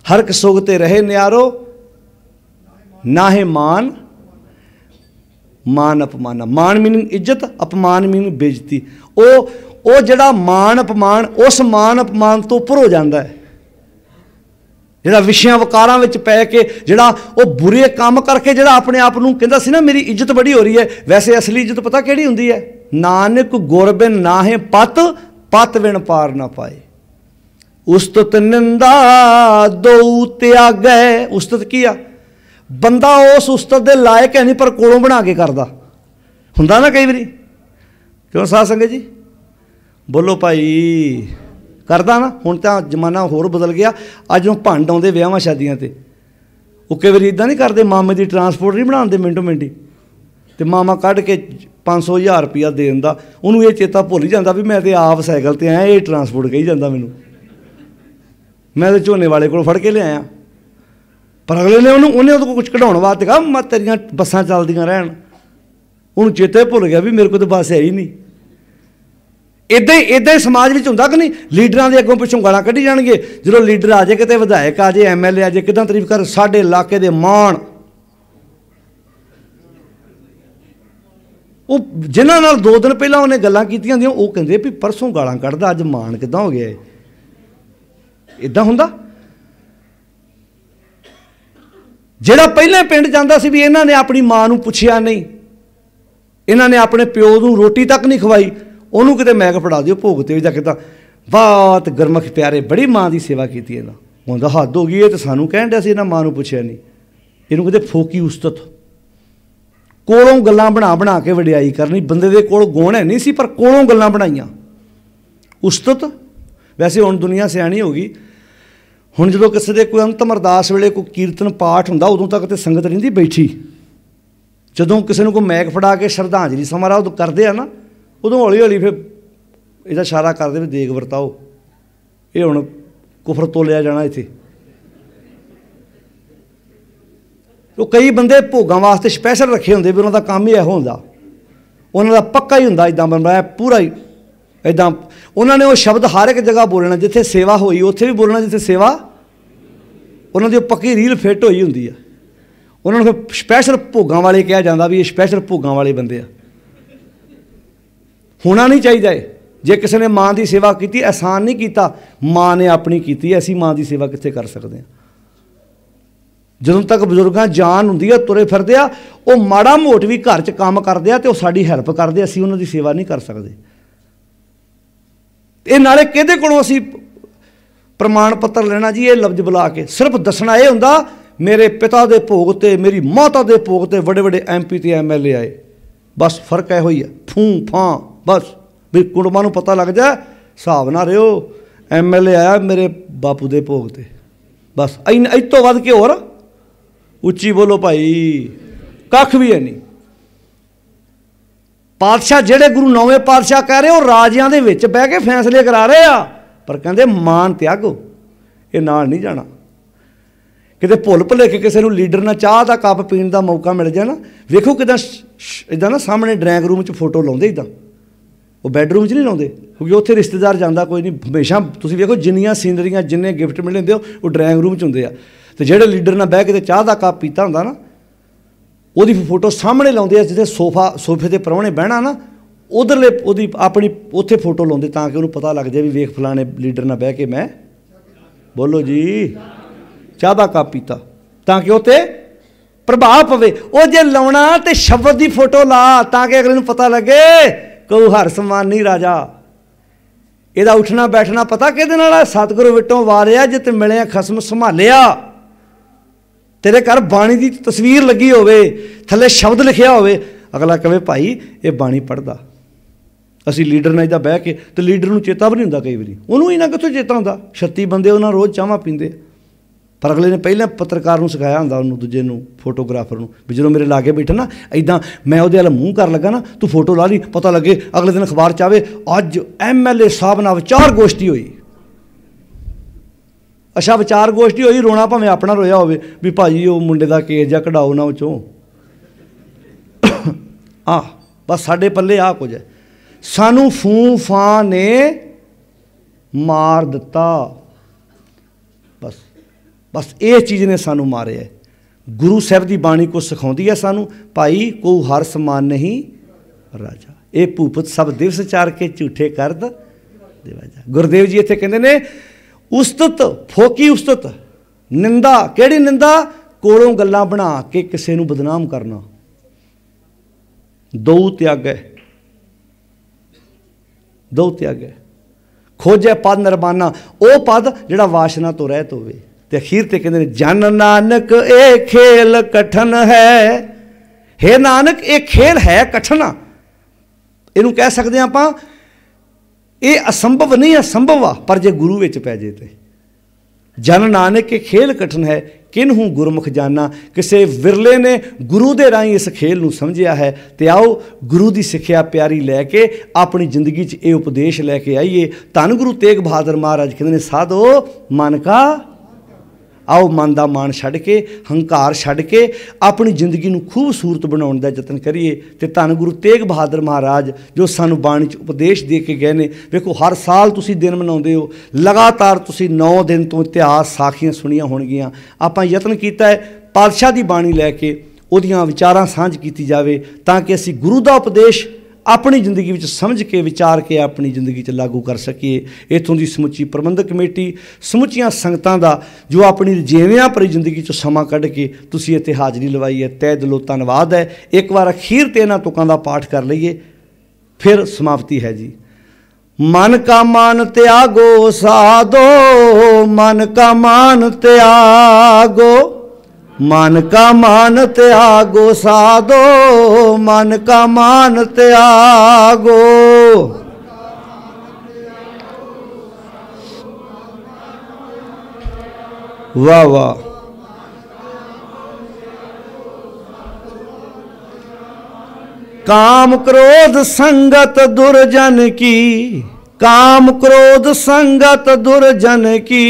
ਹਰਖ ਸੋਗ ਤੇ ਰਹੇ ਨਿਆਰੋ, ਨਾਹੇ ਮਾਨ ਅਪਮਾਨਾ। ਮਾਨ ਮੀਨਿੰਗ ਇੱਜ਼ਤ, ਅਪਮਾਨ ਮੀਨਿੰਗ ਬੇਇੱਜ਼ਤੀ। ਉਹ ਜਿਹੜਾ ਮਾਨ ਅਪਮਾਨ, ਉਸ ਮਾਨ ਅਪਮਾਨ ਤੋਂ ਉੱਪਰ ਹੋ ਜਾਂਦਾ ਹੈ। ਜਿਹੜਾ ਵਿਸ਼ਿਆਂ ਵਕਾਰਾਂ ਵਿੱਚ ਪੈ ਕੇ, ਜਿਹੜਾ ਉਹ ਬੁਰੇ ਕੰਮ ਕਰਕੇ ਜਿਹੜਾ ਆਪਣੇ ਆਪ ਨੂੰ ਕਹਿੰਦਾ ਸੀ ਨਾ ਮੇਰੀ ਇੱਜ਼ਤ ਬੜੀ ਹੋ ਰਹੀ ਹੈ, ਵੈਸੇ ਅਸਲੀ ਇੱਜ਼ਤ ਪਤਾ ਕਿਹੜੀ ਹੁੰਦੀ ਹੈ? ਨਾਨਕ ਗੁਰ ਬਿਨ ਨਾਹੇ ਪਤ ਬਿਨ ਪਾਰ ਨਾ ਪਾਏ। ਉਸਤਤ ਨਿੰਦਾ ਦੋ ਤਿਆਗੈ। ਉਸਤਤ ਕੀ ਆ? ਬੰਦਾ ਉਸ ਉਸਤਤ ਦੇ ਲਾਇਕ ਹੈ ਨਹੀਂ, ਪਰ ਕੋਲੋਂ ਬਣਾ ਕੇ ਕਰਦਾ ਹੁੰਦਾ ਨਾ ਕਈ ਵਾਰੀ। ਕਿਉਂ ਸਾਧ ਸੰਗਤ ਜੀ? ਬੋਲੋ ਭਾਈ, ਕਰਦਾ ਨਾ। ਹੁਣ ਤਾਂ ਜ਼ਮਾਨਾ ਹੋਰ ਬਦਲ ਗਿਆ। ਅੱਜ ਨੂੰ ਭੰਡ ਆਉਂਦੇ ਵਿਆਹਾਂ ਸ਼ਾਦੀਆਂ 'ਤੇ, ਉਹ ਕਈ ਵਾਰੀ ਇੱਦਾਂ ਨਹੀਂ ਕਰਦੇ, ਮਾਮੇ ਦੀ ਟਰਾਂਸਪੋਰਟ ਨਹੀਂ ਬਣਾਉਂਦੇ ਮਿੰਟੋ ਮਿੰਟੀ, ਅਤੇ ਮਾਮਾ ਕੱਢ ਕੇ 500,000 ਰੁਪਇਆ ਦੇ ਦਿੰਦਾ। ਉਹਨੂੰ ਇਹ ਚੇਤਾ ਭੁੱਲ ਹੀ ਜਾਂਦਾ ਵੀ ਮੈਂ ਤਾਂ ਆਪ ਸਾਈਕਲ 'ਤੇ ਆਇਆ, ਇਹ ਟਰਾਂਸਪੋਰਟ ਕਹੀ ਜਾਂਦਾ ਮੈਨੂੰ, ਮੈਂ ਤਾਂ ਝੋਨੇ ਵਾਲੇ ਕੋਲ ਫੜ ਕੇ ਲਿਆਇਆ। ਪਰ ਅਗਲੇ ਨੇ ਉਹਦੇ ਕੋਲ ਕੁਛ ਕਢਾਉਣ ਵਾਸਤੇ ਕਹਾ ਮੈਂ ਤੇਰੀਆਂ ਬੱਸਾਂ ਚੱਲਦੀਆਂ ਰਹਿਣ। ਉਹਨੂੰ ਚੇਤੇ ਭੁੱਲ ਗਿਆ ਵੀ ਮੇਰੇ ਕੋਲ ਤਾਂ ਬੱਸ ਹੈ ਹੀ ਨਹੀਂ। ਇੱਦਾਂ ਹੀ ਸਮਾਜ ਵਿੱਚ ਹੁੰਦਾ ਕਿ ਨਹੀਂ? ਲੀਡਰਾਂ ਦੇ ਅੱਗੋਂ ਪਿੱਛੋਂ ਗਾਲਾਂ ਕੱਢੀ ਜਾਣਗੇ। ਜਦੋਂ ਲੀਡਰ ਆ ਜਾਏ, ਕਿਤੇ ਵਿਧਾਇਕ ਆ ਜਾਏ, MLA ਆ ਜਾਏ, ਕਿੱਦਾਂ ਤਾਰੀਫ ਕਰ, ਸਾਡੇ ਇਲਾਕੇ ਦੇ ਮਾਣ। ਉਹ ਜਿਨ੍ਹਾਂ ਨਾਲ 2 ਦਿਨ ਪਹਿਲਾਂ ਉਹਨੇ ਗੱਲਾਂ ਕੀਤੀਆਂ ਹੁੰਦੀਆਂ, ਉਹ ਕਹਿੰਦੇ ਵੀ ਪਰਸੋਂ ਗਾਲਾਂ ਕੱਢਦਾ, ਅੱਜ ਮਾਣ ਕਿੱਦਾਂ ਹੋ ਗਿਆ? ਇੱਦਾਂ ਹੁੰਦਾ। ਜਿਹੜਾ ਪਹਿਲਾਂ ਪਿੰਡ ਜਾਂਦਾ ਸੀ ਵੀ ਇਹਨਾਂ ਨੇ ਆਪਣੀ ਮਾਂ ਨੂੰ ਪੁੱਛਿਆ ਨਹੀਂ, ਇਹਨਾਂ ਨੇ ਆਪਣੇ ਪਿਓ ਨੂੰ ਰੋਟੀ ਤੱਕ ਨਹੀਂ ਖਵਾਈ, ਉਹਨੂੰ ਕਿਤੇ ਮੈਗ ਫੜਾ ਦਿਓ ਭੋਗ 'ਤੇ ਜਾਂ ਕਿੱਦਾਂ, ਬਹੁਤ ਗੁਰਮੁਖ ਪਿਆਰੇ, ਬੜੀ ਮਾਂ ਦੀ ਸੇਵਾ ਕੀਤੀ ਇਹਨਾਂ। ਹੁੰਦਾ ਹੱਦ ਹੋ ਗਈ, ਇਹ ਤਾਂ ਸਾਨੂੰ ਕਹਿਣ ਡਿਆ ਸੀ ਇਹਨਾਂ ਮਾਂ ਨੂੰ ਪੁੱਛਿਆ ਨਹੀਂ। ਇਹਨੂੰ ਕਹਿੰਦੇ ਫੋਕੀ ਉਸਤਤ। ਕੋਲੋਂ ਗੱਲਾਂ ਬਣਾ ਕੇ ਵਡਿਆਈ ਕਰਨੀ। ਬੰਦੇ ਦੇ ਕੋਲ ਗੁਣ ਹੈ ਨਹੀਂ ਸੀ, ਪਰ ਕੋਲੋਂ ਗੱਲਾਂ ਬਣਾਈਆਂ। ਉਸਤਤ। ਵੈਸੇ ਹੁਣ ਦੁਨੀਆ ਸਿਆਣੀ ਹੋ ਗਈ। ਹੁਣ ਜਦੋਂ ਕਿਸੇ ਦੇ ਕੋਈ ਅੰਤਮ ਅਰਦਾਸ ਵੇਲੇ ਕੋਈ ਕੀਰਤਨ ਪਾਠ ਹੁੰਦਾ, ਉਦੋਂ ਤੱਕ ਤਾਂ ਸੰਗਤ ਰਹਿੰਦੀ ਬੈਠੀ। ਜਦੋਂ ਕਿਸੇ ਨੂੰ ਕੋਈ ਮੈਕ ਫੜਾ ਕੇ ਸ਼ਰਧਾਂਜਲੀ ਸਮਾਰੋਹ ਕਰਦੇ ਆ ਨਾ, ਉਦੋਂ ਹੌਲੀ ਫਿਰ ਇਹਦਾ ਇਸ਼ਾਰਾ ਕਰਦੇ ਵੀ ਦੇਗ ਵਰਤਾਓ, ਇਹ ਹੁਣ ਕੁਫਰ ਤੋਲਿਆ ਜਾਣਾ ਇੱਥੇ। ਉਹ ਕਈ ਬੰਦੇ ਭੋਗਾਂ ਵਾਸਤੇ ਸਪੈਸ਼ਲ ਰੱਖੇ ਹੁੰਦੇ ਵੀ ਉਹਨਾਂ ਦਾ ਕੰਮ ਹੀ ਇਹੋ ਹੁੰਦਾ, ਉਹਨਾਂ ਦਾ ਪੱਕਾ ਹੀ ਹੁੰਦਾ ਇੱਦਾਂ ਬਣਾਇਆ ਪੂਰਾ ਹੀ ਇੱਦਾਂ। ਉਹਨਾਂ ਨੇ ਉਹ ਸ਼ਬਦ ਹਰ ਇੱਕ ਜਗ੍ਹਾ ਬੋਲਣਾ, ਜਿੱਥੇ ਸੇਵਾ ਹੋਈ ਉੱਥੇ ਵੀ ਬੋਲਣਾ, ਜਿੱਥੇ ਸੇਵਾ ਉਹਨਾਂ ਦੀ ਉਹ ਪੱਕੀ ਰੀਲ ਫਿੱਟ ਹੋਈ ਹੁੰਦੀ ਆ। ਉਹਨਾਂ ਨੂੰ ਫਿਰ ਸਪੈਸ਼ਲ ਭੋਗਾਂ ਵਾਲੇ ਕਿਹਾ ਜਾਂਦਾ ਵੀ ਇਹ ਸਪੈਸ਼ਲ ਭੋਗਾਂ ਵਾਲੇ ਬੰਦੇ ਆ। ਹੋਣਾ ਨਹੀਂ ਚਾਹੀਦਾ ਇਹ। ਜੇ ਕਿਸੇ ਨੇ ਮਾਂ ਦੀ ਸੇਵਾ ਕੀਤੀ, ਅਹਿਸਾਨ ਨਹੀਂ ਕੀਤਾ, ਮਾਂ ਨੇ ਆਪਣੀ ਕੀਤੀ, ਅਸੀਂ ਮਾਂ ਦੀ ਸੇਵਾ ਕਿੱਥੇ ਕਰ ਸਕਦੇ ਹਾਂ? ਜਦੋਂ ਤੱਕ ਬਜ਼ੁਰਗਾਂ ਜਾਨ ਹੁੰਦੀ ਆ, ਤੁਰੇ ਫਿਰਦੇ ਆ, ਉਹ ਮਾੜਾ ਮੋਟ ਵੀ ਘਰ 'ਚ ਕੰਮ ਕਰਦੇ ਆ ਅਤੇ ਉਹ ਸਾਡੀ ਹੈਲਪ ਕਰਦੇ, ਅਸੀਂ ਉਹਨਾਂ ਦੀ ਸੇਵਾ ਨਹੀਂ ਕਰ ਸਕਦੇ। ਇਹ ਨਾਲੇ ਕਿਹਦੇ ਕੋਲੋਂ ਅਸੀਂ ਪ੍ਰਮਾਣ ਪੱਤਰ ਲੈਣਾ ਜੀ? ਇਹ ਲਫ਼ਜ਼ ਬੁਲਾ ਕੇ ਸਿਰਫ ਦੱਸਣਾ ਇਹ ਹੁੰਦਾ ਮੇਰੇ ਪਿਤਾ ਦੇ ਭੋਗ 'ਤੇ, ਮੇਰੀ ਮਾਤਾ ਦੇ ਭੋਗ 'ਤੇ ਵੱਡੇ ਵੱਡੇ MP ਅਤੇ MLA ਆਏ। ਬਸ ਫਰਕ ਇਹੋ ਹੀ ਆ, ਫੂੰ ਫਾਂ ਬਸ ਵੀ ਕੁੜਮਾਂ ਨੂੰ ਪਤਾ ਲੱਗ ਜਾ, ਹਿਸਾਬ ਨਾ ਰਿਓ। MLA ਆਇਆ ਮੇਰੇ ਬਾਪੂ ਦੇ ਭੋਗ 'ਤੇ, ਬਸ ਇਸ ਤੋਂ ਵੱਧ ਕੇ ਹੋਰ ਉੱਚੀ ਬੋਲੋ ਭਾਈ, ਕੱਖ ਵੀ ਹੈ ਨਹੀਂ। पातशाह ਜਿਹੜੇ गुरु नौवें पातशाह कह रहे हो राजियां दे विच बह के फैसले करा रहे आ, पर कहंदे मान त्यागो, ये नाल नहीं जाना। किते भुल भुलेखे किसी नूं लीडर नाल चाह दा कप पीण दा मौका मिल जाए ना, वेखो किदां इदां ना सामने ड्राइंग रूम च फोटो लाउंदे, इदां वो बैडरूम च नहीं लाउंदे, क्योंकि उत्थे रिश्तेदार जांदा कोई नहीं। हमेशा तुसीं वेखो जिन्नियां सीनरियां जिन्ने गिफ्ट मिले हुंदे वो ड्राइंग रूम च हुंदे आ, ते जिहड़े लीडर नाल बह के चाह दा कप पीता हुंदा ना, ਉਹਦੀ फोटो सामने लाउंदे आ, जिथे सोफे ते प्राहुणे बहना ना उधरले ਉਹਦੀ अपनी उत्थे फोटो लाउंदे तां कि ਉਹਨੂੰ पता लग जाए भी वेख फलाने लीडर नाल बह के मैं बोलो जी चाह दा कप पीता, तां कि उत्ते प्रभाव पवे। ਉਹ जे लाउणा ते शब्द दी फोटो ला तां कि अगले नूं पता लगे कहू हर समान नहीं राजा। ਇਹਦਾ उठना बैठना पता किहदे नाल आ, सतगुरु विटों वारिया जिते मिलिया खसम संभालिया। तेरे घर बाणी की तस्वीर लगी होवे, थले शब्द लिखिया होवे, अगला कहे भाई ये बाणी पढ़दा। असी लीडर नाल बह के तो लीडर नूं चेता भी नहीं हुंदा, कई वारी उहनूं इन्ना कित्थों चेता हुंदा। 36 बंदे उन्हां रोज़ चाहां पींदे, पर अगले ने पहले पत्रकार नूं सिखाया हुंदा, उन्होंने दूजे नूं फोटोग्राफर नूं भी जदों मेरे लागे बैठे ना इदां मैं उहदे अल मूँह कर लगा ना, तू फोटो ला ली, पता लगे अगले दिन अखबार च आवे अज MLA साहब नाल विचार गोष्ठी होई। अच्छा विचार गोष्ठी होई, रोना भावें अपना रोया होवे भी भाई वो मुंडे दा केस जा कढाओ ना उचों। बस साडे पल्ले आ कुछ है, सानू फूं फां ने मार दिता। बस बस ये चीज़ ने सानू मारे है। गुरु साहब की बाणी को सिखाउंदी है सानू, भाई को हर समान नहीं राजा, ये भूपत सब दिवस चार के झूठे कर देवा जा। गुरुदेव जी इत्थे कहंदे ने उस्तत फोकी उस्तत निंदा, केड़ी निंदा, कोलों गल्लां बना के किसी नूं बदनाम करना। दो त्यागै, दो त्यागै, खोजै पद निर्माना, वो पद जिहड़ा वासना तो रहत होवे। ते अखीर ते कहंदे ने जन नानक ये खेल कठन है, हे नानक ये खेल है कठन। इहनूं कह सकते हैं आपां ये असंभव नहीं असंभव आ, पर जे गुरु विच पै जे ते जन नानक के खेल कठन है किन्हूं गुरमुख जाना। किसी विरले ने गुरु दे राही इस खेल नूं समझिया है। तो आओ गुरु की सिक्ख्या प्यारी लैके अपनी जिंदगी च ये उपदेश लैके आइए। धन गुरु तेग बहादुर महाराज कहते हैं साधो मन का, आओ मन का मान छड्ड के हंकार छड्ड के अपनी जिंदगी नूं खूबसूरत बनाउण दा यतन करिए। तो धन गुरु तेग बहादुर महाराज जो सानू बाणी च उपदेश दे के गए ने, देखो हर साल तुसी दिन मनाउंदे हो, लगातार तुसी 9 दिन तो इतिहास साखियां सुनिया होणगियां। आपां यतन कीता है पातशाह दी बाणी लैके उहदियां विचारां सांझ कीती जावे ताकि असीं गुरु दा उपदेश अपनी जिंदगी में समझ के विचार के अपनी जिंदगी च लागू कर सकीए। इत्थों की समुची प्रबंधक कमेटी समुचियां संगतां दा जो अपनी जेवियां भरी जिंदगी चो समा कढ़ के तुसीं इत्थे हाज़री लवाई है, तय दिलों धन्नवाद है। एक बार अखीर ते इन्हां तुकां दा पाठ कर लईए, फिर समाप्ति है जी। मन का मान त्यागो साधो, मन का मान त्यागो, मन का मान त्यागो साधो, मन का मान त्यागो। वाह वाह, काम क्रोध संगत दुर्जन की, काम क्रोध संगत दुर्जन की,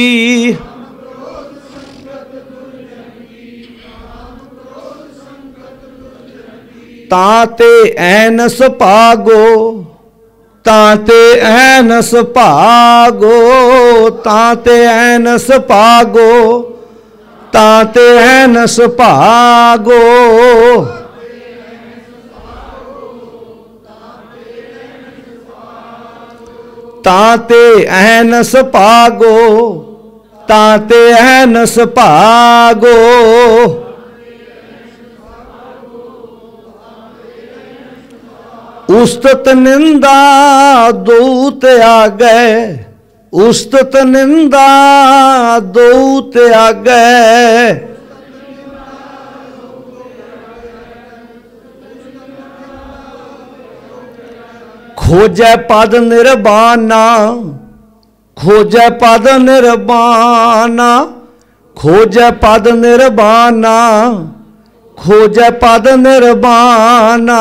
ताते ऐनस भागो, ताते ऐनस भागो, ताते ऐनस भागो, ताते ऐनस भागो। ताते ऐनस भागो, ताते ऐनस भागो। उस्तत निंदा दो त्यागै, उस्तत निंदा दो त्यागै। खोजै पद निर्वाणा, खोजै पद निर्वाणा, खोजै पद निर्वाणा, खोजै पद निर्वाणा।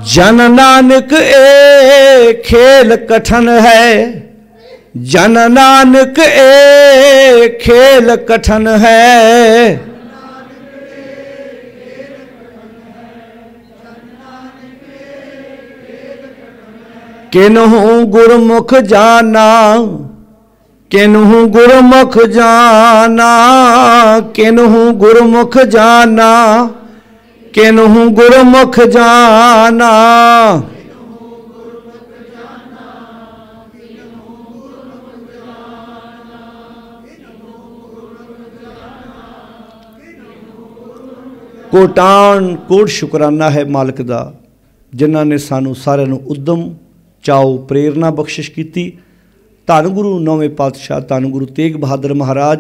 जन नानक ए खेल कठन है, जन नानक ए खेल कठन है। किन्हू गुरमुख जाना, किन्हू गुरमुख जाना, किन्हू गुरमुख जाना, किन्हू गुरमुख जाना। कोटान कोट शुकराना है मालिक दा, जिन्हां ने सानू सारिਆਂ ਨੂੰ उद्यम चाओ प्रेरणा बख्शिश की। धन गुरु नौवें पातशाह धन गुरु तेग बहादुर महाराज,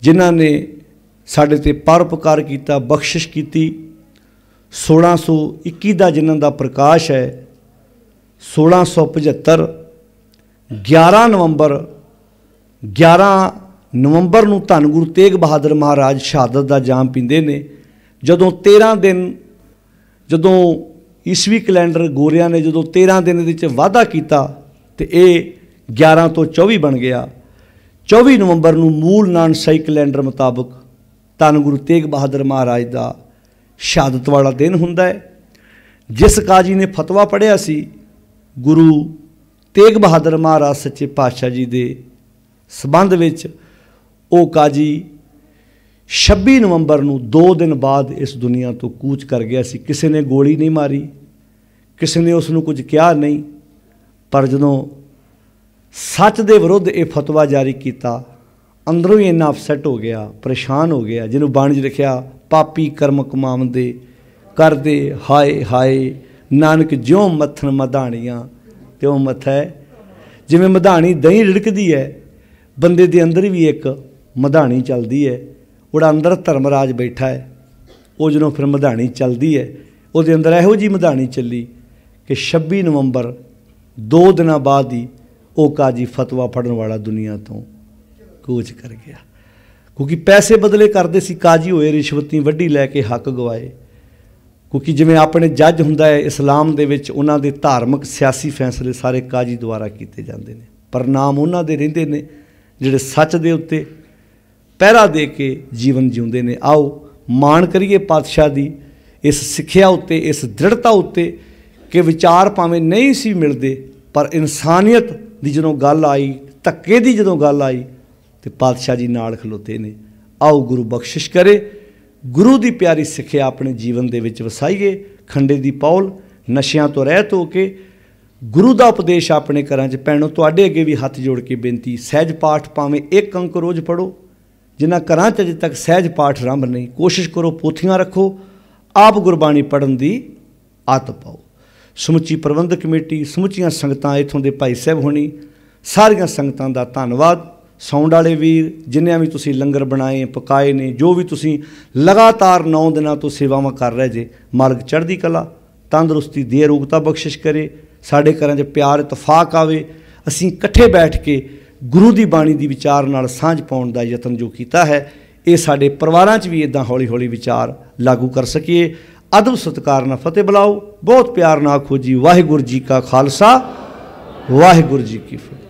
जिन्हां ने साडे ते परोपकार किया, बख्शिश की। 1621 का जिन्हां दा प्रकाश है, 1675 11 नवंबर नूं धन गुरु तेग बहादुर महाराज शहादत का जाम पींदे ने। जदों 13 दिन, जदों ईसवी कैलेंडर गोरिया ने जो 13 दिन के वाधा किया तो ये 11 तो 24 बन गया। 24 नवंबर को मूल नानकशाही कैलेंडर मुताबक धन गुरु तेग बहादुर महाराज का शहादत वाला दिन हुंदा है। जिस काजी ने फतवा पढ़िया सी गुरु तेग बहादुर महाराज सच्चे पातशाह जी के संबंध विच, वो काजी 26 नवंबर को 2 दिन बाद इस दुनिया तो कूच कर गया सी। किसी ने गोली नहीं मारी, किसी ने उसनों कुछ कहा नहीं, पर जदों सच के विरुद्ध ये फतवा जारी किया, अंदरों ही इन्ना अपसैट हो गया, परेशान हो गया, जिन्हों बाणी च लिखिया पापी कर्म कमावंदे करदे हाय हाय, नानक ज्यों मत्थन मधाणियां त्यों मथै। जिवें मधाणी दही रिड़कदी है, बंदे दे अंदर भी एक मधाणी चलती है, उड़ा अंदर धर्मराज बैठा है, वो जो फिर मधाणी चलती है, वो अंदर इहो जी मधाणी चली कि 26 नवंबर 2 दिन बाद ही वो काजी फतवा पढ़न वाला दुनिया तो कूच कर गया। क्योंकि पैसे बदले करते सी, काजी होए रिश्वती वड्डी लैके हक गवाए। क्योंकि जिवें अपने जज हुंदा है इस्लाम दे विच, उन्हां दे धार्मिक सियासी फैसले सारे काजी द्वारा कीते जांदे ने, पर नाम उन्हां दे रहिंदे ने जिहड़े सच दे उत्ते पहरा दे के जीवन जिउंदे ने। आओ मान करिए पातशाह दी इस सिक्ख्या उत्ते, इस दृढ़ता उत्ते कि विचार भावें नहीं सी मिलते, पर इंसानियत दी जदों गल आई, धक्के दी जदों गल आई, तो पातशाह जी नाल खलोते ने। आओ गुरु बख्शिश करे, गुरु दी प्यारी सिक्ख्या अपने जीवन दे विच वसाइए। खंडे दी पौल नशियां तो रहत हो के गुरु का उपदेश अपने घरां च। भैणों तुहाडे अगे भी हथ जोड़ के बेनती, सहज पाठ भावें 1 अंक रोज़ पढ़ो। जिन्हां घरां च अजे तक सहज पाठ आरंभ नहीं, कोशिश करो पोथियां रखो, आप गुरबाणी पढ़न की आदत पाओ। समुची प्रबंधक कमेटी, समुचियां संगतां, इत्थों दे भाई साहब होनी, सारियां संगतां दा धन्नवाद। साउंड वाले वीर जिन्हें भी तुसीं लंगर बनाए पकाए ने, जो भी तुसीं लगातार 9 दिनों तो सेवावां कर रहे जे, मालिक चढ़दी कला तंदुरुस्ती दे, अरोगता बख्शिश करे। साडे घरां च प्यार इतफाक आवे, असीं इकट्ठे बैठ के गुरु की बाणी की विचार नाल सांझ पाउण दा यतन जो कीता है, ये साडे परिवारां च भी इदां हौली हौली विचार लागू कर सकीए। अदब सत्कार नाल फतेह बुलाओ, बहुत प्यार नाल आखो जी वाहिगुरू जी का खालसा वाहिगुरू जी की फतेह।